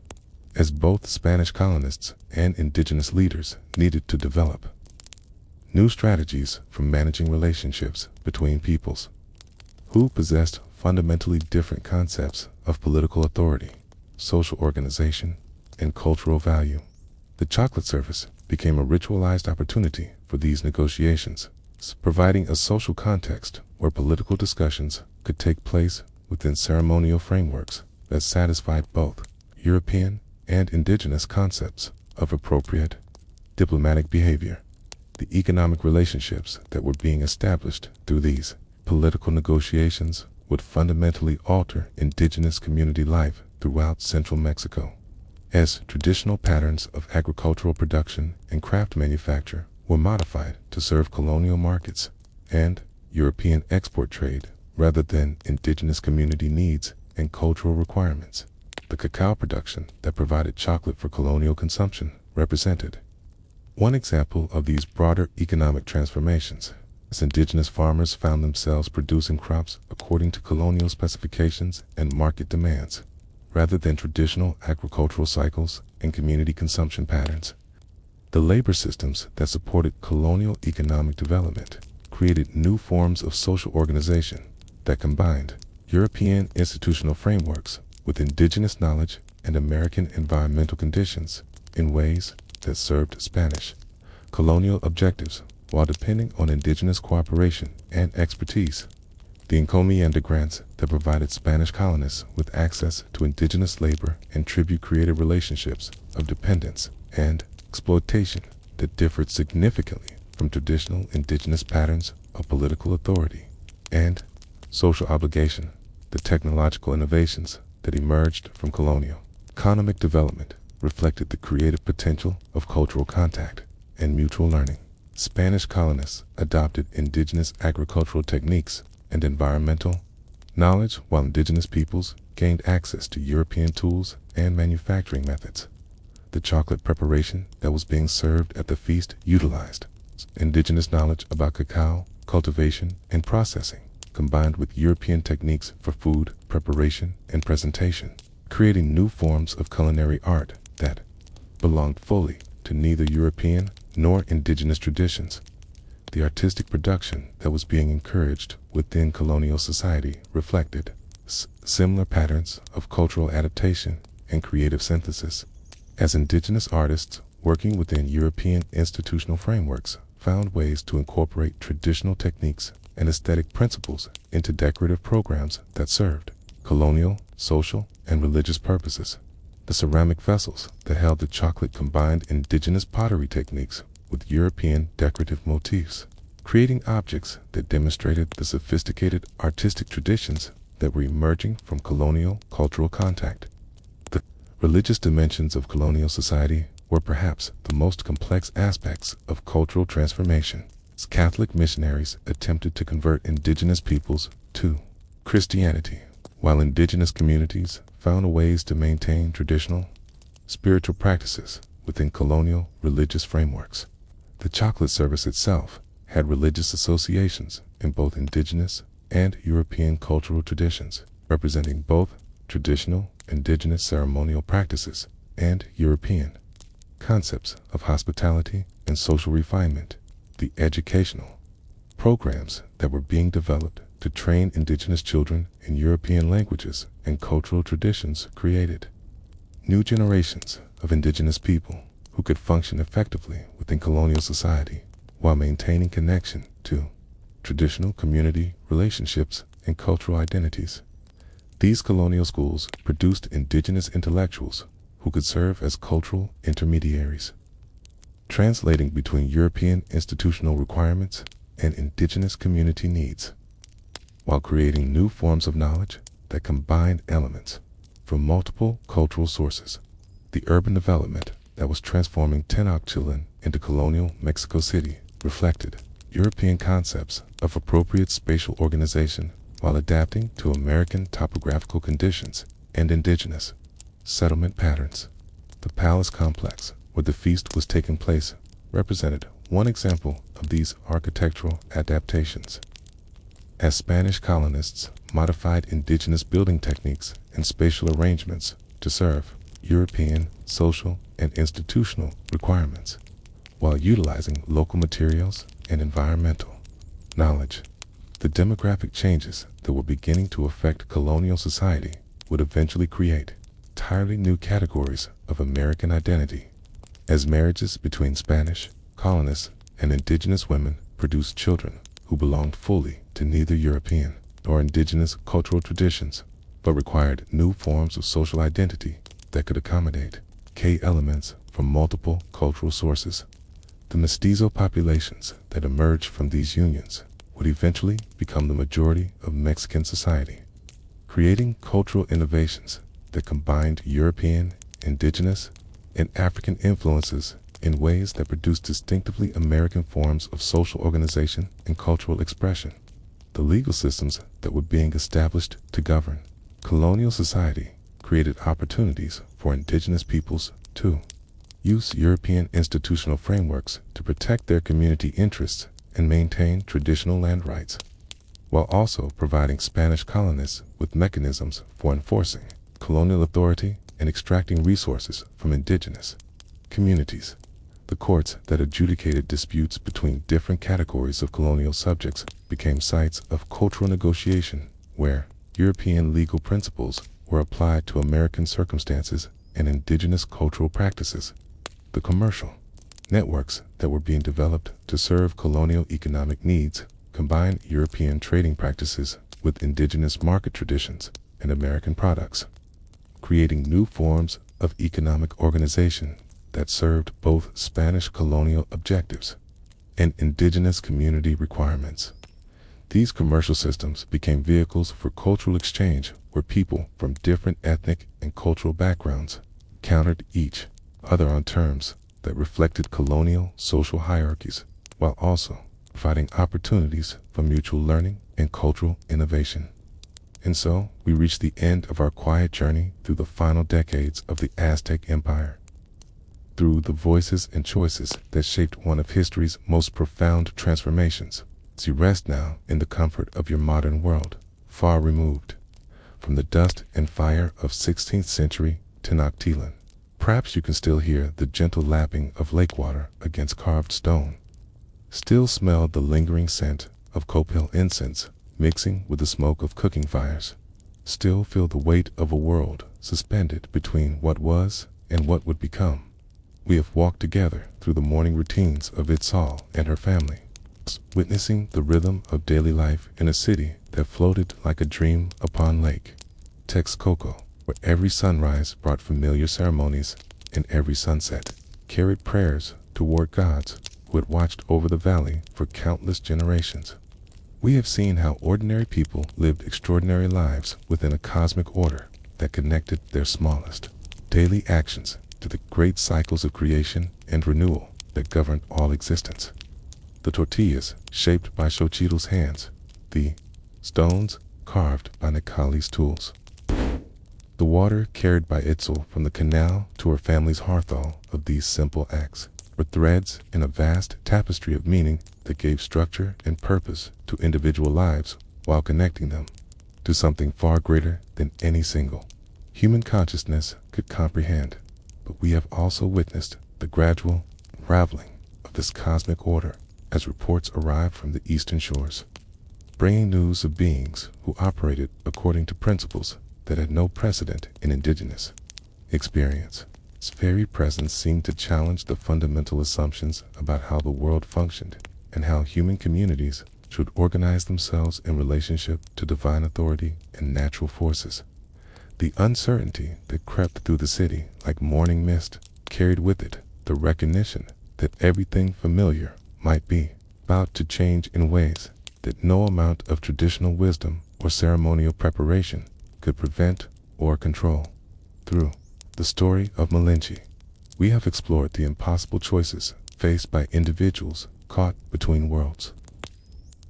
as both Spanish colonists and indigenous leaders needed to develop new strategies for managing relationships between peoples who possessed fundamentally different concepts of political authority, social organization, and cultural value. The chocolate service became a ritualized opportunity for these negotiations, providing a social context where political discussions could take place within ceremonial frameworks that satisfied both European and indigenous concepts of appropriate diplomatic behavior. The economic relationships that were being established through these political negotiations would fundamentally alter indigenous community life throughout central Mexico, as traditional patterns of agricultural production and craft manufacture were modified to serve colonial markets and European export trade rather than indigenous community needs and cultural requirements. The cacao production that provided chocolate for colonial consumption represented one example of these broader economic transformations, as indigenous farmers found themselves producing crops according to colonial specifications and market demands, rather than traditional agricultural cycles and community consumption patterns. The labor systems that supported colonial economic development created new forms of social organization that combined European institutional frameworks with indigenous knowledge and American environmental conditions in ways that served Spanish colonial objectives while depending on indigenous cooperation and expertise. The encomienda grants that provided Spanish colonists with access to indigenous labor and tribute created relationships of dependence and exploitation that differed significantly from traditional indigenous patterns of political authority and social obligation. The technological innovations that emerged from colonial economic development reflected the creative potential of cultural contact and mutual learning. Spanish colonists adopted indigenous agricultural techniques and environmental knowledge, while indigenous peoples gained access to European tools and manufacturing methods. The chocolate preparation that was being served at the feast utilized indigenous knowledge about cacao cultivation and processing, combined with European techniques for food preparation and presentation, creating new forms of culinary art that belonged fully to neither European nor indigenous traditions. The artistic production that was being encouraged within colonial society reflected similar patterns of cultural adaptation and creative synthesis, as indigenous artists working within European institutional frameworks found ways to incorporate traditional techniques and aesthetic principles into decorative programs that served colonial, social, and religious purposes. The ceramic vessels that held the chocolate combined indigenous pottery techniques with European decorative motifs, creating objects that demonstrated the sophisticated artistic traditions that were emerging from colonial cultural contact. The religious dimensions of colonial society were perhaps the most complex aspects of cultural transformation, as Catholic missionaries attempted to convert indigenous peoples to Christianity, while indigenous communities found ways to maintain traditional spiritual practices within colonial religious frameworks. The chocolate service itself had religious associations in both indigenous and European cultural traditions, representing both traditional indigenous ceremonial practices and European concepts of hospitality and social refinement. The educational programs that were being developed to train indigenous children in European languages and cultural traditions created new generations of indigenous people who could function effectively within colonial society while maintaining connection to traditional community relationships and cultural identities. These colonial schools produced indigenous intellectuals who could serve as cultural intermediaries, translating between European institutional requirements and indigenous community needs, while creating new forms of knowledge that combined elements from multiple cultural sources. The urban development that was transforming Tenochtitlan into colonial Mexico City reflected European concepts of appropriate spatial organization while adapting to American topographical conditions and indigenous settlement patterns. The palace complex where the feast was taking place represented one example of these architectural adaptations. As Spanish colonists modified indigenous building techniques and spatial arrangements to serve European social and institutional requirements, while utilizing local materials and environmental knowledge. The demographic changes that were beginning to affect colonial society would eventually create entirely new categories of American identity, as marriages between Spanish colonists and indigenous women produced children who belonged fully to neither European nor indigenous cultural traditions, but required new forms of social identity that could accommodate key elements from multiple cultural sources. The mestizo populations that emerged from these unions would eventually become the majority of Mexican society, creating cultural innovations that combined European, indigenous, and African influences in ways that produced distinctively American forms of social organization and cultural expression. The legal systems that were being established to govern colonial society created opportunities for indigenous peoples to use European institutional frameworks to protect their community interests and maintain traditional land rights, while also providing Spanish colonists with mechanisms for enforcing colonial authority and extracting resources from indigenous communities. The courts that adjudicated disputes between different categories of colonial subjects became sites of cultural negotiation where European legal principles were applied to American circumstances and indigenous cultural practices. The commercial networks that were being developed to serve colonial economic needs combined European trading practices with indigenous market traditions and American products, creating new forms of economic organization that served both Spanish colonial objectives and indigenous community requirements. These commercial systems became vehicles for cultural exchange where people from different ethnic and cultural backgrounds encountered each other on terms that reflected colonial social hierarchies, while also providing opportunities for mutual learning and cultural innovation. And so, we reach the end of our quiet journey through the final decades of the Aztec Empire, through the voices and choices that shaped one of history's most profound transformations. As you rest now in the comfort of your modern world, far removed from the dust and fire of 16th century Tenochtitlan, perhaps you can still hear the gentle lapping of lake water against carved stone, still smell the lingering scent of copal incense mixing with the smoke of cooking fires, still feel the weight of a world suspended between what was and what would become. We have walked together through the morning routines of Itzal and her family, witnessing the rhythm of daily life in a city that floated like a dream upon Lake Texcoco, where every sunrise brought familiar ceremonies and every sunset carried prayers toward gods who had watched over the valley for countless generations. We have seen how ordinary people lived extraordinary lives within a cosmic order that connected their smallest daily actions to the great cycles of creation and renewal that governed all existence. The tortillas shaped by Xochitl's hands, the stones carved by Necalli's tools, the water carried by Itzel from the canal to her family's hearthall. Of these simple acts were threads in a vast tapestry of meaning that gave structure and purpose to individual lives while connecting them to something far greater than any single human consciousness could comprehend. But we have also witnessed the gradual unraveling of this cosmic order as reports arrived from the eastern shores, bringing news of beings who operated according to principles that had no precedent in indigenous experience. Its very presence seemed to challenge the fundamental assumptions about how the world functioned and how human communities should organize themselves in relationship to divine authority and natural forces. The uncertainty that crept through the city like morning mist carried with it the recognition that everything familiar might be about to change in ways that no amount of traditional wisdom or ceremonial preparation could prevent or control. Through the story of Malinche, we have explored the impossible choices faced by individuals caught between worlds.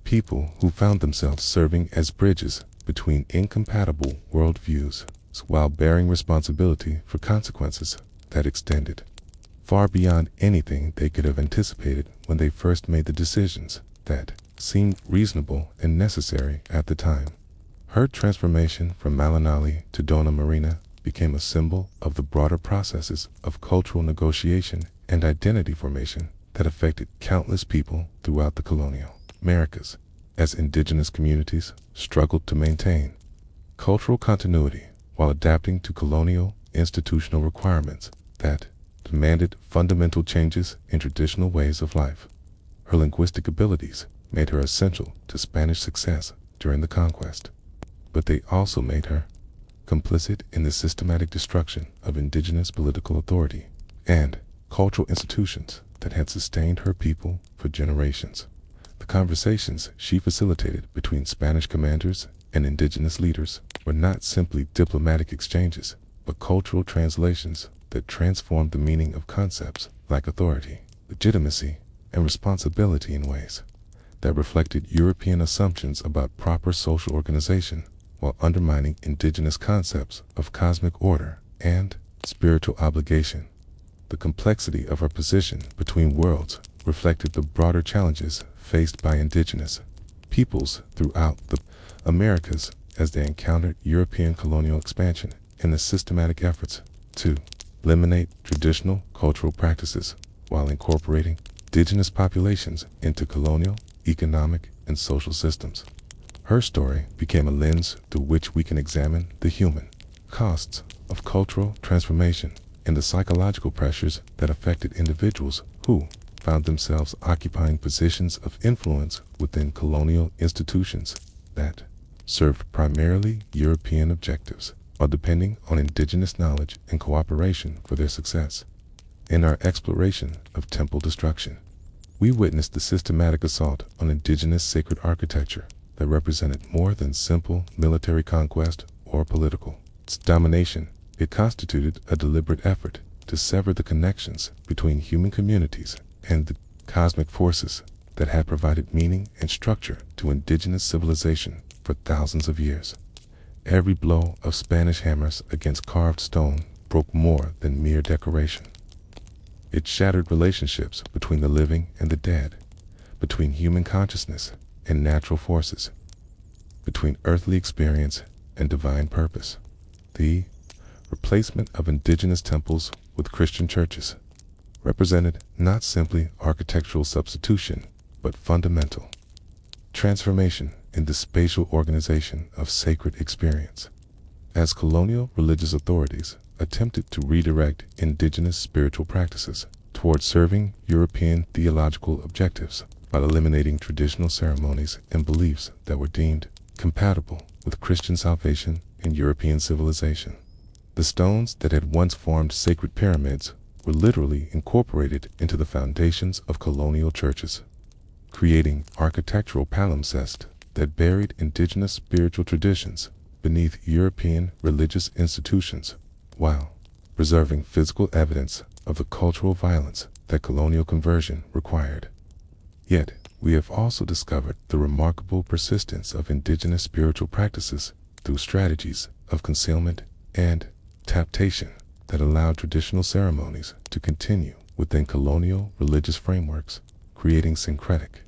People who found themselves serving as bridges between incompatible worldviews while bearing responsibility for consequences that extended far beyond anything they could have anticipated when they first made the decisions that seemed reasonable and necessary at the time. Her transformation from Malinali to Dona Marina became a symbol of the broader processes of cultural negotiation and identity formation that affected countless people throughout the colonial Americas, as indigenous communities struggled to maintain cultural continuity while adapting to colonial institutional requirements that demanded fundamental changes in traditional ways of life. Her linguistic abilities made her essential to Spanish success during the conquest, but they also made her complicit in the systematic destruction of indigenous political authority and cultural institutions that had sustained her people for generations. The conversations she facilitated between Spanish commanders and indigenous leaders were not simply diplomatic exchanges, but cultural translations that transformed the meaning of concepts like authority, legitimacy, and responsibility in ways that reflected European assumptions about proper social organization while undermining indigenous concepts of cosmic order and spiritual obligation. The complexity of her position between worlds reflected the broader challenges faced by indigenous peoples throughout the Americas as they encountered European colonial expansion and the systematic efforts to eliminate traditional cultural practices while incorporating indigenous populations into colonial, economic, and social systems. Her story became a lens through which we can examine the human costs of cultural transformation and the psychological pressures that affected individuals who found themselves occupying positions of influence within colonial institutions that served primarily European objectives, while depending on indigenous knowledge and cooperation for their success. In our exploration of temple destruction, we witnessed the systematic assault on indigenous sacred architecture that represented more than simple military conquest or political domination. It constituted a deliberate effort to sever the connections between human communities and the cosmic forces that had provided meaning and structure to indigenous civilization for thousands of years. Every blow of Spanish hammers against carved stone broke more than mere decoration. It shattered relationships between the living and the dead, between human consciousness and natural forces, between earthly experience and divine purpose. The replacement of indigenous temples with Christian churches represented not simply architectural substitution, but fundamental transformation in the spatial organization of sacred experience. As colonial religious authorities attempted to redirect indigenous spiritual practices towards serving European theological objectives by eliminating traditional ceremonies and beliefs that were deemed compatible with Christian salvation and European civilization. The stones that had once formed sacred pyramids were literally incorporated into the foundations of colonial churches, creating architectural palimpsests that buried indigenous spiritual traditions beneath European religious institutions, while preserving physical evidence of the cultural violence that colonial conversion required. Yet, we have also discovered the remarkable persistence of indigenous spiritual practices through strategies of concealment and adaptation that allowed traditional ceremonies to continue within colonial religious frameworks, creating syncretic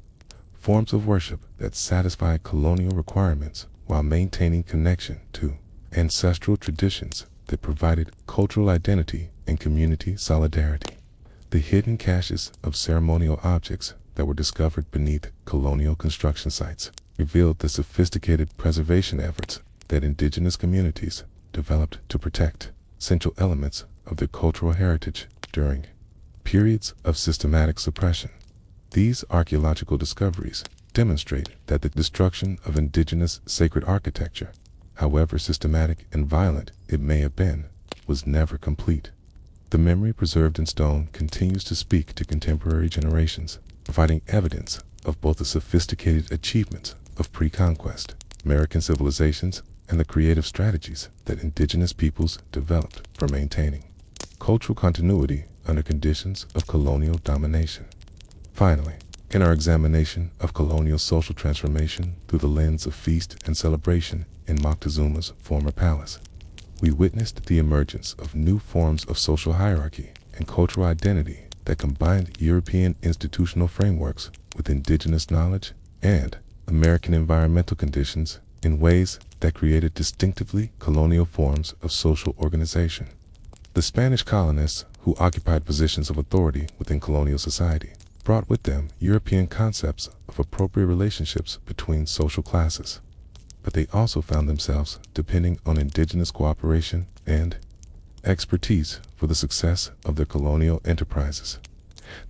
forms of worship that satisfied colonial requirements while maintaining connection to ancestral traditions that provided cultural identity and community solidarity. The hidden caches of ceremonial objects that were discovered beneath colonial construction sites revealed the sophisticated preservation efforts that indigenous communities developed to protect essential elements of their cultural heritage during periods of systematic suppression. These archaeological discoveries demonstrate that the destruction of indigenous sacred architecture, however systematic and violent it may have been, was never complete. The memory preserved in stone continues to speak to contemporary generations, providing evidence of both the sophisticated achievements of pre-conquest American civilizations and the creative strategies that indigenous peoples developed for maintaining cultural continuity under conditions of colonial domination. Finally, in our examination of colonial social transformation through the lens of feast and celebration in Moctezuma's former palace, we witnessed the emergence of new forms of social hierarchy and cultural identity that combined European institutional frameworks with indigenous knowledge and American environmental conditions in ways that created distinctively colonial forms of social organization. The Spanish colonists who occupied positions of authority within colonial society brought with them European concepts of appropriate relationships between social classes, but they also found themselves depending on indigenous cooperation and expertise for the success of their colonial enterprises.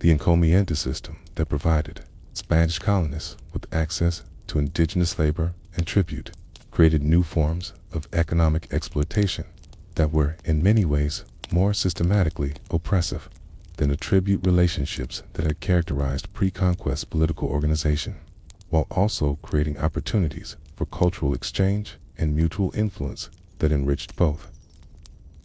The encomienda system that provided Spanish colonists with access to indigenous labor and tribute created new forms of economic exploitation that were in many ways more systematically oppressive than the tribute relationships that had characterized pre-conquest political organization, while also creating opportunities for cultural exchange and mutual influence that enriched both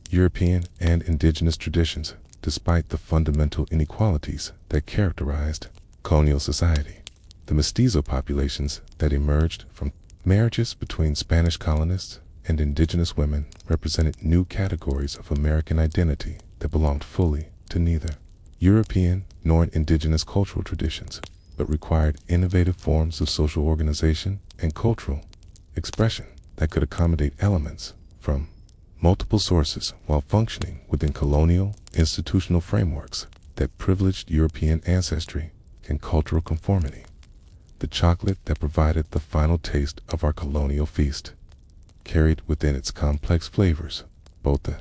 European and indigenous traditions, despite the fundamental inequalities that characterized colonial society. The mestizo populations that emerged from marriages between Spanish colonists and indigenous women represented new categories of American identity that belonged fully to neither European nor indigenous cultural traditions, but required innovative forms of social organization and cultural expression that could accommodate elements from multiple sources while functioning within colonial institutional frameworks that privileged European ancestry and cultural conformity. The chocolate that provided the final taste of our colonial feast carried within its complex flavors both the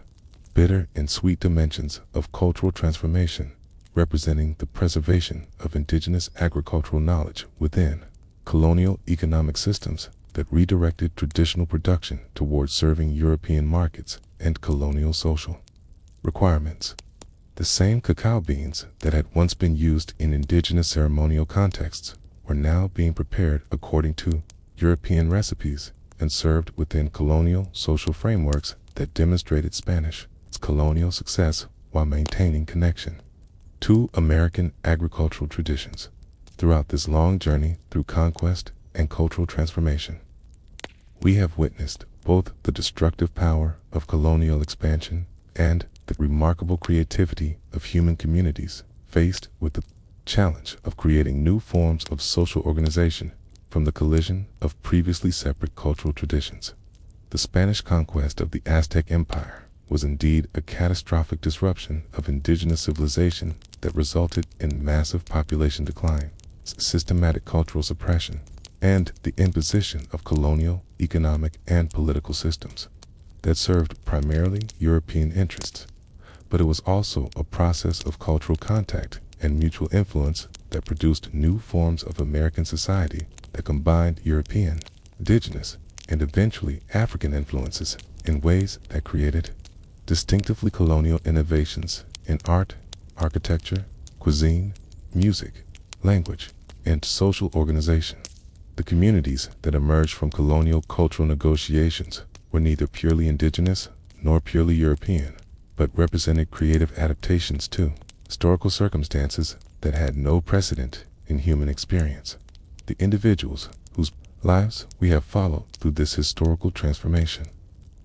bitter and sweet dimensions of cultural transformation, representing the preservation of indigenous agricultural knowledge within colonial economic systems that redirected traditional production towards serving European markets and colonial social requirements. The same cacao beans that had once been used in indigenous ceremonial contexts were now being prepared according to European recipes and served within colonial social frameworks that demonstrated Spanish colonial success while maintaining connection to American agricultural traditions. Throughout this long journey through conquest and cultural transformation, we have witnessed both the destructive power of colonial expansion and the remarkable creativity of human communities faced with the challenge of creating new forms of social organization from the collision of previously separate cultural traditions. The Spanish conquest of the Aztec Empire was indeed a catastrophic disruption of indigenous civilization that resulted in massive population decline, systematic cultural suppression, and the imposition of colonial, economic, and political systems that served primarily European interests. But it was also a process of cultural contact and mutual influence that produced new forms of American society that combined European, indigenous, and eventually African influences in ways that created distinctively colonial innovations in art, architecture, cuisine, music, language, and social organization. The communities that emerged from colonial cultural negotiations were neither purely indigenous nor purely European, but represented creative adaptations to historical circumstances that had no precedent in human experience. The individuals whose lives we have followed through this historical transformation.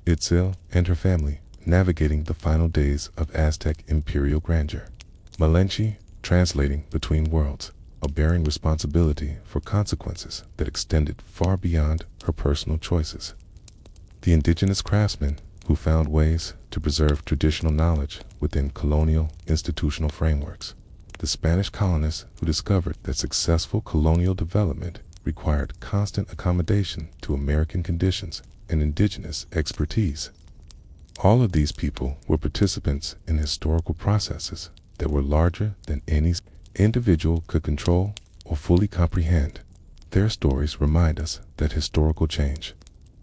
Itzel and her family navigating the final days of Aztec imperial grandeur. Malinche translating between worlds, bearing responsibility for consequences that extended far beyond her personal choices. The indigenous craftsmen who found ways to preserve traditional knowledge within colonial institutional frameworks. The Spanish colonists who discovered that successful colonial development required constant accommodation to American conditions and indigenous expertise. All of these people were participants in historical processes that were larger than any individual could control or fully comprehend. Their stories remind us that historical change,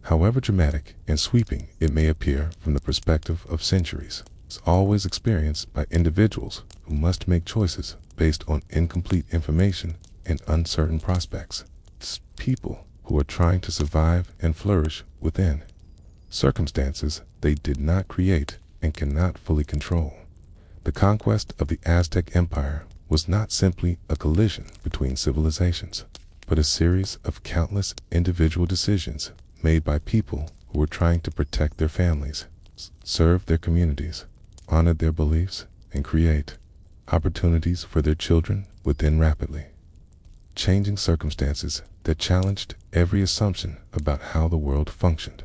however dramatic and sweeping it may appear from the perspective of centuries, is always experienced by individuals who must make choices based on incomplete information and uncertain prospects. It's people who are trying to survive and flourish within circumstances they did not create and cannot fully control. The conquest of the Aztec Empire was not simply a collision between civilizations, but a series of countless individual decisions made by people who were trying to protect their families, serve their communities, honor their beliefs, and create opportunities for their children within rapidly changing circumstances that challenged every assumption about how the world functioned.